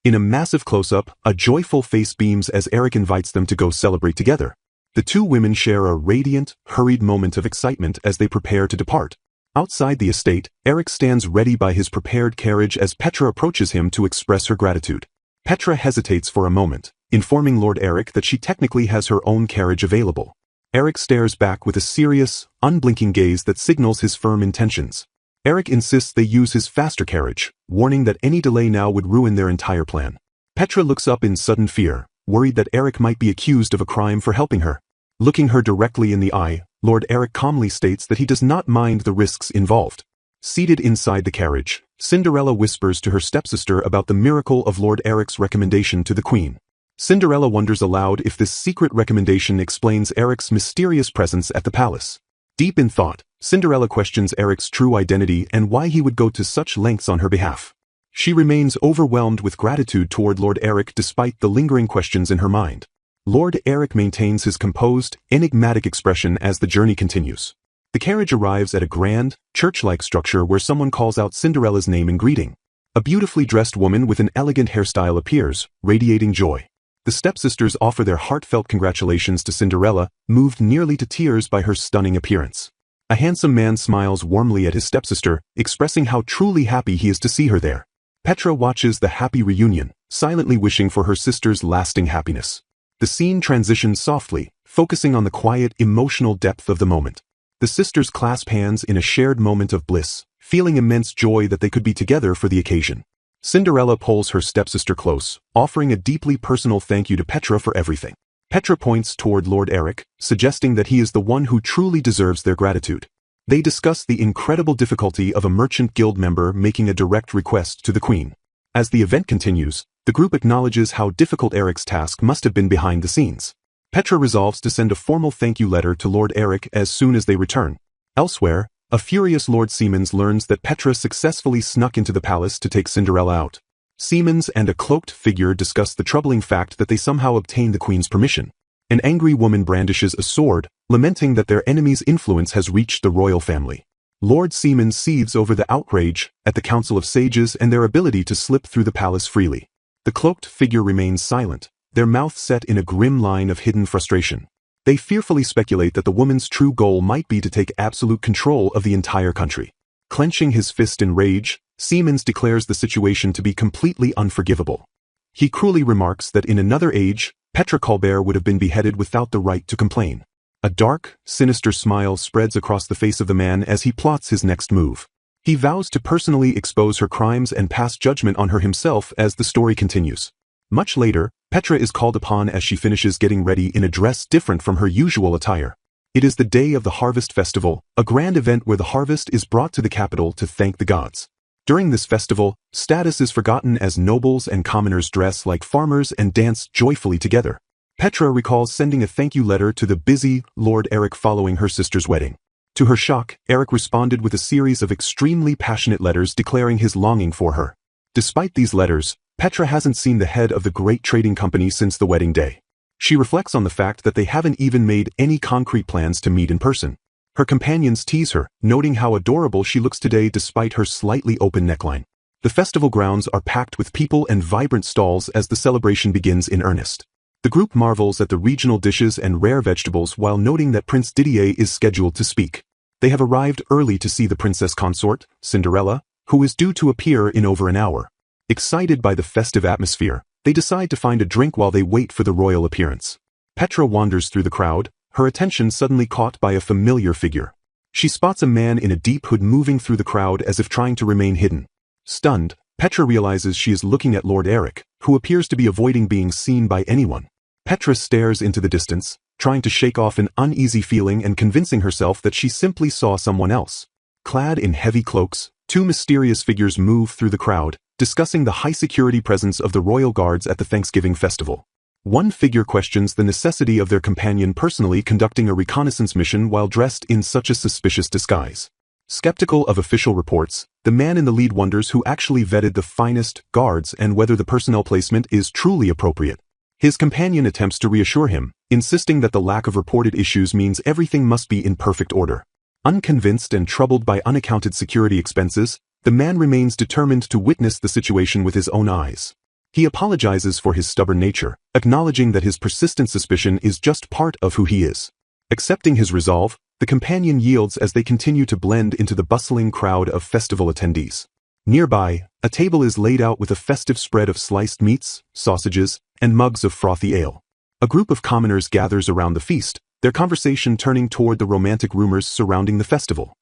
In a massive close-up, a joyful face beams as Eric invites them to go celebrate together. The two women share a radiant, hurried moment of excitement as they prepare to depart. Outside the estate, Eric stands ready by his prepared carriage as Petra approaches him to express her gratitude. Petra hesitates for a moment, informing Lord Eric that she technically has her own carriage available. Eric stares back with a serious, unblinking gaze that signals his firm intentions. Eric insists they use his faster carriage, warning that any delay now would ruin their entire plan. Petra looks up in sudden fear, worried that Eric might be accused of a crime for helping her. Looking her directly in the eye, Lord Eric calmly states that he does not mind the risks involved. Seated inside the carriage, Cinderella whispers to her stepsister about the miracle of Lord Eric's recommendation to the Queen. Cinderella wonders aloud if this secret recommendation explains Eric's mysterious presence at the palace. Deep in thought, Cinderella questions Eric's true identity and why he would go to such lengths on her behalf. She remains overwhelmed with gratitude toward Lord Eric despite the lingering questions in her mind. Lord Eric maintains his composed, enigmatic expression as the journey continues. The carriage arrives at a grand, church-like structure where someone calls out Cinderella's name in greeting. A beautifully dressed woman with an elegant hairstyle appears, radiating joy. The stepsisters offer their heartfelt congratulations to Cinderella, moved nearly to tears by her stunning appearance. A handsome man smiles warmly at his stepsister, expressing how truly happy he is to see her there. Petra watches the happy reunion, silently wishing for her sister's lasting happiness. The scene transitions softly, focusing on the quiet, emotional depth of the moment. The sisters clasp hands in a shared moment of bliss, feeling immense joy that they could be together for the occasion. Cinderella pulls her stepsister close, offering a deeply personal thank you to Petra for everything. Petra points toward Lord Eric, suggesting that he is the one who truly deserves their gratitude. They discuss the incredible difficulty of a merchant guild member making a direct request to the Queen. As the event continues, the group acknowledges how difficult Eric's task must have been behind the scenes. Petra resolves to send a formal thank you letter to Lord Eric as soon as they return. Elsewhere, a furious Lord Siemens learns that Petra successfully snuck into the palace to take Cinderella out. Siemens and a cloaked figure discuss the troubling fact that they somehow obtained the Queen's permission. An angry woman brandishes a sword, lamenting that their enemy's influence has reached the royal family. Lord Siemens seethes over the outrage at the Council of Sages and their ability to slip through the palace freely. The cloaked figure remains silent, their mouth set in a grim line of hidden frustration. They fearfully speculate that the woman's true goal might be to take absolute control of the entire country. Clenching his fist in rage, Siemens declares the situation to be completely unforgivable. He cruelly remarks that in another age, Petra Colbert would have been beheaded without the right to complain. A dark, sinister smile spreads across the face of the man as he plots his next move. He vows to personally expose her crimes and pass judgment on her himself as the story continues. Much later, Petra is called upon as she finishes getting ready in a dress different from her usual attire. It is the day of the Harvest Festival, a grand event where the harvest is brought to the capital to thank the gods. During this festival, status is forgotten as nobles and commoners dress like farmers and dance joyfully together. Petra recalls sending a thank you letter to the busy Lord Eric following her sister's wedding. To her shock, Eric responded with a series of extremely passionate letters declaring his longing for her. Despite these letters, Petra hasn't seen the head of the great trading company since the wedding day. She reflects on the fact that they haven't even made any concrete plans to meet in person. Her companions tease her, noting how adorable she looks today despite her slightly open neckline. The festival grounds are packed with people and vibrant stalls as the celebration begins in earnest. The group marvels at the regional dishes and rare vegetables while noting that Prince Didier is scheduled to speak. They have arrived early to see the princess consort, Cinderella, who is due to appear in over an hour. Excited by the festive atmosphere, they decide to find a drink while they wait for the royal appearance. Petra wanders through the crowd, her attention suddenly caught by a familiar figure. She spots a man in a deep hood moving through the crowd as if trying to remain hidden. Stunned, Petra realizes she is looking at Lord Eric, who appears to be avoiding being seen by anyone. Petra stares into the distance, trying to shake off an uneasy feeling and convincing herself that she simply saw someone else. Clad in heavy cloaks, two mysterious figures move through the crowd, discussing the high-security presence of the royal guards at the Thanksgiving festival. One figure questions the necessity of their companion personally conducting a reconnaissance mission while dressed in such a suspicious disguise. Skeptical of official reports, the man in the lead wonders who actually vetted the finest guards and whether the personnel placement is truly appropriate. His companion attempts to reassure him, insisting that the lack of reported issues means everything must be in perfect order. Unconvinced and troubled by unaccounted security expenses, the man remains determined to witness the situation with his own eyes. He apologizes for his stubborn nature, acknowledging that his persistent suspicion is just part of who he is. Accepting his resolve, the companion yields as they continue to blend into the bustling crowd of festival attendees. Nearby, a table is laid out with a festive spread of sliced meats, sausages, and mugs of frothy ale. A group of commoners gathers around the feast, their conversation turning toward the romantic rumors surrounding the festival.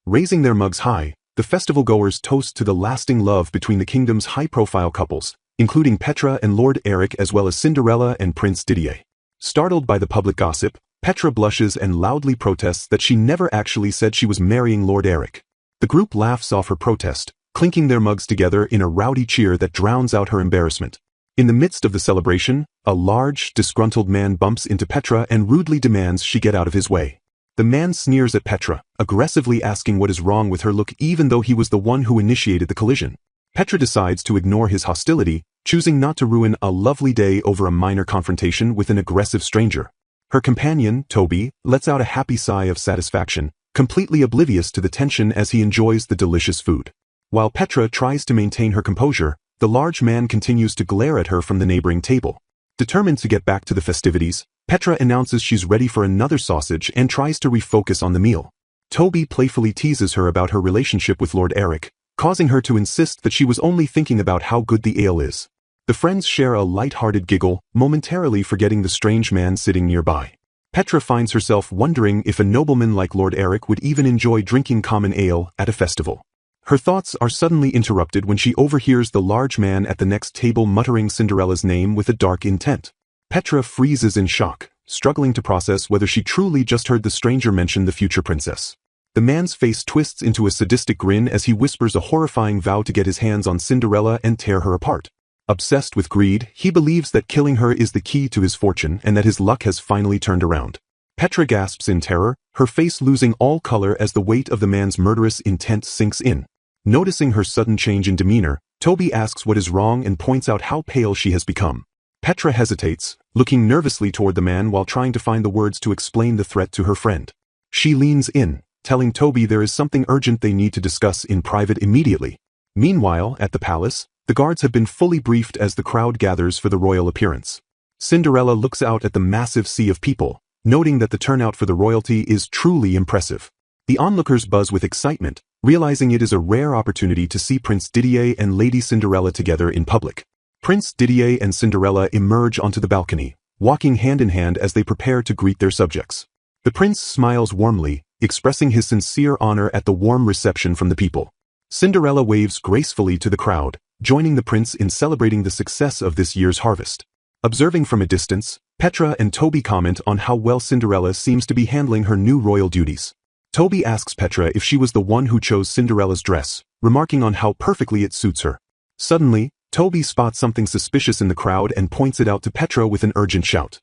Raising their mugs high, the festival-goers toast to the lasting love between the kingdom's high-profile couples, including Petra and Lord Eric as well as Cinderella and Prince Didier. Startled by the public gossip, Petra blushes and loudly protests that she never actually said she was marrying Lord Eric. The group laughs off her protest, clinking their mugs together in a rowdy cheer that drowns out her embarrassment. In the midst of the celebration, a large, disgruntled man bumps into Petra and rudely demands she get out of his way. The man sneers at Petra, aggressively asking what is wrong with her look even though he was the one who initiated the collision. Petra decides to ignore his hostility, choosing not to ruin a lovely day over a minor confrontation with an aggressive stranger. Her companion, Toby, lets out a happy sigh of satisfaction, completely oblivious to the tension as he enjoys the delicious food. While Petra tries to maintain her composure, the large man continues to glare at her from the neighboring table. Determined to get back to the festivities, Petra announces she's ready for another sausage and tries to refocus on the meal. Toby playfully teases her about her relationship with Lord Eric, causing her to insist that she was only thinking about how good the ale is. The friends share a light-hearted giggle, momentarily forgetting the strange man sitting nearby. Petra finds herself wondering if a nobleman like Lord Eric would even enjoy drinking common ale at a festival. Her thoughts are suddenly interrupted when she overhears the large man at the next table muttering Cinderella's name with a dark intent. Petra freezes in shock, struggling to process whether she truly just heard the stranger mention the future princess. The man's face twists into a sadistic grin as he whispers a horrifying vow to get his hands on Cinderella and tear her apart. Obsessed with greed, he believes that killing her is the key to his fortune and that his luck has finally turned around. Petra gasps in terror, her face losing all color as the weight of the man's murderous intent sinks in. Noticing her sudden change in demeanor, Toby asks what is wrong and points out how pale she has become. Petra hesitates, looking nervously toward the man while trying to find the words to explain the threat to her friend. She leans in, telling Toby there is something urgent they need to discuss in private immediately. Meanwhile, at the palace, the guards have been fully briefed as the crowd gathers for the royal appearance. Cinderella looks out at the massive sea of people, noting that the turnout for the royalty is truly impressive. The onlookers buzz with excitement, realizing it is a rare opportunity to see Prince Didier and Lady Cinderella together in public. Prince Didier and Cinderella emerge onto the balcony, walking hand in hand as they prepare to greet their subjects. The prince smiles warmly, expressing his sincere honor at the warm reception from the people. Cinderella waves gracefully to the crowd, joining the prince in celebrating the success of this year's harvest. Observing from a distance, Petra and Toby comment on how well Cinderella seems to be handling her new royal duties. Toby asks Petra if she was the one who chose Cinderella's dress, remarking on how perfectly it suits her. Suddenly, Toby spots something suspicious in the crowd and points it out to Petra with an urgent shout.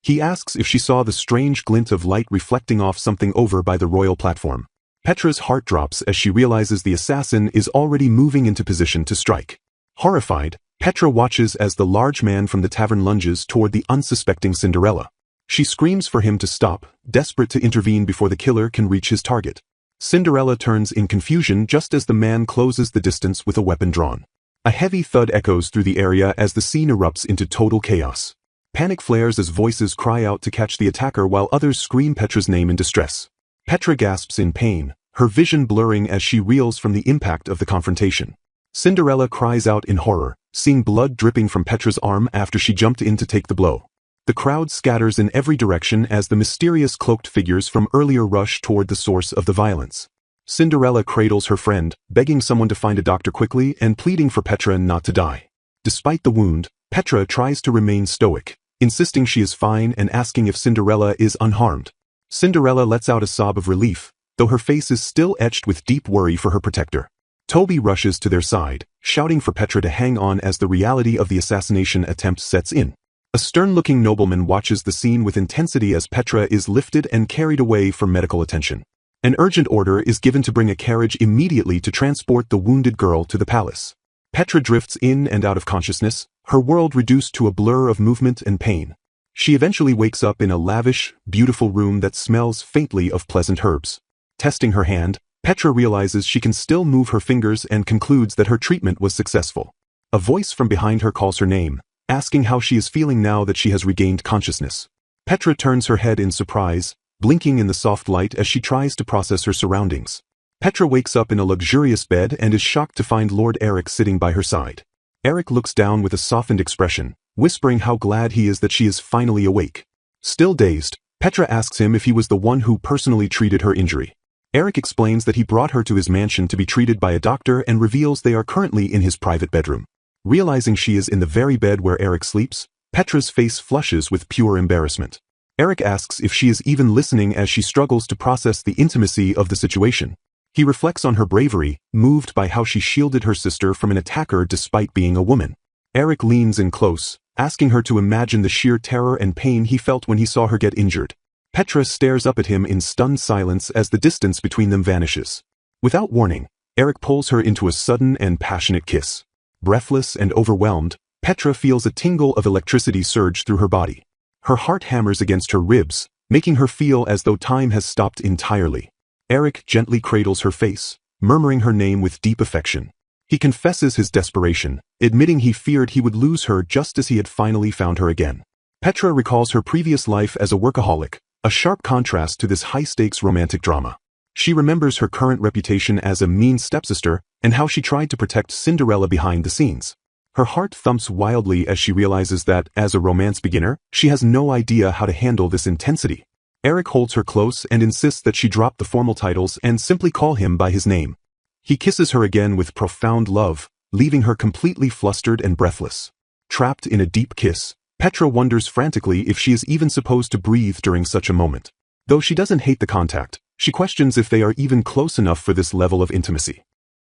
He asks if she saw the strange glint of light reflecting off something over by the royal platform. Petra's heart drops as she realizes the assassin is already moving into position to strike. Horrified, Petra watches as the large man from the tavern lunges toward the unsuspecting Cinderella. She screams for him to stop, desperate to intervene before the killer can reach his target. Cinderella turns in confusion just as the man closes the distance with a weapon drawn. A heavy thud echoes through the area as the scene erupts into total chaos. Panic flares as voices cry out to catch the attacker while others scream Petra's name in distress. Petra gasps in pain, her vision blurring as she reels from the impact of the confrontation. Cinderella cries out in horror, seeing blood dripping from Petra's arm after she jumped in to take the blow. The crowd scatters in every direction as the mysterious cloaked figures from earlier rush toward the source of the violence. Cinderella cradles her friend, begging someone to find a doctor quickly and pleading for Petra not to die. Despite the wound, Petra tries to remain stoic, insisting she is fine and asking if Cinderella is unharmed. Cinderella lets out a sob of relief, though her face is still etched with deep worry for her protector. Toby rushes to their side, shouting for Petra to hang on as the reality of the assassination attempt sets in. A stern-looking nobleman watches the scene with intensity as Petra is lifted and carried away for medical attention. An urgent order is given to bring a carriage immediately to transport the wounded girl to the palace. Petra drifts in and out of consciousness, her world reduced to a blur of movement and pain. She eventually wakes up in a lavish, beautiful room that smells faintly of pleasant herbs. Testing her hand, Petra realizes she can still move her fingers and concludes that her treatment was successful. A voice from behind her calls her name, asking how she is feeling now that she has regained consciousness. Petra turns her head in surprise, blinking in the soft light as she tries to process her surroundings. Petra wakes up in a luxurious bed and is shocked to find Lord Eric sitting by her side. Eric looks down with a softened expression, whispering how glad he is that she is finally awake. Still dazed, Petra asks him if he was the one who personally treated her injury. Eric explains that he brought her to his mansion to be treated by a doctor and reveals they are currently in his private bedroom. Realizing she is in the very bed where Eric sleeps, Petra's face flushes with pure embarrassment. Eric asks if she is even listening as she struggles to process the intimacy of the situation. He reflects on her bravery, moved by how she shielded her sister from an attacker despite being a woman. Eric leans in close, asking her to imagine the sheer terror and pain he felt when he saw her get injured. Petra stares up at him in stunned silence as the distance between them vanishes. Without warning, Eric pulls her into a sudden and passionate kiss. Breathless and overwhelmed, Petra feels a tingle of electricity surge through her body. Her heart hammers against her ribs, making her feel as though time has stopped entirely. Eric gently cradles her face, murmuring her name with deep affection. He confesses his desperation, admitting he feared he would lose her just as he had finally found her again. Petra recalls her previous life as a workaholic, a sharp contrast to this high-stakes romantic drama. She remembers her current reputation as a mean stepsister and how she tried to protect Cinderella behind the scenes. Her heart thumps wildly as she realizes that, as a romance beginner, she has no idea how to handle this intensity. Eric holds her close and insists that she drop the formal titles and simply call him by his name. He kisses her again with profound love, leaving her completely flustered and breathless. Trapped in a deep kiss, Petra wonders frantically if she is even supposed to breathe during such a moment. Though she doesn't hate the contact, she questions if they are even close enough for this level of intimacy.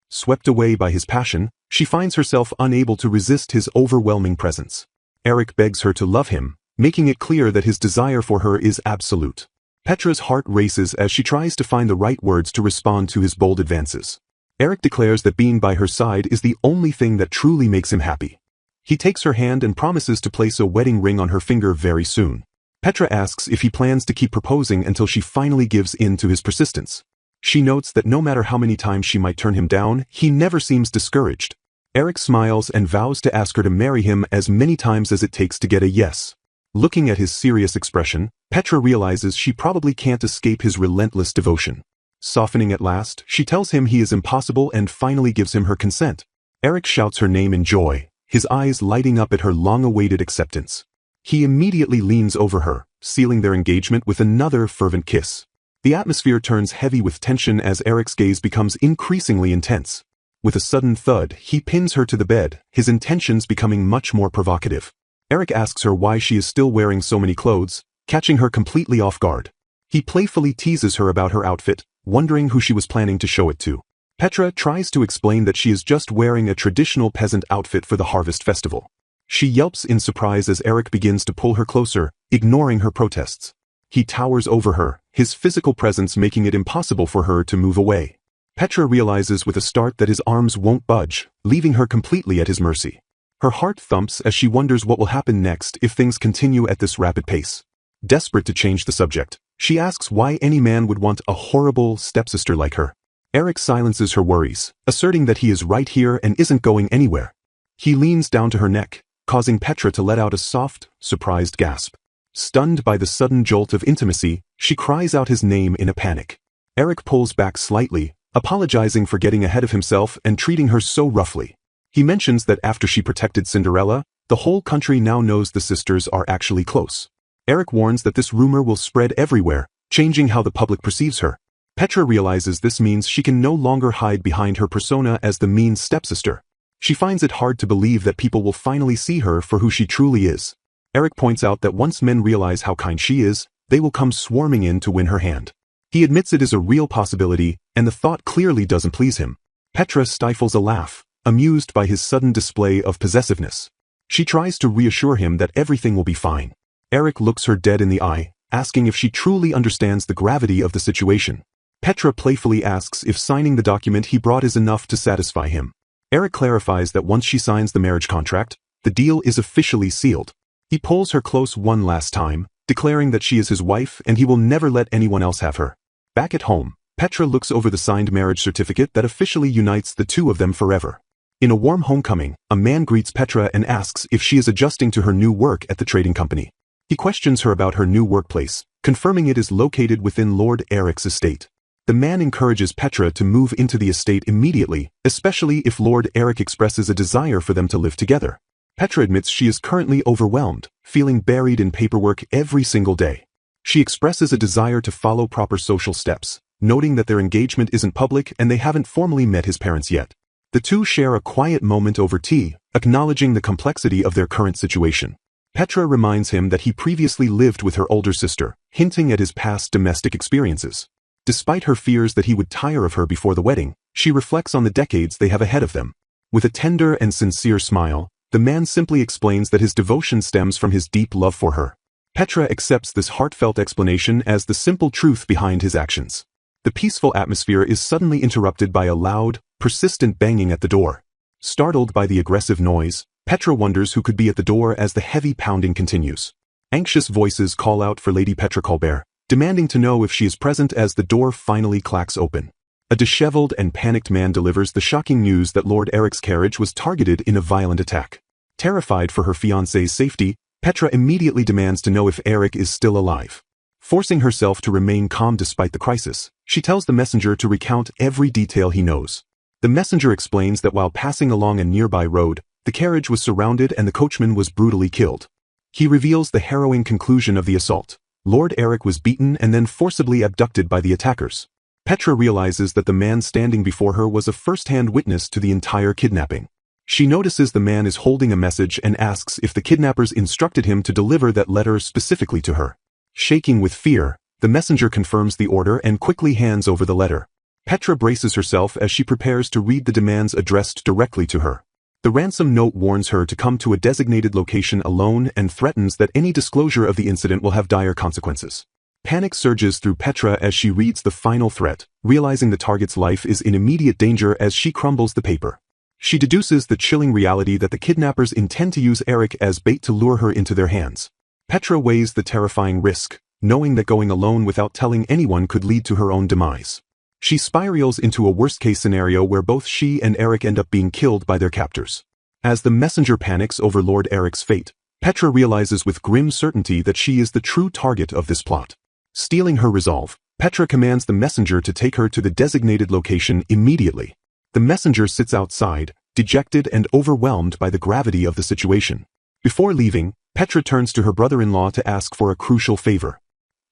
Swept away by his passion, she finds herself unable to resist his overwhelming presence. Eric begs her to love him, making it clear that his desire for her is absolute. Petra's heart races as she tries to find the right words to respond to his bold advances. Eric declares that being by her side is the only thing that truly makes him happy. He takes her hand and promises to place a wedding ring on her finger very soon. Petra asks if he plans to keep proposing until she finally gives in to his persistence. She notes that no matter how many times she might turn him down, he never seems discouraged. Eric smiles and vows to ask her to marry him as many times as it takes to get a yes. Looking at his serious expression, Petra realizes she probably can't escape his relentless devotion. Softening at last, she tells him he is impossible and finally gives him her consent. Eric shouts her name in joy, his eyes lighting up at her long-awaited acceptance. He immediately leans over her, sealing their engagement with another fervent kiss. The atmosphere turns heavy with tension as Eric's gaze becomes increasingly intense. With a sudden thud, he pins her to the bed, his intentions becoming much more provocative. Eric asks her why she is still wearing so many clothes, catching her completely off guard. He playfully teases her about her outfit, wondering who she was planning to show it to. Petra tries to explain that she is just wearing a traditional peasant outfit for the harvest festival. She yelps in surprise as Eric begins to pull her closer, ignoring her protests. He towers over her, his physical presence making it impossible for her to move away. Petra realizes with a start that his arms won't budge, leaving her completely at his mercy. Her heart thumps as she wonders what will happen next if things continue at this rapid pace. Desperate to change the subject, she asks why any man would want a horrible stepsister like her. Eric silences her worries, asserting that he is right here and isn't going anywhere. He leans down to her neck, causing Petra to let out a soft, surprised gasp. Stunned by the sudden jolt of intimacy, she cries out his name in a panic. Eric pulls back slightly, apologizing for getting ahead of himself and treating her so roughly. He mentions that after she protected Cinderella, the whole country now knows the sisters are actually close. Eric warns that this rumor will spread everywhere, changing how the public perceives her. Petra realizes this means she can no longer hide behind her persona as the mean stepsister. She finds it hard to believe that people will finally see her for who she truly is. Eric points out that once men realize how kind she is, they will come swarming in to win her hand. He admits it is a real possibility, and the thought clearly doesn't please him. Petra stifles a laugh, amused by his sudden display of possessiveness. She tries to reassure him that everything will be fine. Eric looks her dead in the eye, asking if she truly understands the gravity of the situation. Petra playfully asks if signing the document he brought is enough to satisfy him. Eric clarifies that once she signs the marriage contract, the deal is officially sealed. He pulls her close one last time, declaring that she is his wife and he will never let anyone else have her. Back at home, Petra looks over the signed marriage certificate that officially unites the two of them forever. In a warm homecoming, a man greets Petra and asks if she is adjusting to her new work at the trading company. He questions her about her new workplace, confirming it is located within Lord Eric's estate. The man encourages Petra to move into the estate immediately, especially if Lord Eric expresses a desire for them to live together. Petra admits she is currently overwhelmed, feeling buried in paperwork every single day. She expresses a desire to follow proper social steps, noting that their engagement isn't public and they haven't formally met his parents yet. The two share a quiet moment over tea, acknowledging the complexity of their current situation. Petra reminds him that he previously lived with her older sister, hinting at his past domestic experiences. Despite her fears that he would tire of her before the wedding, she reflects on the decades they have ahead of them. With a tender and sincere smile, the man simply explains that his devotion stems from his deep love for her. Petra accepts this heartfelt explanation as the simple truth behind his actions. The peaceful atmosphere is suddenly interrupted by a loud, persistent banging at the door. Startled by the aggressive noise, Petra wonders who could be at the door as the heavy pounding continues. Anxious voices call out for Lady Petra Colbert, demanding to know if she is present as the door finally clacks open. A disheveled and panicked man delivers the shocking news that Lord Eric's carriage was targeted in a violent attack. Terrified for her fiancé's safety, Petra immediately demands to know if Eric is still alive. Forcing herself to remain calm despite the crisis, she tells the messenger to recount every detail he knows. The messenger explains that while passing along a nearby road, the carriage was surrounded and the coachman was brutally killed. He reveals the harrowing conclusion of the assault. Lord Eric was beaten and then forcibly abducted by the attackers. Petra realizes that the man standing before her was a first-hand witness to the entire kidnapping. She notices the man is holding a message and asks if the kidnappers instructed him to deliver that letter specifically to her. Shaking with fear, the messenger confirms the order and quickly hands over the letter. Petra braces herself as she prepares to read the demands addressed directly to her. The ransom note warns her to come to a designated location alone and threatens that any disclosure of the incident will have dire consequences. Panic surges through Petra as she reads the final threat, realizing the target's life is in immediate danger as she crumbles the paper. She deduces the chilling reality that the kidnappers intend to use Eric as bait to lure her into their hands. Petra weighs the terrifying risk, knowing that going alone without telling anyone could lead to her own demise. She spirals into a worst-case scenario where both she and Eric end up being killed by their captors. As the messenger panics over Lord Eric's fate, Petra realizes with grim certainty that she is the true target of this plot. Stealing her resolve, Petra commands the messenger to take her to the designated location immediately. The messenger sits outside, dejected and overwhelmed by the gravity of the situation. Before leaving, Petra turns to her brother-in-law to ask for a crucial favor.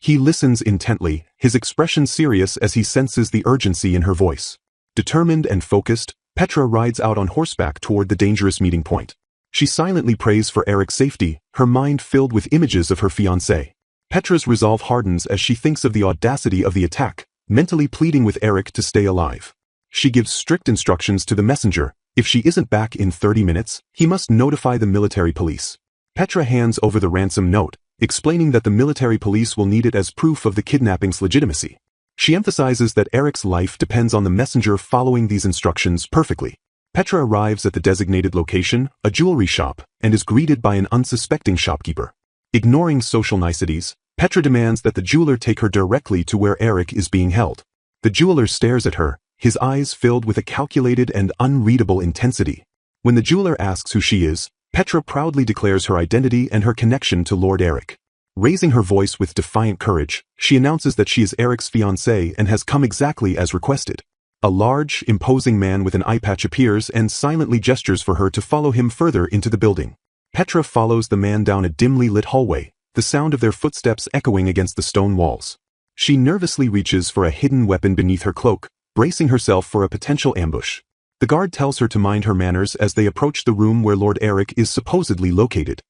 He listens intently, his expression serious as he senses the urgency in her voice. Determined and focused, Petra rides out on horseback toward the dangerous meeting point. She silently prays for Eric's safety, her mind filled with images of her fiancé. Petra's resolve hardens as she thinks of the audacity of the attack, mentally pleading with Eric to stay alive. She gives strict instructions to the messenger. If she isn't back in 30 minutes, he must notify the military police. Petra hands over the ransom note, explaining that the military police will need it as proof of the kidnapping's legitimacy. She emphasizes that Eric's life depends on the messenger following these instructions perfectly. Petra arrives at the designated location, a jewelry shop, and is greeted by an unsuspecting shopkeeper. Ignoring social niceties, Petra demands that the jeweler take her directly to where Eric is being held. The jeweler stares at her, his eyes filled with a calculated and unreadable intensity. When the jeweler asks who she is, Petra proudly declares her identity and her connection to Lord Eric. Raising her voice with defiant courage, she announces that she is Eric's fiancée and has come exactly as requested. A large, imposing man with an eye patch appears and silently gestures for her to follow him further into the building. Petra follows the man down a dimly lit hallway, the sound of their footsteps echoing against the stone walls. She nervously reaches for a hidden weapon beneath her cloak, bracing herself for a potential ambush. The guard tells her to mind her manners as they approach the room where Lord Eric is supposedly located.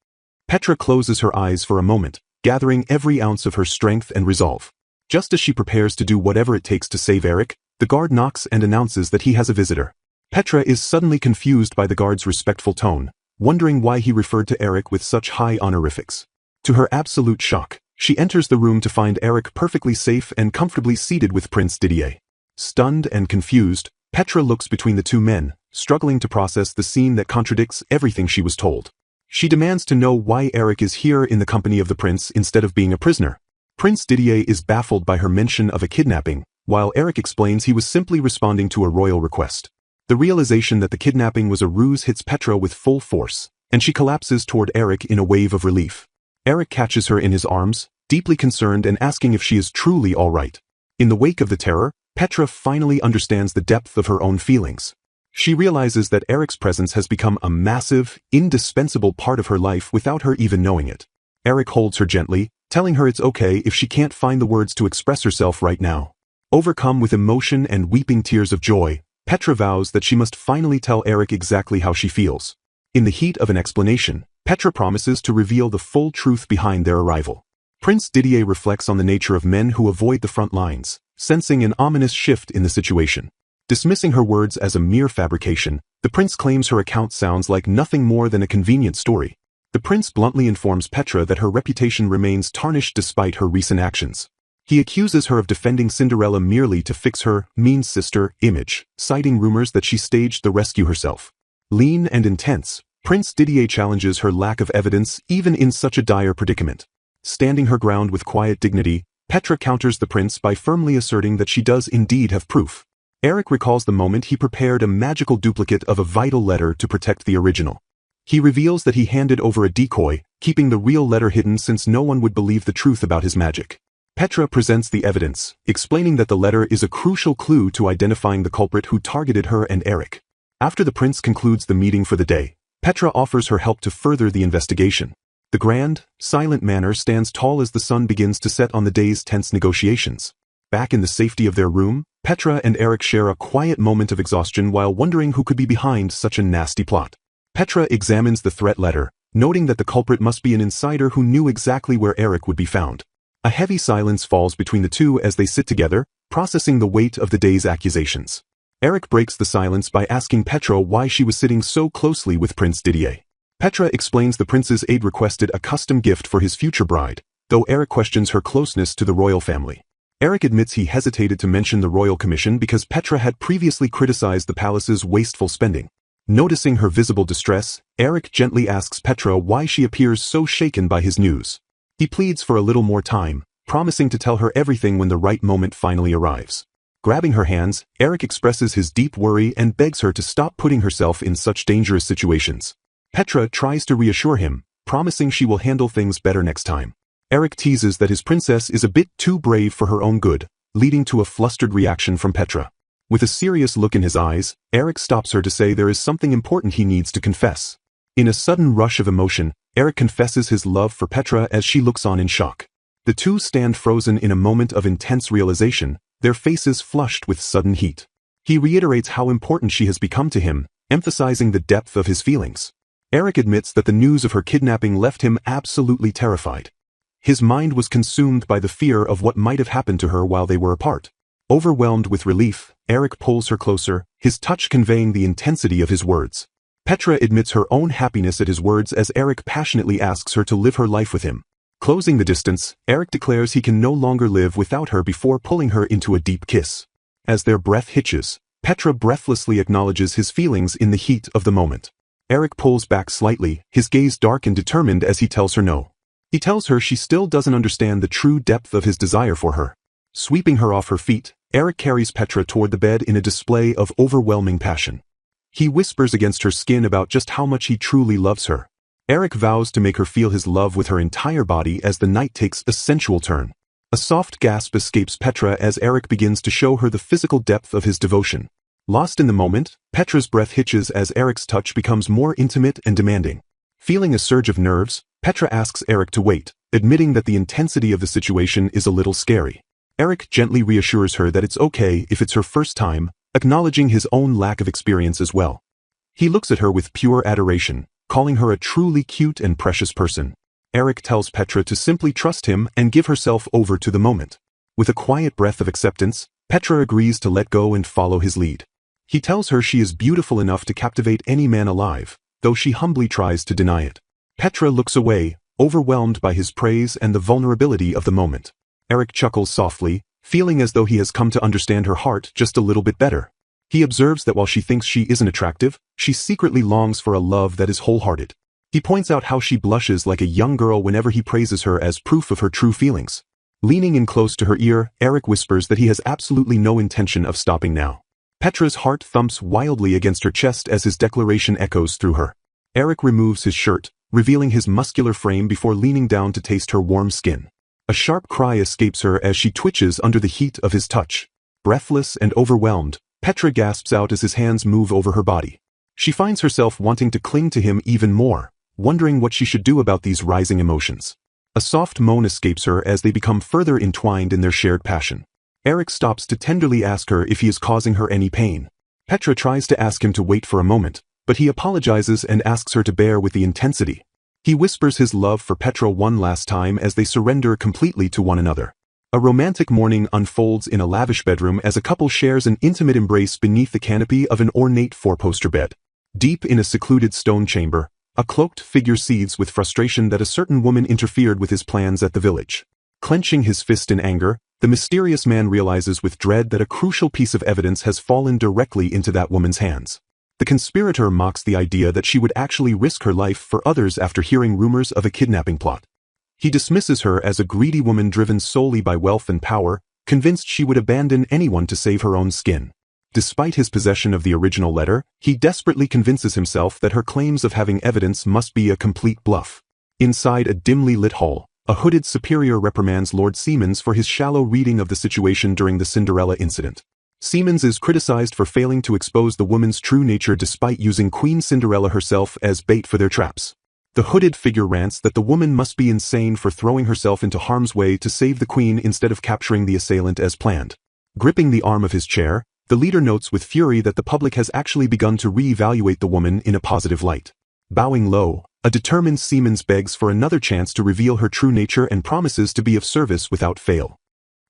Petra closes her eyes for a moment, gathering every ounce of her strength and resolve. Just as she prepares to do whatever it takes to save Eric, the guard knocks and announces that he has a visitor. Petra is suddenly confused by the guard's respectful tone, wondering why he referred to Eric with such high honorifics. To her absolute shock, she enters the room to find Eric perfectly safe and comfortably seated with Prince Didier. Stunned and confused, Petra looks between the two men, struggling to process the scene that contradicts everything she was told. She demands to know why Eric is here in the company of the prince instead of being a prisoner. Prince Didier is baffled by her mention of a kidnapping, while Eric explains he was simply responding to a royal request. The realization that the kidnapping was a ruse hits Petra with full force, and she collapses toward Eric in a wave of relief. Eric catches her in his arms, deeply concerned and asking if she is truly all right. In the wake of the terror, Petra finally understands the depth of her own feelings. She realizes that Eric's presence has become a massive, indispensable part of her life without her even knowing it. Eric holds her gently, telling her it's okay if she can't find the words to express herself right now. Overcome with emotion and weeping tears of joy, Petra vows that she must finally tell Eric exactly how she feels. In the heat of an explanation, Petra promises to reveal the full truth behind their arrival. Prince Didier reflects on the nature of men who avoid the front lines, sensing an ominous shift in the situation. Dismissing her words as a mere fabrication, the prince claims her account sounds like nothing more than a convenient story. The prince bluntly informs Petra that her reputation remains tarnished despite her recent actions. He accuses her of defending Cinderella merely to fix her mean sister image, citing rumors that she staged the rescue herself. Lean and intense, Prince Didier challenges her lack of evidence even in such a dire predicament. Standing her ground with quiet dignity, Petra counters the prince by firmly asserting that she does indeed have proof. Eric recalls the moment he prepared a magical duplicate of a vital letter to protect the original. He reveals that he handed over a decoy, keeping the real letter hidden since no one would believe the truth about his magic. Petra presents the evidence, explaining that the letter is a crucial clue to identifying the culprit who targeted her and Eric. After the prince concludes the meeting for the day, Petra offers her help to further the investigation. The grand, silent manor stands tall as the sun begins to set on the day's tense negotiations. Back in the safety of their room, Petra and Eric share a quiet moment of exhaustion while wondering who could be behind such a nasty plot. Petra examines the threat letter, noting that the culprit must be an insider who knew exactly where Eric would be found. A heavy silence falls between the two as they sit together, processing the weight of the day's accusations. Eric breaks the silence by asking Petra why she was sitting so closely with Prince Didier. Petra explains the prince's aide requested a custom gift for his future bride, though Eric questions her closeness to the royal family. Eric admits he hesitated to mention the royal commission because Petra had previously criticized the palace's wasteful spending. Noticing her visible distress, Eric gently asks Petra why she appears so shaken by his news. He pleads for a little more time, promising to tell her everything when the right moment finally arrives. Grabbing her hands, Eric expresses his deep worry and begs her to stop putting herself in such dangerous situations. Petra tries to reassure him, promising she will handle things better next time. Eric teases that his princess is a bit too brave for her own good, leading to a flustered reaction from Petra. With a serious look in his eyes, Eric stops her to say there is something important he needs to confess. In a sudden rush of emotion, Eric confesses his love for Petra as she looks on in shock. The two stand frozen in a moment of intense realization, their faces flushed with sudden heat. He reiterates how important she has become to him, emphasizing the depth of his feelings. Eric admits that the news of her kidnapping left him absolutely terrified. His mind was consumed by the fear of what might have happened to her while they were apart. Overwhelmed with relief, Eric pulls her closer, his touch conveying the intensity of his words. Petra admits her own happiness at his words as Eric passionately asks her to live her life with him. Closing the distance, Eric declares he can no longer live without her before pulling her into a deep kiss. As their breath hitches, Petra breathlessly acknowledges his feelings in the heat of the moment. Eric pulls back slightly, his gaze dark and determined as he tells her no. He tells her she still doesn't understand the true depth of his desire for her. Sweeping her off her feet, Eric carries Petra toward the bed in a display of overwhelming passion. He whispers against her skin about just how much he truly loves her. Eric vows to make her feel his love with her entire body as the night takes a sensual turn. A soft gasp escapes Petra as Eric begins to show her the physical depth of his devotion. Lost in the moment, Petra's breath hitches as Eric's touch becomes more intimate and demanding. Feeling a surge of nerves, Petra asks Eric to wait, admitting that the intensity of the situation is a little scary. Eric gently reassures her that it's okay if it's her first time, acknowledging his own lack of experience as well. He looks at her with pure adoration, calling her a truly cute and precious person. Eric tells Petra to simply trust him and give herself over to the moment. With a quiet breath of acceptance, Petra agrees to let go and follow his lead. He tells her she is beautiful enough to captivate any man alive, though she humbly tries to deny it. Petra looks away, overwhelmed by his praise and the vulnerability of the moment. Eric chuckles softly, feeling as though he has come to understand her heart just a little bit better. He observes that while she thinks she isn't attractive, she secretly longs for a love that is wholehearted. He points out how she blushes like a young girl whenever he praises her as proof of her true feelings. Leaning in close to her ear, Eric whispers that he has absolutely no intention of stopping now. Petra's heart thumps wildly against her chest as his declaration echoes through her. Eric removes his shirt, revealing his muscular frame before leaning down to taste her warm skin. A sharp cry escapes her as she twitches under the heat of his touch. Breathless and overwhelmed, Petra gasps out as his hands move over her body. She finds herself wanting to cling to him even more, wondering what she should do about these rising emotions. A soft moan escapes her as they become further entwined in their shared passion. Eric stops to tenderly ask her if he is causing her any pain. Petra tries to ask him to wait for a moment, but he apologizes and asks her to bear with the intensity. He whispers his love for Petra one last time as they surrender completely to one another. A romantic morning unfolds in a lavish bedroom as a couple shares an intimate embrace beneath the canopy of an ornate four-poster bed. Deep in a secluded stone chamber, a cloaked figure seethes with frustration that a certain woman interfered with his plans at the village. Clenching his fist in anger, the mysterious man realizes with dread that a crucial piece of evidence has fallen directly into that woman's hands. The conspirator mocks the idea that she would actually risk her life for others after hearing rumors of a kidnapping plot. He dismisses her as a greedy woman driven solely by wealth and power, convinced she would abandon anyone to save her own skin. Despite his possession of the original letter, he desperately convinces himself that her claims of having evidence must be a complete bluff. Inside a dimly lit hall, a hooded superior reprimands Lord Siemens for his shallow reading of the situation during the Cinderella incident. Siemens is criticized for failing to expose the woman's true nature despite using Queen Cinderella herself as bait for their traps. The hooded figure rants that the woman must be insane for throwing herself into harm's way to save the queen instead of capturing the assailant as planned. Gripping the arm of his chair, the leader notes with fury that the public has actually begun to re-evaluate the woman in a positive light. Bowing low, a determined Siemens begs for another chance to reveal her true nature and promises to be of service without fail.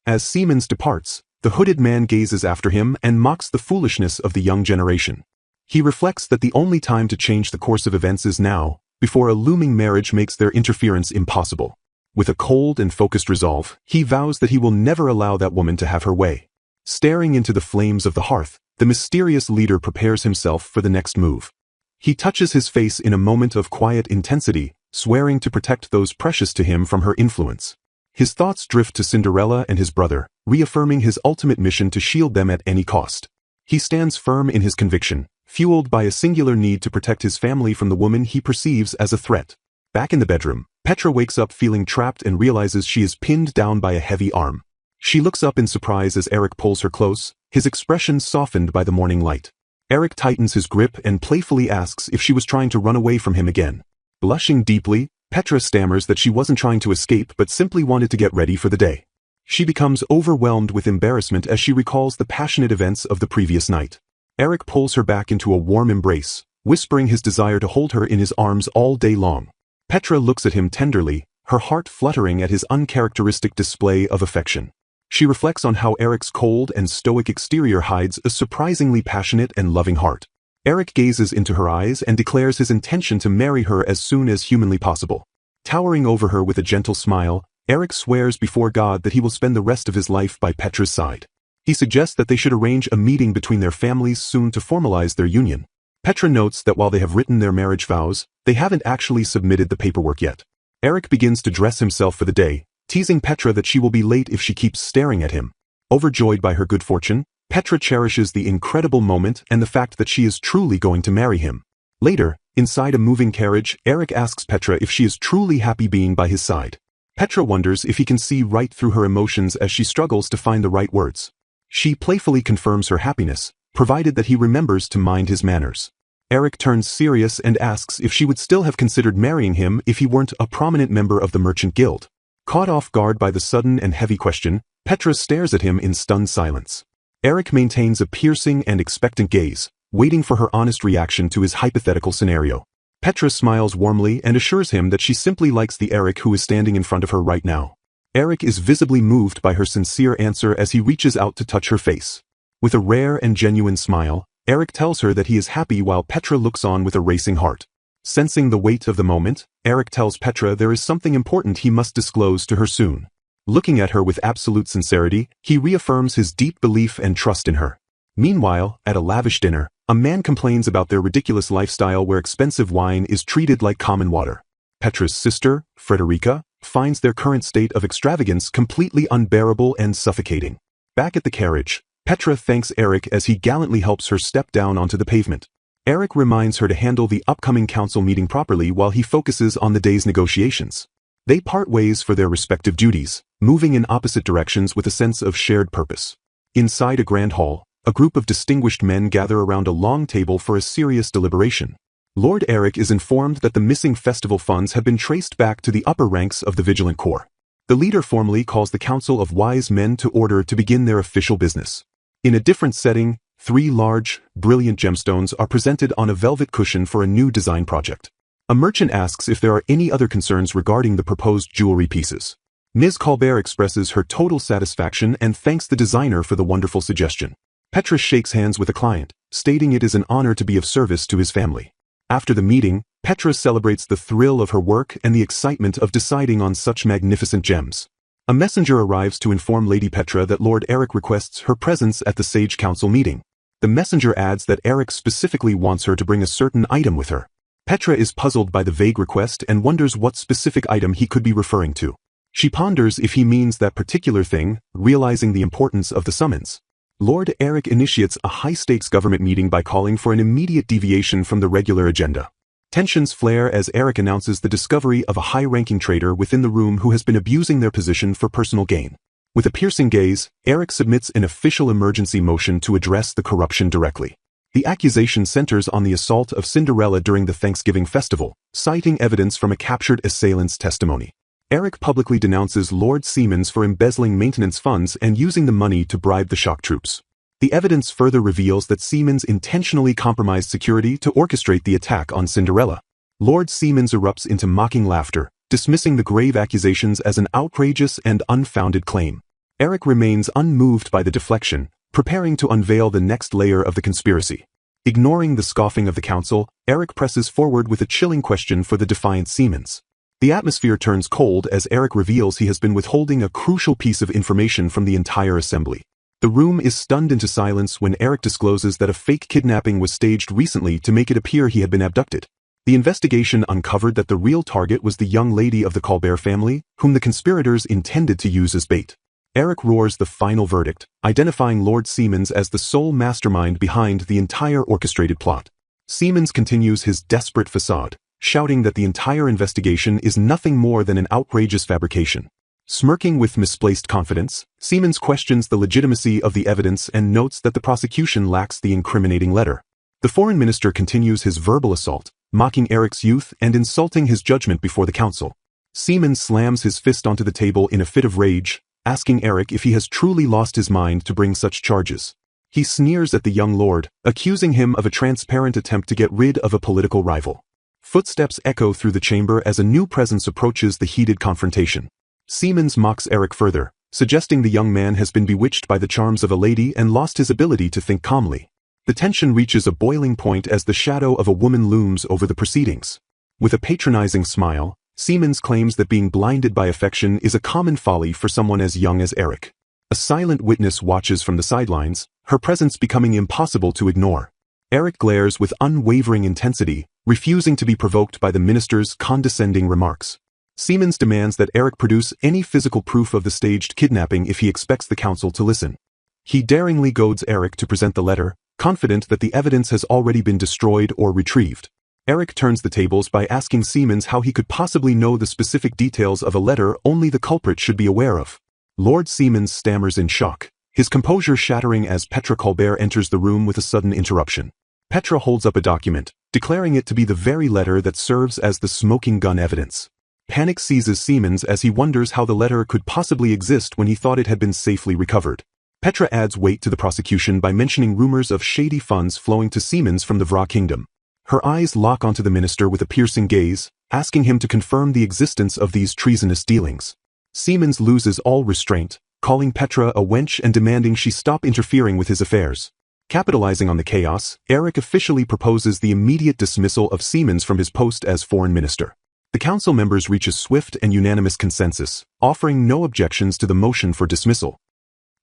As Siemens departs, the hooded man gazes after him and mocks the foolishness of the young generation. He reflects that the only time to change the course of events is now, before a looming marriage makes their interference impossible. With a cold and focused resolve, he vows that he will never allow that woman to have her way. Staring into the flames of the hearth, the mysterious leader prepares himself for the next move. He touches his face in a moment of quiet intensity, swearing to protect those precious to him from her influence. His thoughts drift to Cinderella and his brother, reaffirming his ultimate mission to shield them at any cost. He stands firm in his conviction, fueled by a singular need to protect his family from the woman he perceives as a threat. Back in the bedroom, Petra wakes up feeling trapped and realizes she is pinned down by a heavy arm. She looks up in surprise as Eric pulls her close, his expression softened by the morning light. Eric tightens his grip and playfully asks if she was trying to run away from him again. Blushing deeply, Petra stammers that she wasn't trying to escape but simply wanted to get ready for the day. She becomes overwhelmed with embarrassment as she recalls the passionate events of the previous night. Eric pulls her back into a warm embrace, whispering his desire to hold her in his arms all day long. Petra looks at him tenderly, her heart fluttering at his uncharacteristic display of affection. She reflects on how Eric's cold and stoic exterior hides a surprisingly passionate and loving heart. Eric gazes into her eyes and declares his intention to marry her as soon as humanly possible. Towering over her with a gentle smile, Eric swears before God that he will spend the rest of his life by Petra's side. He suggests that they should arrange a meeting between their families soon to formalize their union. Petra notes that while they have written their marriage vows, they haven't actually submitted the paperwork yet. Eric begins to dress himself for the day, teasing Petra that she will be late if she keeps staring at him. Overjoyed by her good fortune, Petra cherishes the incredible moment and the fact that she is truly going to marry him. Later, inside a moving carriage, Eric asks Petra if she is truly happy being by his side. Petra wonders if he can see right through her emotions as she struggles to find the right words. She playfully confirms her happiness, provided that he remembers to mind his manners. Eric turns serious and asks if she would still have considered marrying him if he weren't a prominent member of the Merchant Guild. Caught off guard by the sudden and heavy question, Petra stares at him in stunned silence. Eric maintains a piercing and expectant gaze, waiting for her honest reaction to his hypothetical scenario. Petra smiles warmly and assures him that she simply likes the Eric who is standing in front of her right now. Eric is visibly moved by her sincere answer as he reaches out to touch her face. With a rare and genuine smile, Eric tells her that he is happy while Petra looks on with a racing heart. Sensing the weight of the moment, Eric tells Petra there is something important he must disclose to her soon. Looking at her with absolute sincerity, he reaffirms his deep belief and trust in her. Meanwhile, at a lavish dinner, a man complains about their ridiculous lifestyle where expensive wine is treated like common water. Petra's sister, Frederica, finds their current state of extravagance completely unbearable and suffocating. Back at the carriage, Petra thanks Eric as he gallantly helps her step down onto the pavement. Eric reminds her to handle the upcoming council meeting properly while he focuses on the day's negotiations. They part ways for their respective duties, moving in opposite directions with a sense of shared purpose. Inside a grand hall, a group of distinguished men gather around a long table for a serious deliberation. Lord Eric is informed that the missing festival funds have been traced back to the upper ranks of the Vigilant Corps. The leader formally calls the Council of Wise Men to order to begin their official business. In a different setting, 3 large, brilliant gemstones are presented on a velvet cushion for a new design project. A merchant asks if there are any other concerns regarding the proposed jewelry pieces. Ms. Colbert expresses her total satisfaction and thanks the designer for the wonderful suggestion. Petra shakes hands with a client, stating it is an honor to be of service to his family. After the meeting, Petra celebrates the thrill of her work and the excitement of deciding on such magnificent gems. A messenger arrives to inform Lady Petra that Lord Eric requests her presence at the Sage Council meeting. The messenger adds that Eric specifically wants her to bring a certain item with her. Petra is puzzled by the vague request and wonders what specific item he could be referring to. She ponders if he means that particular thing, realizing the importance of the summons. Lord Eric initiates a high-stakes government meeting by calling for an immediate deviation from the regular agenda. Tensions flare as Eric announces the discovery of a high-ranking trader within the room who has been abusing their position for personal gain. With a piercing gaze, Eric submits an official emergency motion to address the corruption directly. The accusation centers on the assault of Cinderella during the Thanksgiving festival, citing evidence from a captured assailant's testimony. Eric publicly denounces Lord Siemens for embezzling maintenance funds and using the money to bribe the shock troops. The evidence further reveals that Siemens intentionally compromised security to orchestrate the attack on Cinderella. Lord Siemens erupts into mocking laughter, dismissing the grave accusations as an outrageous and unfounded claim. Eric remains unmoved by the deflection, preparing to unveil the next layer of the conspiracy. Ignoring the scoffing of the council, Eric presses forward with a chilling question for the defiant Siemens. The atmosphere turns cold as Eric reveals he has been withholding a crucial piece of information from the entire assembly. The room is stunned into silence when Eric discloses that a fake kidnapping was staged recently to make it appear he had been abducted. The investigation uncovered that the real target was the young lady of the Colbert family, whom the conspirators intended to use as bait. Eric roars the final verdict, identifying Lord Siemens as the sole mastermind behind the entire orchestrated plot. Siemens continues his desperate facade, shouting that the entire investigation is nothing more than an outrageous fabrication. Smirking with misplaced confidence, Siemens questions the legitimacy of the evidence and notes that the prosecution lacks the incriminating letter. The foreign minister continues his verbal assault, mocking Eric's youth and insulting his judgment before the council. Siemens slams his fist onto the table in a fit of rage, asking Eric if he has truly lost his mind to bring such charges. He sneers at the young lord, accusing him of a transparent attempt to get rid of a political rival. Footsteps echo through the chamber as a new presence approaches the heated confrontation. Siemens mocks Eric further, suggesting the young man has been bewitched by the charms of a lady and lost his ability to think calmly. The tension reaches a boiling point as the shadow of a woman looms over the proceedings. With a patronizing smile, Siemens claims that being blinded by affection is a common folly for someone as young as Eric. A silent witness watches from the sidelines, her presence becoming impossible to ignore. Eric glares with unwavering intensity, refusing to be provoked by the minister's condescending remarks. Siemens demands that Eric produce any physical proof of the staged kidnapping if he expects the council to listen. He daringly goads Eric to present the letter, confident that the evidence has already been destroyed or retrieved. Eric turns the tables by asking Siemens how he could possibly know the specific details of a letter only the culprit should be aware of. Lord Siemens stammers in shock, his composure shattering as Petra Colbert enters the room with a sudden interruption. Petra holds up a document, declaring it to be the very letter that serves as the smoking gun evidence. Panic seizes Siemens as he wonders how the letter could possibly exist when he thought it had been safely recovered. Petra adds weight to the prosecution by mentioning rumors of shady funds flowing to Siemens from the Vra kingdom. Her eyes lock onto the minister with a piercing gaze, asking him to confirm the existence of these treasonous dealings. Siemens loses all restraint, calling Petra a wench and demanding she stop interfering with his affairs. Capitalizing on the chaos, Eric officially proposes the immediate dismissal of Siemens from his post as foreign minister. The council members reach a swift and unanimous consensus, offering no objections to the motion for dismissal.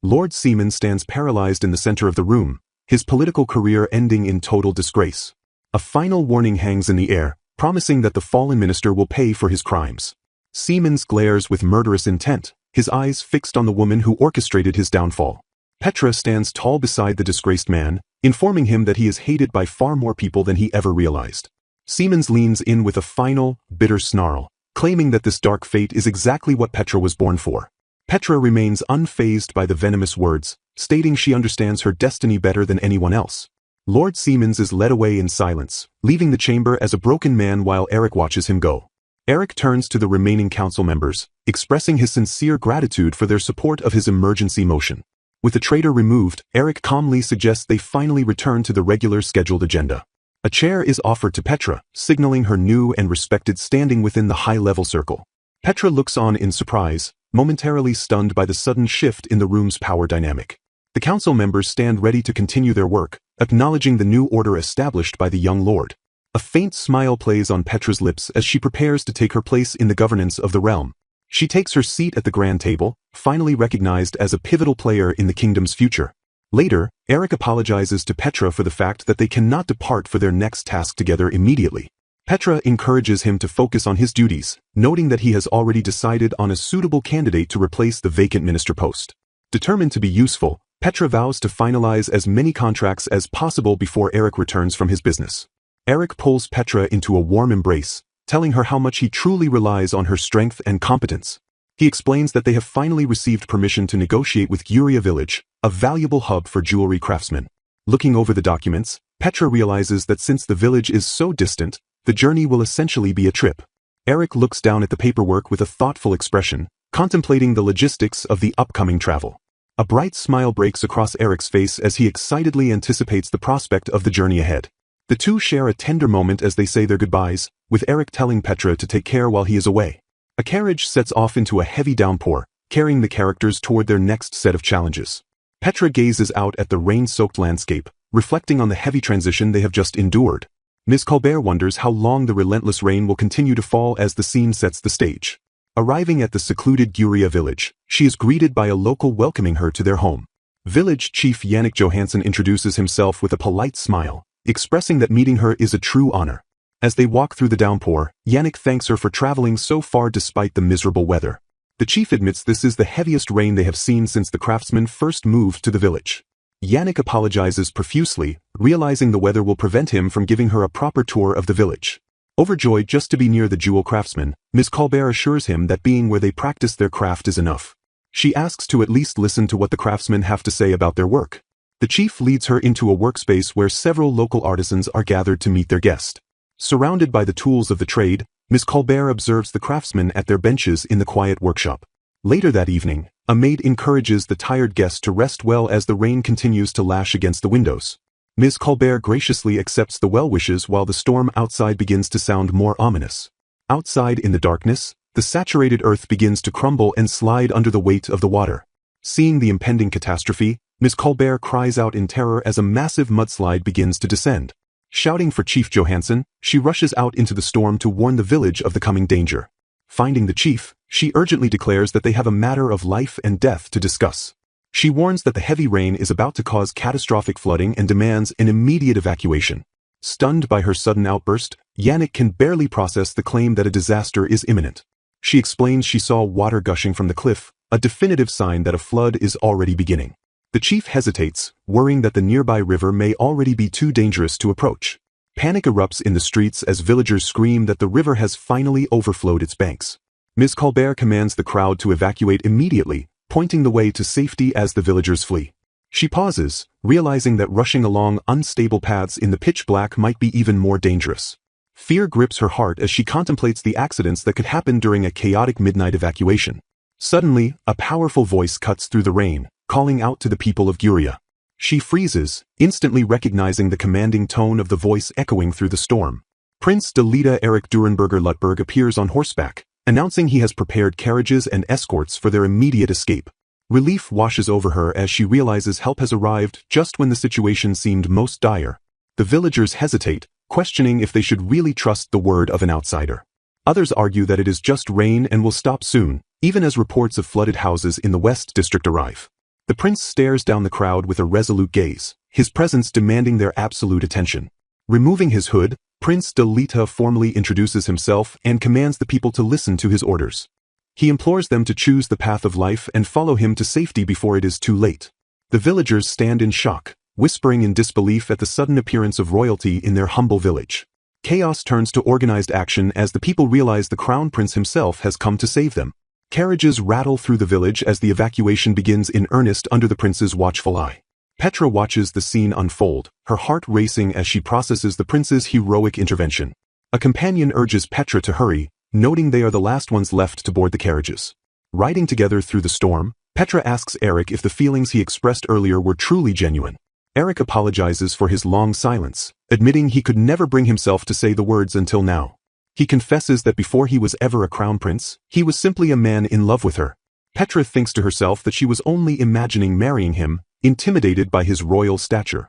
Lord Siemens stands paralyzed in the center of the room, his political career ending in total disgrace. A final warning hangs in the air, promising that the fallen minister will pay for his crimes. Siemens glares with murderous intent, his eyes fixed on the woman who orchestrated his downfall. Petra stands tall beside the disgraced man, informing him that he is hated by far more people than he ever realized. Siemens leans in with a final, bitter snarl, claiming that this dark fate is exactly what Petra was born for. Petra remains unfazed by the venomous words, stating she understands her destiny better than anyone else. Lord Siemens is led away in silence, leaving the chamber as a broken man while Eric watches him go. Eric turns to the remaining council members, expressing his sincere gratitude for their support of his emergency motion. With the traitor removed, Eric calmly suggests they finally return to the regular scheduled agenda. A chair is offered to Petra, signaling her new and respected standing within the high-level circle. Petra looks on in surprise, momentarily stunned by the sudden shift in the room's power dynamic. The council members stand ready to continue their work, acknowledging the new order established by the young lord. A faint smile plays on Petra's lips as she prepares to take her place in the governance of the realm. She takes her seat at the grand table, finally recognized as a pivotal player in the kingdom's future. Later, Eric apologizes to Petra for the fact that they cannot depart for their next task together immediately. Petra encourages him to focus on his duties, noting that he has already decided on a suitable candidate to replace the vacant minister post. Determined to be useful, Petra vows to finalize as many contracts as possible before Eric returns from his business. Eric pulls Petra into a warm embrace, telling her how much he truly relies on her strength and competence. He explains that they have finally received permission to negotiate with Guria Village, a valuable hub for jewelry craftsmen. Looking over the documents, Petra realizes that since the village is so distant, the journey will essentially be a trip. Eric looks down at the paperwork with a thoughtful expression, contemplating the logistics of the upcoming travel. A bright smile breaks across Eric's face as he excitedly anticipates the prospect of the journey ahead. The two share a tender moment as they say their goodbyes, with Eric telling Petra to take care while he is away. A carriage sets off into a heavy downpour, carrying the characters toward their next set of challenges. Petra gazes out at the rain-soaked landscape, reflecting on the heavy transition they have just endured. Ms. Colbert wonders how long the relentless rain will continue to fall as the scene sets the stage. Arriving at the secluded Guria village, she is greeted by a local welcoming her to their home. Village Chief Yannick Johansson introduces himself with a polite smile, expressing that meeting her is a true honor. As they walk through the downpour, Yannick thanks her for traveling so far despite the miserable weather. The chief admits this is the heaviest rain they have seen since the craftsmen first moved to the village. Yannick apologizes profusely, realizing the weather will prevent him from giving her a proper tour of the village. Overjoyed just to be near the jewel craftsmen, Ms. Colbert assures him that being where they practice their craft is enough. She asks to at least listen to what the craftsmen have to say about their work. The chief leads her into a workspace where several local artisans are gathered to meet their guest. Surrounded by the tools of the trade, Ms. Colbert observes the craftsmen at their benches in the quiet workshop. Later that evening, a maid encourages the tired guest to rest well as the rain continues to lash against the windows. Ms. Colbert graciously accepts the well wishes while the storm outside begins to sound more ominous. Outside in the darkness, the saturated earth begins to crumble and slide under the weight of the water. Seeing the impending catastrophe, Ms. Colbert cries out in terror as a massive mudslide begins to descend. Shouting for Chief Johansson, she rushes out into the storm to warn the village of the coming danger. Finding the chief, she urgently declares that they have a matter of life and death to discuss. She warns that the heavy rain is about to cause catastrophic flooding and demands an immediate evacuation. Stunned by her sudden outburst, Yannick can barely process the claim that a disaster is imminent. She explains she saw water gushing from the cliff, a definitive sign that a flood is already beginning. The chief hesitates, worrying that the nearby river may already be too dangerous to approach. Panic erupts in the streets as villagers scream that the river has finally overflowed its banks. Ms. Colbert commands the crowd to evacuate immediately, pointing the way to safety as the villagers flee. She pauses, realizing that rushing along unstable paths in the pitch black might be even more dangerous. Fear grips her heart as she contemplates the accidents that could happen during a chaotic midnight evacuation. Suddenly, a powerful voice cuts through the rain, calling out to the people of Guria. She freezes, instantly recognizing the commanding tone of the voice echoing through the storm. Prince Delita Eric Durenberger Lutberg appears on horseback, announcing he has prepared carriages and escorts for their immediate escape. Relief washes over her as she realizes help has arrived just when the situation seemed most dire. The villagers hesitate, questioning if they should really trust the word of an outsider. Others argue that it is just rain and will stop soon, even as reports of flooded houses in the West District arrive. The prince stares down the crowd with a resolute gaze, his presence demanding their absolute attention. Removing his hood, Prince Delita formally introduces himself and commands the people to listen to his orders. He implores them to choose the path of life and follow him to safety before it is too late. The villagers stand in shock, whispering in disbelief at the sudden appearance of royalty in their humble village. Chaos turns to organized action as the people realize the crown prince himself has come to save them. Carriages rattle through the village as the evacuation begins in earnest under the prince's watchful eye. Petra watches the scene unfold, her heart racing as she processes the prince's heroic intervention. A companion urges Petra to hurry, noting they are the last ones left to board the carriages. Riding together through the storm, Petra asks Eric if the feelings he expressed earlier were truly genuine. Eric apologizes for his long silence, admitting he could never bring himself to say the words until now. He confesses that before he was ever a crown prince, he was simply a man in love with her. Petra thinks to herself that she was only imagining marrying him, intimidated by his royal stature.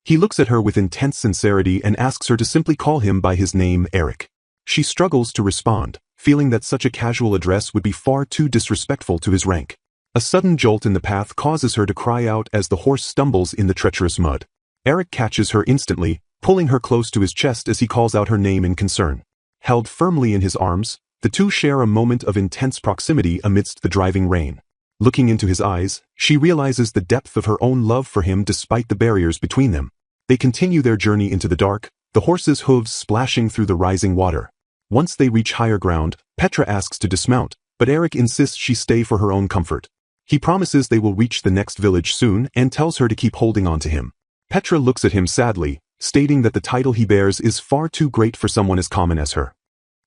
He looks at her with intense sincerity and asks her to simply call him by his name, Eric. She struggles to respond, feeling that such a casual address would be far too disrespectful to his rank. A sudden jolt in the path causes her to cry out as the horse stumbles in the treacherous mud. Eric catches her instantly, pulling her close to his chest as he calls out her name in concern. Held firmly in his arms, the two share a moment of intense proximity amidst the driving rain. Looking into his eyes, she realizes the depth of her own love for him despite the barriers between them. They continue their journey into the dark, the horse's hooves splashing through the rising water. Once they reach higher ground, Petra asks to dismount, but Eric insists she stay for her own comfort. He promises they will reach the next village soon and tells her to keep holding on to him. Petra looks at him sadly, stating that the title he bears is far too great for someone as common as her.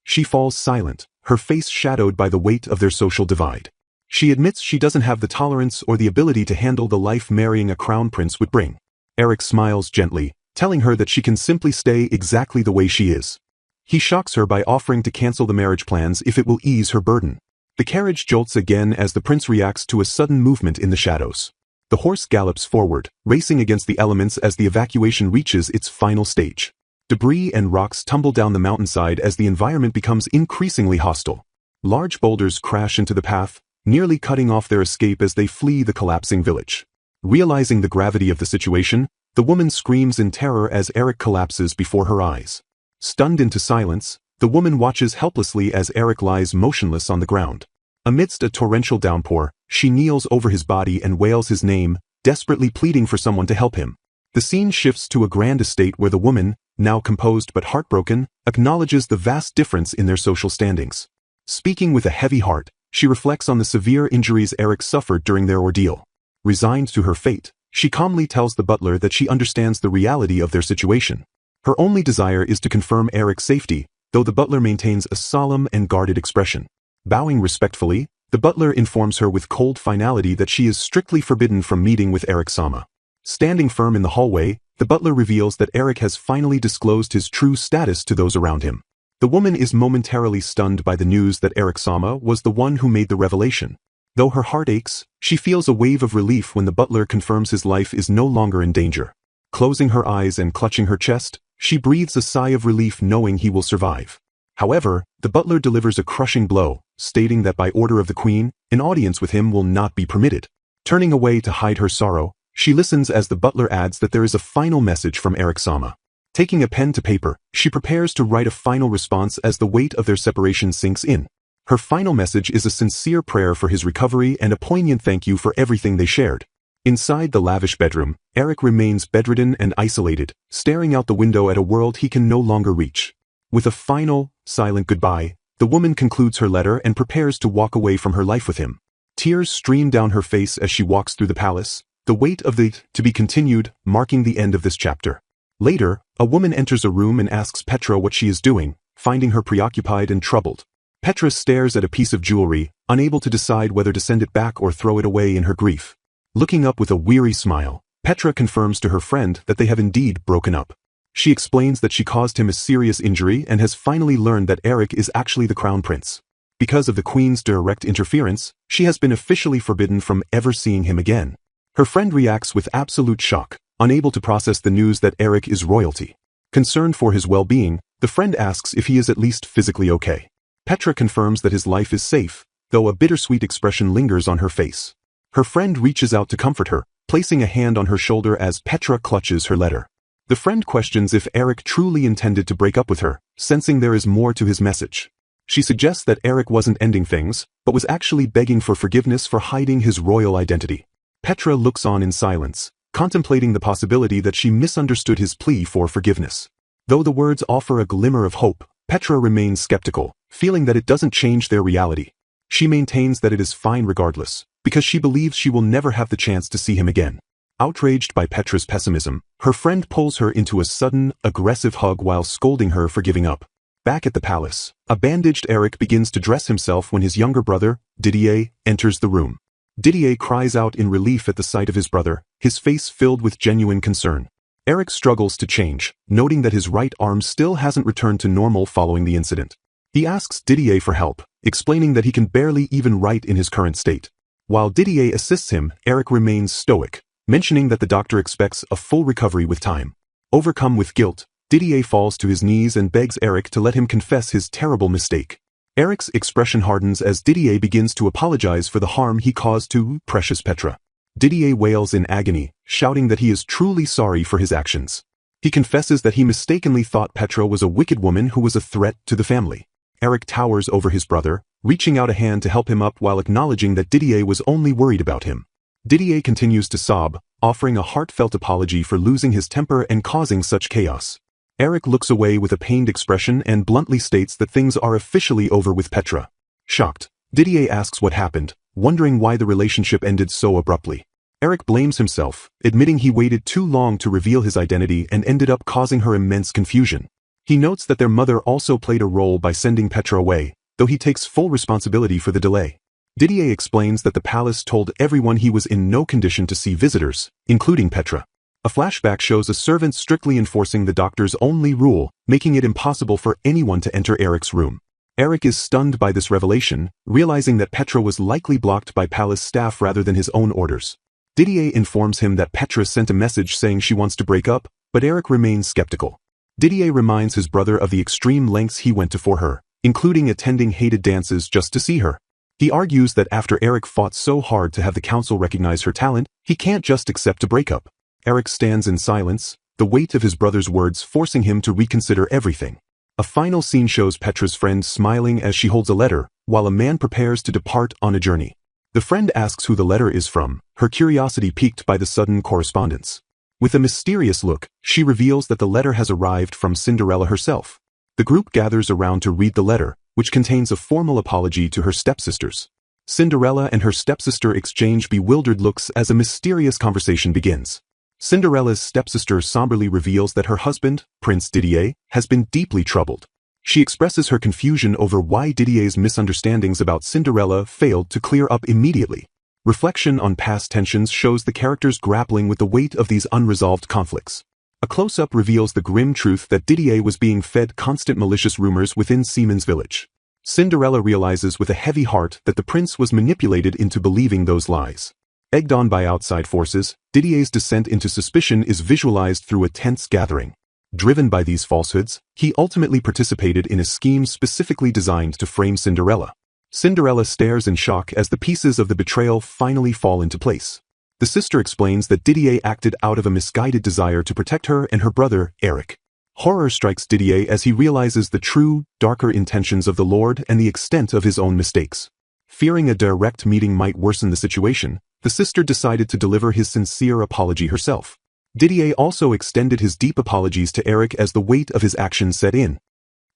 She falls silent, her face shadowed by the weight of their social divide. She admits she doesn't have the tolerance or the ability to handle the life marrying a crown prince would bring. Eric smiles gently, telling her that she can simply stay exactly the way she is. He shocks her by offering to cancel the marriage plans if it will ease her burden. The carriage jolts again as the prince reacts to a sudden movement in the shadows. The horse gallops forward, racing against the elements as the evacuation reaches its final stage. Debris and rocks tumble down the mountainside as the environment becomes increasingly hostile. Large boulders crash into the path, nearly cutting off their escape as they flee the collapsing village. Realizing the gravity of the situation, the woman screams in terror as Eric collapses before her eyes. Stunned into silence, the woman watches helplessly as Eric lies motionless on the ground. Amidst a torrential downpour, she kneels over his body and wails his name, desperately pleading for someone to help him. The scene shifts to a grand estate where the woman, now composed but heartbroken, acknowledges the vast difference in their social standings. Speaking with a heavy heart, she reflects on the severe injuries Eric suffered during their ordeal. Resigned to her fate, she calmly tells the butler that she understands the reality of their situation. Her only desire is to confirm Eric's safety, though the butler maintains a solemn and guarded expression. Bowing respectfully, the butler informs her with cold finality that she is strictly forbidden from meeting with Eric-sama. Standing firm in the hallway, the butler reveals that Eric has finally disclosed his true status to those around him. The woman is momentarily stunned by the news that Eric-sama was the one who made the revelation. Though her heart aches, she feels a wave of relief when the butler confirms his life is no longer in danger. Closing her eyes and clutching her chest, she breathes a sigh of relief knowing he will survive. However, the butler delivers a crushing blow, stating that by order of the queen, an audience with him will not be permitted. Turning away to hide her sorrow, she listens as the butler adds that there is a final message from Eric-sama. Taking a pen to paper, she prepares to write a final response as the weight of their separation sinks in. Her final message is a sincere prayer for his recovery and a poignant thank you for everything they shared. Inside the lavish bedroom, Eric remains bedridden and isolated, staring out the window at a world he can no longer reach. With a final, silent goodbye, the woman concludes her letter and prepares to walk away from her life with him. Tears stream down her face as she walks through the palace, the weight of the to be continued marking the end of this chapter. Later, a woman enters a room and asks Petra what she is doing, finding her preoccupied and troubled. Petra stares at a piece of jewelry, unable to decide whether to send it back or throw it away in her grief. Looking up with a weary smile, Petra confirms to her friend that they have indeed broken up. She explains that she caused him a serious injury and has finally learned that Eric is actually the crown prince. Because of the queen's direct interference, she has been officially forbidden from ever seeing him again. Her friend reacts with absolute shock, unable to process the news that Eric is royalty. Concerned for his well-being, the friend asks if he is at least physically okay. Petra confirms that his life is safe, though a bittersweet expression lingers on her face. Her friend reaches out to comfort her, placing a hand on her shoulder as Petra clutches her letter. The friend questions if Eric truly intended to break up with her, sensing there is more to his message. She suggests that Eric wasn't ending things, but was actually begging for forgiveness for hiding his royal identity. Petra looks on in silence, contemplating the possibility that she misunderstood his plea for forgiveness. Though the words offer a glimmer of hope, Petra remains skeptical, feeling that it doesn't change their reality. She maintains that it is fine regardless, because she believes she will never have the chance to see him again. Outraged by Petra's pessimism, her friend pulls her into a sudden, aggressive hug while scolding her for giving up. Back at the palace, a bandaged Eric begins to dress himself when his younger brother, Didier, enters the room. Didier cries out in relief at the sight of his brother, his face filled with genuine concern. Eric struggles to change, noting that his right arm still hasn't returned to normal following the incident. He asks Didier for help, explaining that he can barely even write in his current state. While Didier assists him, Eric remains stoic, mentioning that the doctor expects a full recovery with time. Overcome with guilt, Didier falls to his knees and begs Eric to let him confess his terrible mistake. Eric's expression hardens as Didier begins to apologize for the harm he caused to precious Petra. Didier wails in agony, shouting that he is truly sorry for his actions. He confesses that he mistakenly thought Petra was a wicked woman who was a threat to the family. Eric towers over his brother, reaching out a hand to help him up while acknowledging that Didier was only worried about him. Didier continues to sob, offering a heartfelt apology for losing his temper and causing such chaos. Eric looks away with a pained expression and bluntly states that things are officially over with Petra. Shocked, Didier asks what happened, wondering why the relationship ended so abruptly. Eric blames himself, admitting he waited too long to reveal his identity and ended up causing her immense confusion. He notes that their mother also played a role by sending Petra away, though he takes full responsibility for the delay. Didier explains that the palace told everyone he was in no condition to see visitors, including Petra. A flashback shows a servant strictly enforcing the doctor's only rule, making it impossible for anyone to enter Eric's room. Eric is stunned by this revelation, realizing that Petra was likely blocked by palace staff rather than his own orders. Didier informs him that Petra sent a message saying she wants to break up, but Eric remains skeptical. Didier reminds his brother of the extreme lengths he went to for her, including attending hated dances just to see her. He argues that after Eric fought so hard to have the council recognize her talent, he can't just accept a breakup. Eric stands in silence, the weight of his brother's words forcing him to reconsider everything. A final scene shows Petra's friend smiling as she holds a letter, while a man prepares to depart on a journey. The friend asks who the letter is from, her curiosity piqued by the sudden correspondence. With a mysterious look, she reveals that the letter has arrived from Cinderella herself. The group gathers around to read the letter, which contains a formal apology to her stepsisters. Cinderella and her stepsister exchange bewildered looks as a mysterious conversation begins. Cinderella's stepsister somberly reveals that her husband, Prince Didier, has been deeply troubled. She expresses her confusion over why Didier's misunderstandings about Cinderella failed to clear up immediately. Reflection on past tensions shows the characters grappling with the weight of these unresolved conflicts. A close-up reveals the grim truth that Didier was being fed constant malicious rumors within Seaman's village. Cinderella realizes with a heavy heart that the prince was manipulated into believing those lies. Egged on by outside forces, Didier's descent into suspicion is visualized through a tense gathering. Driven by these falsehoods, he ultimately participated in a scheme specifically designed to frame Cinderella. Cinderella stares in shock as the pieces of the betrayal finally fall into place. The sister explains that Didier acted out of a misguided desire to protect her and her brother, Eric. Horror strikes Didier as he realizes the true, darker intentions of the Lord and the extent of his own mistakes. Fearing a direct meeting might worsen the situation, the sister decided to deliver his sincere apology herself. Didier also extended his deep apologies to Eric as the weight of his actions set in.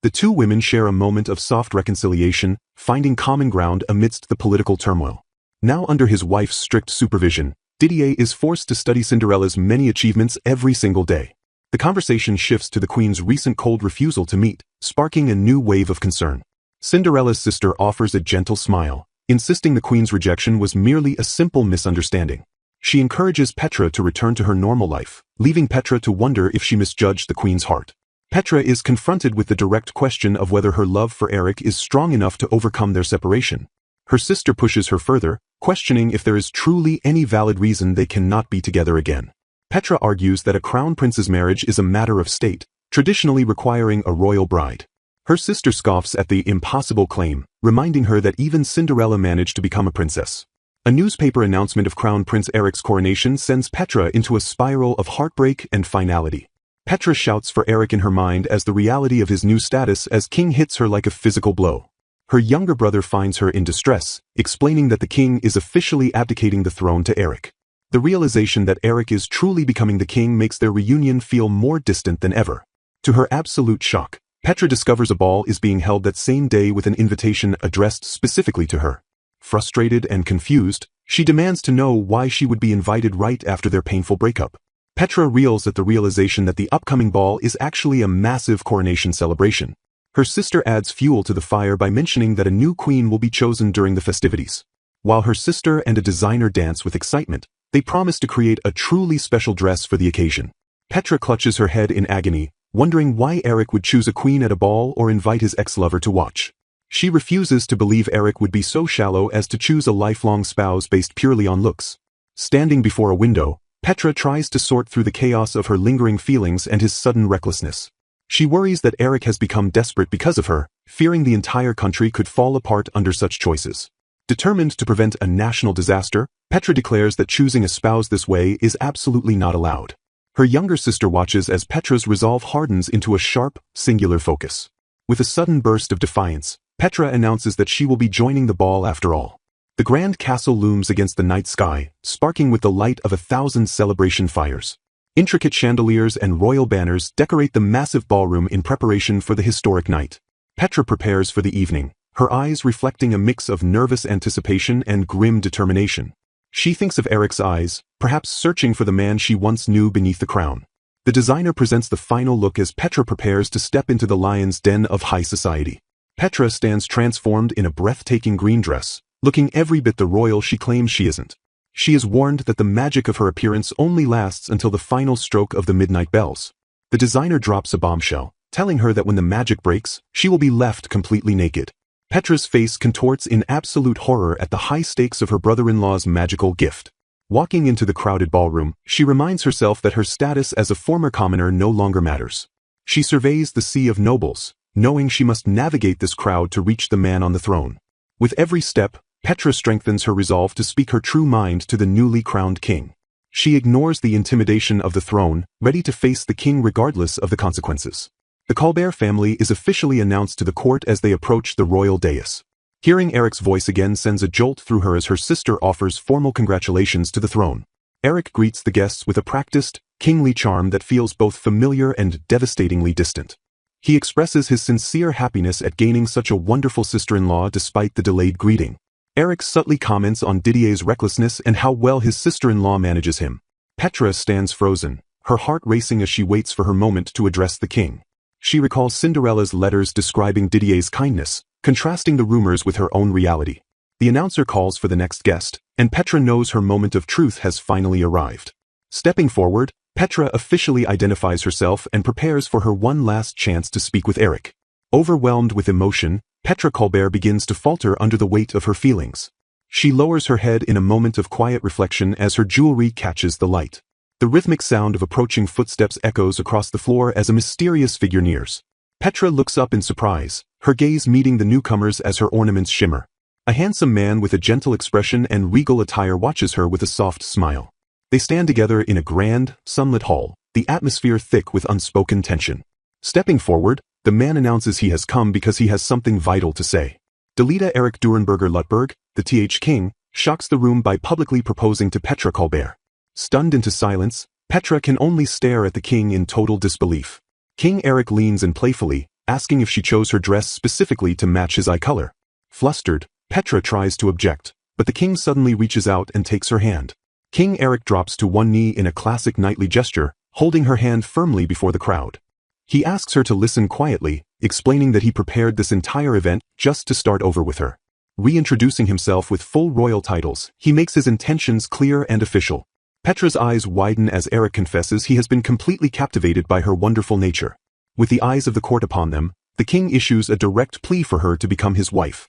The two women share a moment of soft reconciliation, finding common ground amidst the political turmoil. Now under his wife's strict supervision, Didier is forced to study Cinderella's many achievements every single day. The conversation shifts to the Queen's recent cold refusal to meet, sparking a new wave of concern. Cinderella's sister offers a gentle smile, insisting the Queen's rejection was merely a simple misunderstanding. She encourages Petra to return to her normal life, leaving Petra to wonder if she misjudged the Queen's heart. Petra is confronted with the direct question of whether her love for Eric is strong enough to overcome their separation. Her sister pushes her further, questioning if there is truly any valid reason they cannot be together again. Petra argues that a crown prince's marriage is a matter of state, traditionally requiring a royal bride. Her sister scoffs at the impossible claim, reminding her that even Cinderella managed to become a princess. A newspaper announcement of Crown Prince Eric's coronation sends Petra into a spiral of heartbreak and finality. Petra shouts for Eric in her mind as the reality of his new status as king hits her like a physical blow. Her younger brother finds her in distress, explaining that the king is officially abdicating the throne to Eric. The realization that Eric is truly becoming the king makes their reunion feel more distant than ever. To her absolute shock, Petra discovers a ball is being held that same day with an invitation addressed specifically to her. Frustrated and confused, she demands to know why she would be invited right after their painful breakup. Petra reels at the realization that the upcoming ball is actually a massive coronation celebration. Her sister adds fuel to the fire by mentioning that a new queen will be chosen during the festivities. While her sister and a designer dance with excitement, they promise to create a truly special dress for the occasion. Petra clutches her head in agony, wondering why Eric would choose a queen at a ball or invite his ex-lover to watch. She refuses to believe Eric would be so shallow as to choose a lifelong spouse based purely on looks. Standing before a window, Petra tries to sort through the chaos of her lingering feelings and his sudden recklessness. She worries that Eric has become desperate because of her, fearing the entire country could fall apart under such choices. Determined to prevent a national disaster, Petra declares that choosing a spouse this way is absolutely not allowed. Her younger sister watches as Petra's resolve hardens into a sharp, singular focus. With a sudden burst of defiance, Petra announces that she will be joining the ball after all. The grand castle looms against the night sky, sparking with the light of 1,000 celebration fires. Intricate chandeliers and royal banners decorate the massive ballroom in preparation for the historic night. Petra prepares for the evening, her eyes reflecting a mix of nervous anticipation and grim determination. She thinks of Eric's eyes, perhaps searching for the man she once knew beneath the crown. The designer presents the final look as Petra prepares to step into the lion's den of high society. Petra stands transformed in a breathtaking green dress, looking every bit the royal she claims she isn't. She is warned that the magic of her appearance only lasts until the final stroke of the midnight bells. The designer drops a bombshell, telling her that when the magic breaks, she will be left completely naked. Petra's face contorts in absolute horror at the high stakes of her brother-in-law's magical gift. Walking into the crowded ballroom, she reminds herself that her status as a former commoner no longer matters. She surveys the sea of nobles, knowing she must navigate this crowd to reach the man on the throne. With every step, Petra strengthens her resolve to speak her true mind to the newly crowned king. She ignores the intimidation of the throne, ready to face the king regardless of the consequences. The Colbert family is officially announced to the court as they approach the royal dais. Hearing Eric's voice again sends a jolt through her as her sister offers formal congratulations to the throne. Eric greets the guests with a practiced, kingly charm that feels both familiar and devastatingly distant. He expresses his sincere happiness at gaining such a wonderful sister-in-law despite the delayed greeting. Eric subtly comments on Didier's recklessness and how well his sister-in-law manages him. Petra stands frozen, her heart racing as she waits for her moment to address the king. She recalls Cinderella's letters describing Didier's kindness, contrasting the rumors with her own reality. The announcer calls for the next guest, and Petra knows her moment of truth has finally arrived. Stepping forward, Petra officially identifies herself and prepares for her one last chance to speak with Eric. Overwhelmed with emotion, Petra Colbert begins to falter under the weight of her feelings. She lowers her head in a moment of quiet reflection as her jewelry catches the light. The rhythmic sound of approaching footsteps echoes across the floor as a mysterious figure nears. Petra looks up in surprise, her gaze meeting the newcomers as her ornaments shimmer. A handsome man with a gentle expression and regal attire watches her with a soft smile. They stand together in a grand, sunlit hall, the atmosphere thick with unspoken tension. Stepping forward, the man announces he has come because he has something vital to say. Delita Eric Durenberger Lutberg, the King, shocks the room by publicly proposing to Petra Colbert. Stunned into silence, Petra can only stare at the king in total disbelief. King Eric leans in playfully, asking if she chose her dress specifically to match his eye color. Flustered, Petra tries to object, but the king suddenly reaches out and takes her hand. King Eric drops to one knee in a classic knightly gesture, holding her hand firmly before the crowd. He asks her to listen quietly, explaining that he prepared this entire event just to start over with her. Reintroducing himself with full royal titles, he makes his intentions clear and official. Petra's eyes widen as Eric confesses he has been completely captivated by her wonderful nature. With the eyes of the court upon them, the king issues a direct plea for her to become his wife.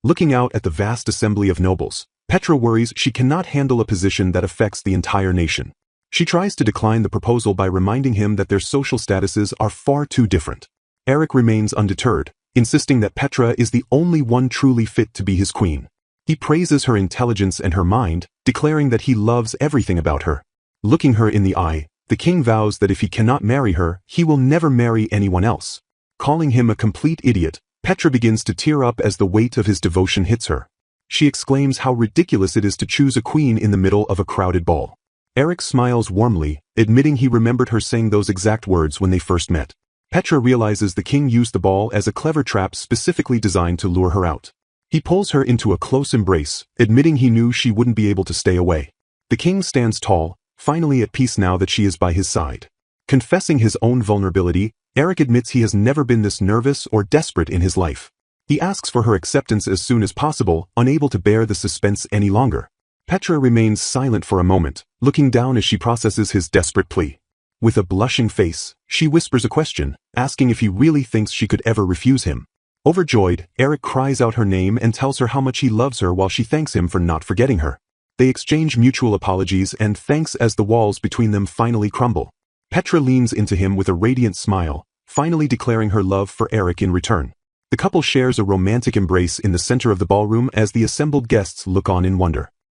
Looking out at the vast assembly of nobles, Petra worries she cannot handle a position that affects the entire nation. She tries to decline the proposal by reminding him that their social statuses are far too different. Eric remains undeterred, insisting that Petra is the only one truly fit to be his queen. He praises her intelligence and her mind, declaring that he loves everything about her. Looking her in the eye, the king vows that if he cannot marry her, he will never marry anyone else. Calling him a complete idiot, Petra begins to tear up as the weight of his devotion hits her. She exclaims how ridiculous it is to choose a queen in the middle of a crowded ball. Eric smiles warmly, admitting he remembered her saying those exact words when they first met. Petra realizes the king used the ball as a clever trap specifically designed to lure her out. He pulls her into a close embrace, admitting he knew she wouldn't be able to stay away. The king stands tall, finally at peace now that she is by his side. Confessing his own vulnerability, Eric admits he has never been this nervous or desperate in his life. He asks for her acceptance as soon as possible, unable to bear the suspense any longer. Petra remains silent for a moment, looking down as she processes his desperate plea. With a blushing face, she whispers a question, asking if he really thinks she could ever refuse him. Overjoyed, Eric cries out her name and tells her how much he loves her while she thanks him for not forgetting her. They exchange mutual apologies and thanks as the walls between them finally crumble. Petra leans into him with a radiant smile, finally declaring her love for Eric in return. The couple shares a romantic embrace in the center of the ballroom as the assembled guests look on in wonder.